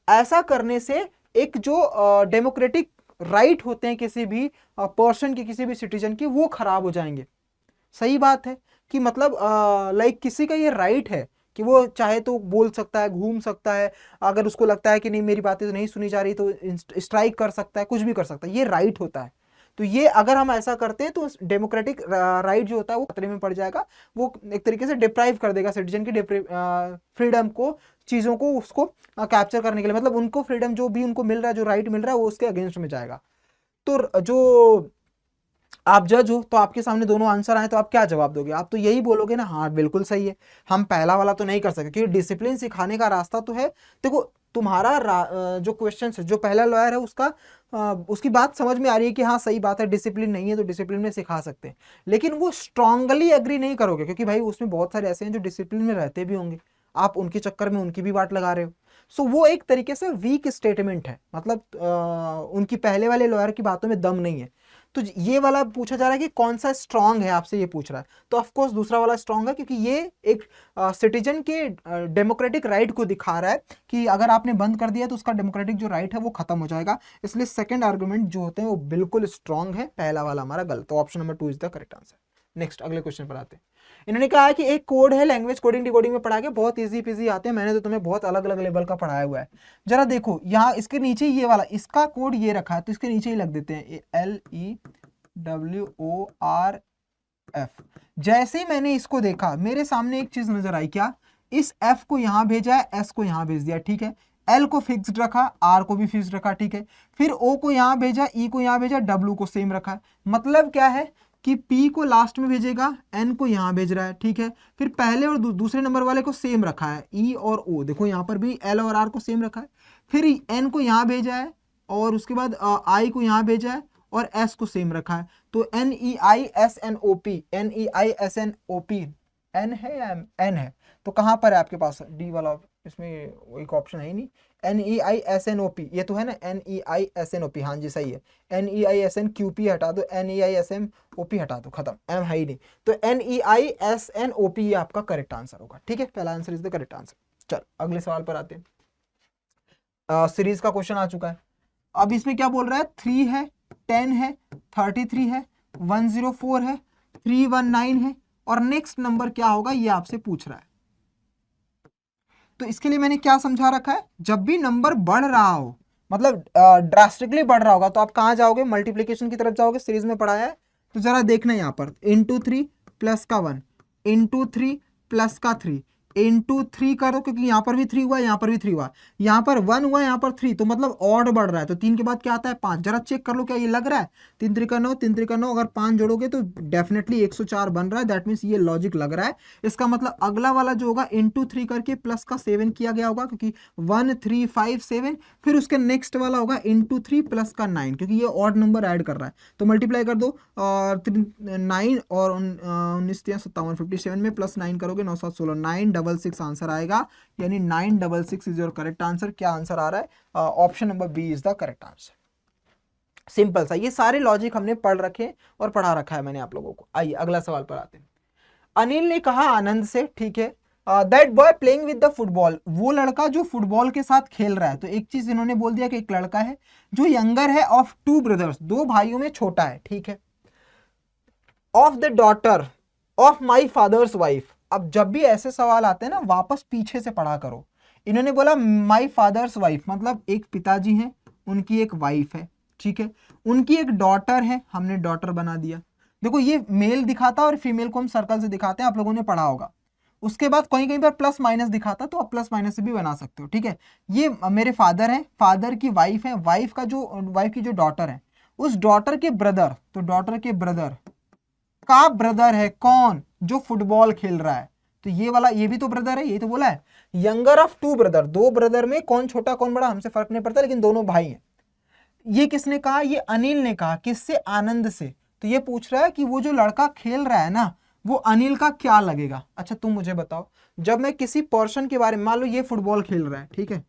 ऐसा करने से एक जो डेमोक्रेटिक राइट होते हैं किसी भी पर्सन के, किसी भी सिटीजन के, वो खराब हो जाएंगे। सही बात है कि मतलब लाइक किसी का ये राइट है कि वो चाहे तो बोल सकता है, घूम सकता है, अगर उसको लगता है कि नहीं मेरी बातें तो नहीं सुनी जा रही तो स्ट्राइक कर सकता है, कुछ भी कर सकता है, ये राइट होता है। तो ये अगर हम ऐसा करते हैं तो डेमोक्रेटिक राइट जो होता है वो खतरे में पड़ जाएगा, वो एक तरीके से डिप्राइव कर देगा सिटीजन की फ्रीडम को, चीज़ों को उसको कैप्चर करने के लिए, मतलब उनको फ्रीडम जो भी उनको मिल रहा है, जो राइट मिल रहा है, वो उसके अगेंस्ट में जाएगा। तो जो आप जज हो तो आपके सामने दोनों आंसर आए तो आप क्या जवाब दोगे, आप तो यही बोलोगे ना, हाँ बिल्कुल सही है, हम पहला वाला तो नहीं कर सकते क्योंकि डिसिप्लिन सिखाने का रास्ता तो है। देखो तुम्हारा जो क्वेश्चन है, जो पहला लॉयर है उसका उसकी बात समझ में आ रही है कि हाँ सही बात है, डिसिप्लिन नहीं है तो डिसिप्लिन में सिखा सकते हैं, लेकिन वो स्ट्रांगली एग्री नहीं करोगे क्योंकि भाई उसमें बहुत सारे ऐसे हैं जो डिसिप्लिन में रहते भी होंगे, आप उनके चक्कर में उनकी भी बात लगा रहे हो। सो वो एक तरीके से वीक स्टेटमेंट है, मतलब उनकी पहले वाले लॉयर की बातों में दम नहीं है। तो ये वाला पूछा जा रहा है कि कौन सा स्ट्रांग है, आपसे ये पूछ रहा है, तो ऑफ कोर्स दूसरा वाला स्ट्रांग है क्योंकि ये एक सिटीजन के डेमोक्रेटिक राइट को दिखा रहा है कि अगर आपने बंद कर दिया तो उसका डेमोक्रेटिक जो राइट है वो खत्म हो जाएगा। इसलिए सेकंड आर्गुमेंट जो होते हैं वो बिल्कुल स्ट्रांग है, पहला वाला हमारा गलत, तो option number 2 is the correct answer. Next अगले क्वेश्चन पर आते हैं। इन्होंने कहा है कि एक कोड है, लैंग्वेज कोडिंग डिकोडिंग में पढ़ा के बहुत इजी पीजी आते हैं, मैंने तो तुम्हें बहुत अलग अलग लेवल का पढ़ाया हुआ है। जरा देखो यहाँ इसके नीचे ये वाला, इसका कोड ये रखा है तो इसके नीचे ही लग देते हैं LEWORF। जैसे ही मैंने इसको देखा मेरे सामने एक चीज नजर आई, क्या, इस F को यहां भेजा है, S को यहां भेज दिया, ठीक है, L को फिक्स्ड रखा, R को भी फिक्स्ड रखा, ठीक है, फिर O को यहां भेजा, E को यहां भेजा, W को सेम रखा है। मतलब क्या है कि P को लास्ट में भेजेगा, N को यहां भेज रहा है, ठीक है, फिर पहले और दूसरे नंबर वाले को सेम रखा है, E और O, देखो यहां पर भी L और R को सेम रखा है, फिर N को यहां भेजा है और उसके बाद I को यहां भेजा है और S को सेम रखा है। तो NEISNOP, NEISNOP N है या N है, तो कहाँ पर है आपके पास D वाला, इसमें एक ऑप्शन है ही नहीं, NEISNOP ये तो है ना, NEISNOP, हाँ जी सही है, NEISNQP हटा दो, NEISMOP हटा दो, खत्म, M है ही नहीं, तो NEISNOP ये आपका करेक्ट आंसर होगा। ठीक है, पहला answer is the correct answer. चल अगले सवाल पर आते हैं। सीरीज का क्वेश्चन आ चुका है। अब इसमें क्या बोल रहा है, 3 है, 10 है, 33 है, 104 है, 319 है, और नेक्स्ट नंबर क्या होगा ये आपसे पूछ रहा है। तो इसके लिए मैंने क्या समझा रखा है, जब भी नंबर बढ़ रहा हो, मतलब ड्रास्टिकली बढ़ रहा होगा, तो आप कहाँ जाओगे, मल्टीप्लीकेशन की तरफ जाओगे, सीरीज में पढ़ाया है। तो जरा देखना यहाँ पर, इंटू 3 प्लस का 1, इंटू 3 प्लस का 3, इंटू 3 करो, क्योंकि यहाँ पर भी 3 हुआ, यहाँ पर भी 3 हुआ, यहाँ पर 1 हुआ, यहाँ पर 3, तो मतलब ऑड बढ़ रहा है। तो 3 के बाद क्या आता है, 5। जरा चेक कर लो क्या ये लग रहा है, 3 3 का 9, 3 3 का 9, अगर 5 जोड़ोगे तो डेफिनेटली 104 बन रहा है। दैट मीन्स ये लॉजिक लग रहा है। इसका मतलब अगला वाला जो होगा इंटू 3 करके प्लस का 7 किया गया होगा, क्योंकि 1 3 5 7, फिर उसके नेक्स्ट वाला होगा इंटू 3 प्लस का 9, क्योंकि ये ऑड नंबर ऐड कर रहा है। तो मल्टीप्लाई कर दो, और 9 और 19 57, 57 में प्लस 9 करोगे, 9 7 16, 966 आंसर आएगा, यानी 966 इज योर करेक्ट आंसर। क्या आंसर आ रहा है, option number B is the correct answer. Simple सा, ये सारे लॉजिक हमने पढ़ रखे और पढ़ा रखा है मैंने आप लोगों को। आइए अगला सवाल पर आते हैं। अनिल ने कहा आनंद से, ठीक है, that boy playing with the football, वो लड़का जो फुटबॉल के साथ खेल रहा है। तो एक चीज इन्होंने बोल दिया कि एक लड़का है जो यंगर है ऑफ 2 ब्रदर्स, 2 भाइयों में छोटा है, ठीक है, of the daughter of my father's wife. अब जब भी ऐसे सवाल आते हैं ना, वापस पीछे से पढ़ा करो। इन्होंने बोला माई फादर्स वाइफ, मतलब एक पिताजी हैं, उनकी एक वाइफ है, ठीक है, उनकी एक डॉटर है, हमने डॉटर बना दिया। देखो ये मेल दिखाता है और फीमेल को हम सर्कल से दिखाते हैं, आप लोगों ने पढ़ा होगा। उसके बाद कहीं कहीं पर प्लस माइनस दिखाता, तो आप प्लस माइनस से भी बना सकते हो, ठीक है। ये मेरे फादर हैं, फादर की वाइफ है, वाइफ की जो डॉटर है, उस डॉटर के ब्रदर, तो डॉटर के ब्रदर का ब्रदर है कौन, जो फुटबॉल खेल रहा है। तो ये वाला, ये भी तो ब्रदर है, ये तो बोला है यंगर ऑफ 2 ब्रदर, 2 ब्रदर में कौन छोटा कौन बड़ा हमसे फर्क नहीं पड़ता, लेकिन दोनों भाई हैं। ये किसने कहा, ये अनिल ने कहा, किससे, आनंद से। तो ये पूछ रहा है कि वो जो लड़का खेल रहा है ना, वो अनिल का क्या लगेगा। अच्छा तुम मुझे बताओ, जब मैं किसी पर्सन के बारे में, मान लो ये फुटबॉल खेल रहा है, ठीक है,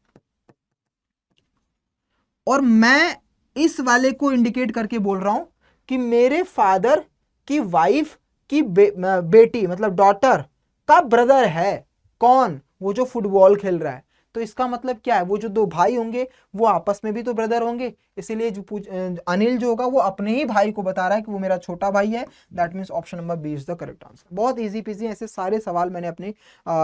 और मैं इस वाले को इंडिकेट करके बोल रहा हूं कि मेरे फादर की वाइफ की बेटी, मतलब डॉटर का ब्रदर है कौन, वो जो फुटबॉल खेल रहा है। तो इसका मतलब क्या है, वो जो 2 भाई होंगे वो आपस में भी तो ब्रदर होंगे, इसीलिए जो अनिल जो होगा वो अपने ही भाई को बता रहा है कि वो मेरा छोटा भाई है। That means option number B is the correct answer. बहुत इजी पीजी ऐसे सारे सवाल मैंने अपने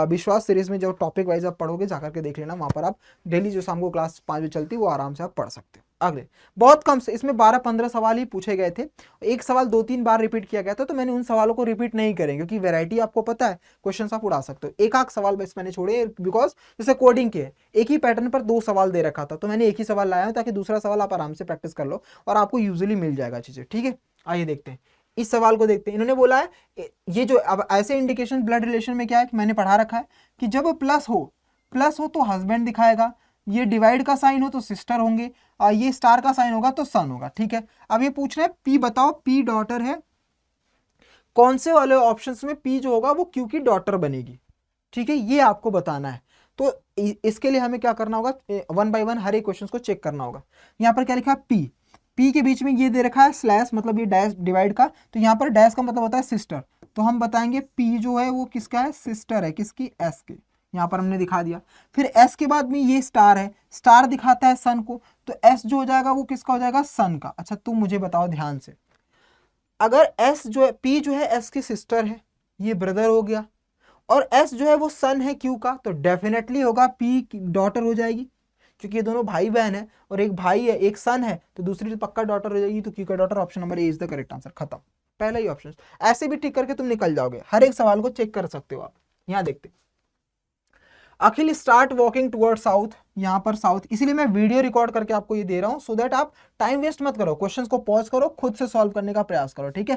विश्वास सीरीज में जो टॉपिक वाइज आप पढ़ोगे जाकर के देख लेना, वहां पर आप डेली जो शाम को क्लास 5 बजे चलती है वो आराम से आप पढ़ सकते हो। अगले बहुत कम से, इसमें 12-15 सवाल ही पूछे गए थे, एक सवाल 2-3 बार रिपीट किया गया था, तो मैंने उन सवालों को रिपीट नहीं करेंगे, क्योंकि वैरायटी आपको पता है, क्वेश्चंस आप उड़ा सकते हो। एक आध सवाल बस मैंने छोड़े, बिकॉज जैसे कोडिंग के एक ही पैटर्न पर 2 सवाल दे रखा था, तो मैंने एक ही सवाल लाया हूं ताकि दूसरा सवाल आप आराम से प्रैक्टिस कर लो और आपको यूजुअली मिल जाएगा चीजें, ठीक है। आइए देखते हैं इस सवाल को, देखते हैं। इन्होंने बोला है ये जो, अब ऐसे इंडिकेशन ब्लड रिलेशन में क्या है कि मैंने पढ़ा रखा है कि जब प्लस हो तो हस्बैंड दिखाएगा, ये डिवाइड का साइन हो तो सिस्टर होंगे, और ये स्टार का साइन होगा तो सन होगा, ठीक है। अब ये पूछ रहे हैं पी बताओ, पी डॉटर है, कौन से वाले ऑप्शंस में पी जो होगा वो क्यू की डॉटर बनेगी, ठीक है, ये आपको बताना है। तो इसके लिए हमें क्या करना होगा, 1 बाय 1 हर एक क्वेश्चन को चेक करना होगा। यहाँ पर क्या लिखा है, पी, पी के बीच में ये दे रखा है स्लैश, मतलब ये डैश डिवाइड का, तो यहाँ पर डैश का मतलब होता है सिस्टर, तो हम बताएंगे पी जो है वो किसका है, सिस्टर है, किसकी, एस के, यहाँ पर हमने दिखा दिया। फिर एस के बाद में ये स्टार है, स्टार दिखाता है सन को, तो एस जो हो जाएगा वो किसका हो जाएगा, सन का। अच्छा तुम मुझे बताओ ध्यान से, अगर एस जो है, पी जो है एस की सिस्टर है, ये ब्रदर हो गया, और एस जो है वो सन है क्यू का, तो डेफिनेटली होगा पी की डॉटर हो जाएगी, क्योंकि ये दोनों भाई बहन है, और एक भाई है एक सन है, तो दूसरी तो पक्का डॉटर हो जाएगी, तो क्यू का daughter, option number A is the correct answer. खत्म, पहला ही ऑप्शन। ऐसे भी टिक करके तुम निकल जाओगे, हर एक सवाल को चेक कर सकते हो आप। यहाँ देखते, अखिल स्टार्ट वॉकिंग टुवर्ड साउथ, यहाँ पर साउथ, इसीलिए मैं वीडियो रिकॉर्ड करके आपको ये दे रहा हूँ, सो दैट आप टाइम वेस्ट मत करो, क्वेश्चंस को पॉज करो, खुद से सॉल्व करने का प्रयास करो, ठीक है,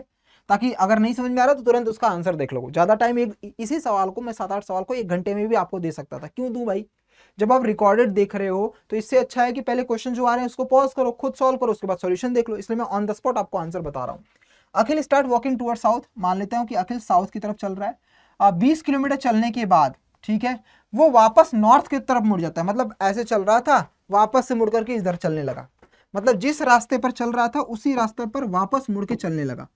ताकि अगर नहीं समझ में आ रहा तो तुरंत उसका आंसर देख लो। ज्यादा टाइम इसी सवाल को मैं 7-8 सवाल को 1 घंटे में भी आपको दे सकता था, क्यों दूं भाई, जब आप रिकॉर्डेड देख रहे हो तो इससे अच्छा है कि पहले क्वेश्चन जो आ रहे हैं उसको पॉज करो, खुद सॉल्व करो, उसके बाद सॉल्यूशन देख लो, इसलिए मैं ऑन द स्पॉट आपको आंसर बता रहा हूँ। अखिल स्टार्ट वॉकिंग टुवर्ड साउथ, मान लेते हैं कि अखिल साउथ की तरफ चल रहा है, 20 किलोमीटर चलने के बाद, ठीक है, वो वापस नॉर्थ की तरफ मुड़ जाता है, मतलब ऐसे चल रहा था वापस से मुड़ करके इधर चलने लगा, मतलब जिस रास्ते पर चल रहा था उसी रास्ते पर वापस मुड़ के चलने लगा,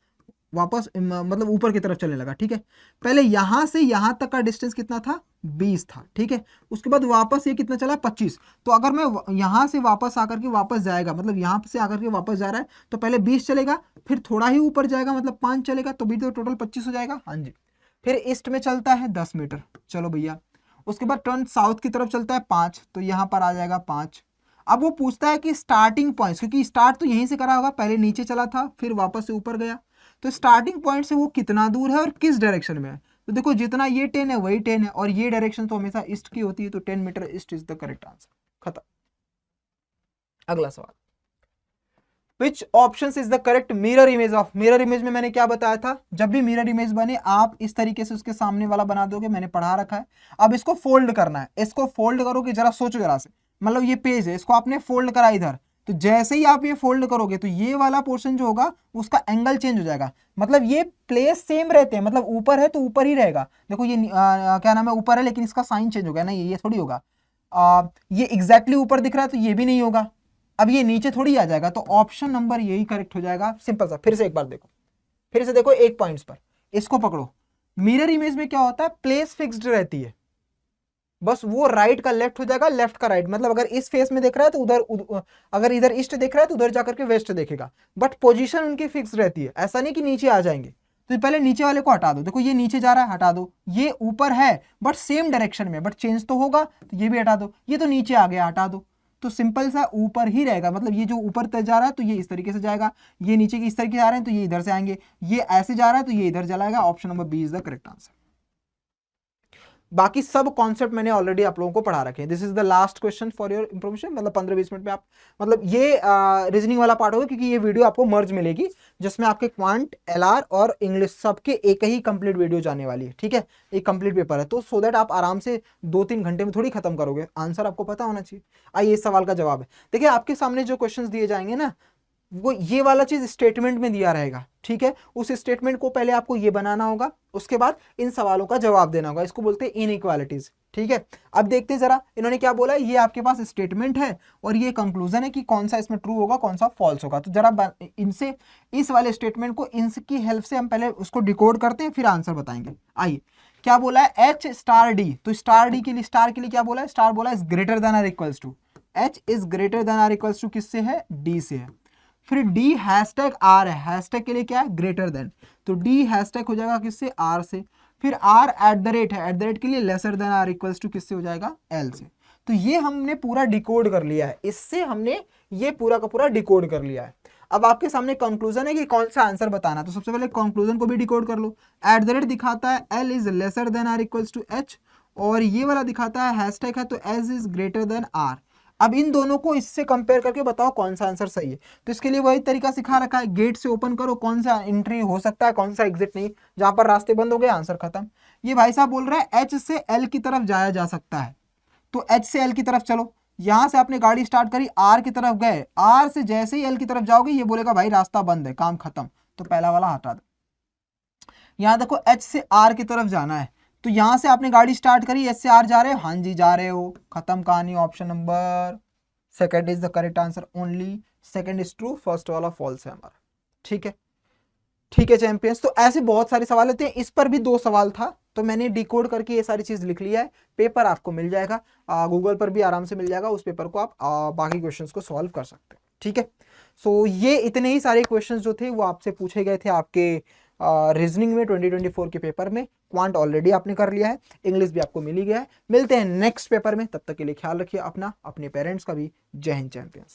वापस मतलब ऊपर की तरफ चलने लगा, ठीक है। पहले यहां से यहां तक का डिस्टेंस कितना था, 20 था, ठीक है। उसके बाद वापस ये कितना चला 25। तो अगर मैं यहाँ से वापस आकर के वापस जाएगा, मतलब यहाँ से आकर के वापस जा रहा है तो पहले 20 चलेगा, फिर थोड़ा ही ऊपर जाएगा मतलब 5 चलेगा, तो भी तो टोटल 25 हो जाएगा। हाँ जी। फिर ईस्ट में चलता है 10 मीटर, चलो भैया। उसके बाद टर्न साउथ की तरफ चलता है 5, तो यहाँ पर आ जाएगा 5। अब वो पूछता है कि स्टार्टिंग पॉइंट, क्योंकि स्टार्ट तो यहीं से करा होगा, पहले नीचे चला था फिर वापस से ऊपर गया, तो स्टार्टिंग पॉइंट से वो कितना दूर है और किस डायरेक्शन में है। तो देखो जितना ये 10 है वही 10 है, और ये डायरेक्शन तो हमेशा ईस्ट की होती है, तो 10 metre east is the correct answer. खत्म। अगला सवाल, which option is the correct mirror image of. Mirror image में मैंने क्या बताया था, जब भी मिरर इमेज बने आप इस तरीके से उसके सामने वाला बना दोगे, मैंने पढ़ा रखा है। अब इसको फोल्ड करना है, इसको फोल्ड करोगे, जरा सोचो जरा से, मतलब ये पेज है, इसको आपने फोल्ड करा इधर, तो जैसे ही आप ये फोल्ड करोगे तो ये वाला पोर्शन जो होगा उसका एंगल चेंज हो जाएगा। मतलब ये प्लेस सेम रहते हैं, मतलब ऊपर है तो ऊपर ही रहेगा। देखो ये क्या नाम है, ऊपर है लेकिन इसका साइन चेंज हो गया ना, ये थोड़ी होगा। ये एग्जैक्टली ऊपर दिख रहा है तो ये भी नहीं होगा। अब ये नीचे थोड़ी आ जाएगा, तो ऑप्शन नंबर यही करेक्ट हो जाएगा। सिंपल सा, फिर से एक बार देखो, फिर से देखो एक पॉइंट्स पर, इसको पकड़ो। मिरर इमेज में क्या होता है, प्लेस फिक्स्ड रहती है, बस वो राइट का लेफ्ट हो जाएगा, लेफ्ट का राइट, मतलब अगर इस फेस में देख रहा है तो उधर, अगर इधर ईस्ट देख रहा है तो उधर जाकर के वेस्ट देखेगा, बट पोजीशन उनकी फिक्स रहती है। ऐसा नहीं कि नीचे आ जाएंगे। तो पहले नीचे वाले को हटा दो, देखो ये नीचे जा रहा है, हटा दो। ये ऊपर है बट सेम डायरेक्शन में, बट चेंज तो होगा, तो ये भी हटा दो। ये तो नीचे आ गया, हटा दो। तो सिंपल सा ऊपर ही रहेगा, मतलब ये जो ऊपर तक जा रहा है तो ये इस तरीके से जाएगा, ये नीचे की इस तरीके से आ रहे हैं तो ये इधर से आएंगे, ये ऐसे जा रहा है तो ये इधर चलाएगा। Option number B is the correct answer. बाकी सब कॉन्सेप्ट मैंने ऑलरेडी आप लोगों को पढ़ा रखे हैं। This is the last question for your information, मतलब 15-20 मिनट में आप, मतलब ये रीजनिंग वाला पार्ट होगा, क्योंकि ये वीडियो आपको मर्ज मिलेगी जिसमें आपके क्वांट, एलआर और इंग्लिश सबके एक ही कंप्लीट वीडियो जाने वाली है, ठीक है। एक कंप्लीट पेपर है, तो सो दैट आप आराम से 2-3 घंटे में थोड़ी खत्म करोगे। आंसर आपको पता होना चाहिए। आइए इस सवाल का जवाब है। देखिए आपके सामने जो क्वेश्चन दिए जाएंगे ना, वो ये वाला चीज स्टेटमेंट में दिया रहेगा, ठीक है। उस स्टेटमेंट को पहले आपको ये बनाना होगा, उसके बाद इन सवालों का जवाब देना होगा। इसको बोलते हैं इनइक्वालिटीज, ठीक है। अब देखते हैं जरा इन्होंने क्या बोला। ये आपके पास स्टेटमेंट है और ये कंक्लूजन है कि कौन सा इसमें ट्रू होगा कौन सा फॉल्स होगा। तो जरा इनसे, इस वाले स्टेटमेंट को इनकी हेल्प से हम पहले उसको डिकोड करते हैं, फिर आंसर बताएंगे। आइए क्या बोला है, एच स्टार डी। तो स्टार डी के लिए, स्टार के लिए क्या बोला है, स्टार बोला है greater than or equals to, H is greater than or equals to किससे है, डी से है। फिर डी हैशटैग आर है, हैशटैग के लिए क्या है, ग्रेटर देन, तो डी हैशटैग हो जाएगा किससे, आर से। फिर आर एट द रेट है, एट द रेट के लिए lesser than or equals to किससे हो जाएगा, एल से। तो ये हमने पूरा डिकोड कर लिया है, इससे हमने ये पूरा का पूरा डिकोड कर लिया है। अब आपके सामने कंक्लूजन है कि कौन सा आंसर बताना, तो सबसे पहले कंक्लूजन को भी डिकोड कर लो। एट द रेट दिखाता है L is lesser than or equals to H, और ये वाला दिखाता है हैशटैग है तो S is greater than R. अब इन दोनों को इससे कंपेयर करके बताओ कौन सा आंसर सही है। तो इसके लिए वही तरीका सिखा रखा है, गेट से ओपन करो, कौन सा एंट्री हो सकता है कौन सा एग्जिट नहीं, जहां पर रास्ते बंद हो गए आंसर खत्म। ये भाई साहब बोल रहा है एच से एल की तरफ जाया जा सकता है, तो एच से एल की तरफ चलो। यहां से आपने गाड़ी स्टार्ट करी, आर की तरफ गए, आर से जैसे ही एल की तरफ जाओगे ये बोलेगा भाई रास्ता बंद है, काम खत्म, तो पहला वाला हटा दो। यहां देखो एच से आर की तरफ जाना है, तो यहां से आपने गाड़ी स्टार्ट करी, एच से आर जा रहे हो, हाँ जी जा रहे हो, खत्म कहानी। Option number second is the correct answer, only second is true, first वाला फॉल्स है हमारा, ठीक है। ठीक है चैंपियंस, तो ऐसे बहुत सारे सवाल होते हैं, इस पर भी 2 सवाल था, तो मैंने डिकोड करके ये सारी चीज लिख लिया है। पेपर आपको मिल जाएगा, गूगल पर भी आराम से मिल जाएगा, उस पेपर को आप बाकी क्वेश्चंस को सॉल्व कर सकते हैं, ठीक है। सो ये इतने ही सारे क्वेश्चंस जो थे वो आपसे पूछे गए थे आपके रीजनिंग में 2024 के पेपर में। क्वांट ऑलरेडी आपने कर लिया है, इंग्लिश भी आपको मिल ही गया है। मिलते हैं नेक्स्ट पेपर में, तब तक के लिए ख्याल रखिए अपना, अपने पेरेंट्स का भी। जय हिंद चैंपियंस।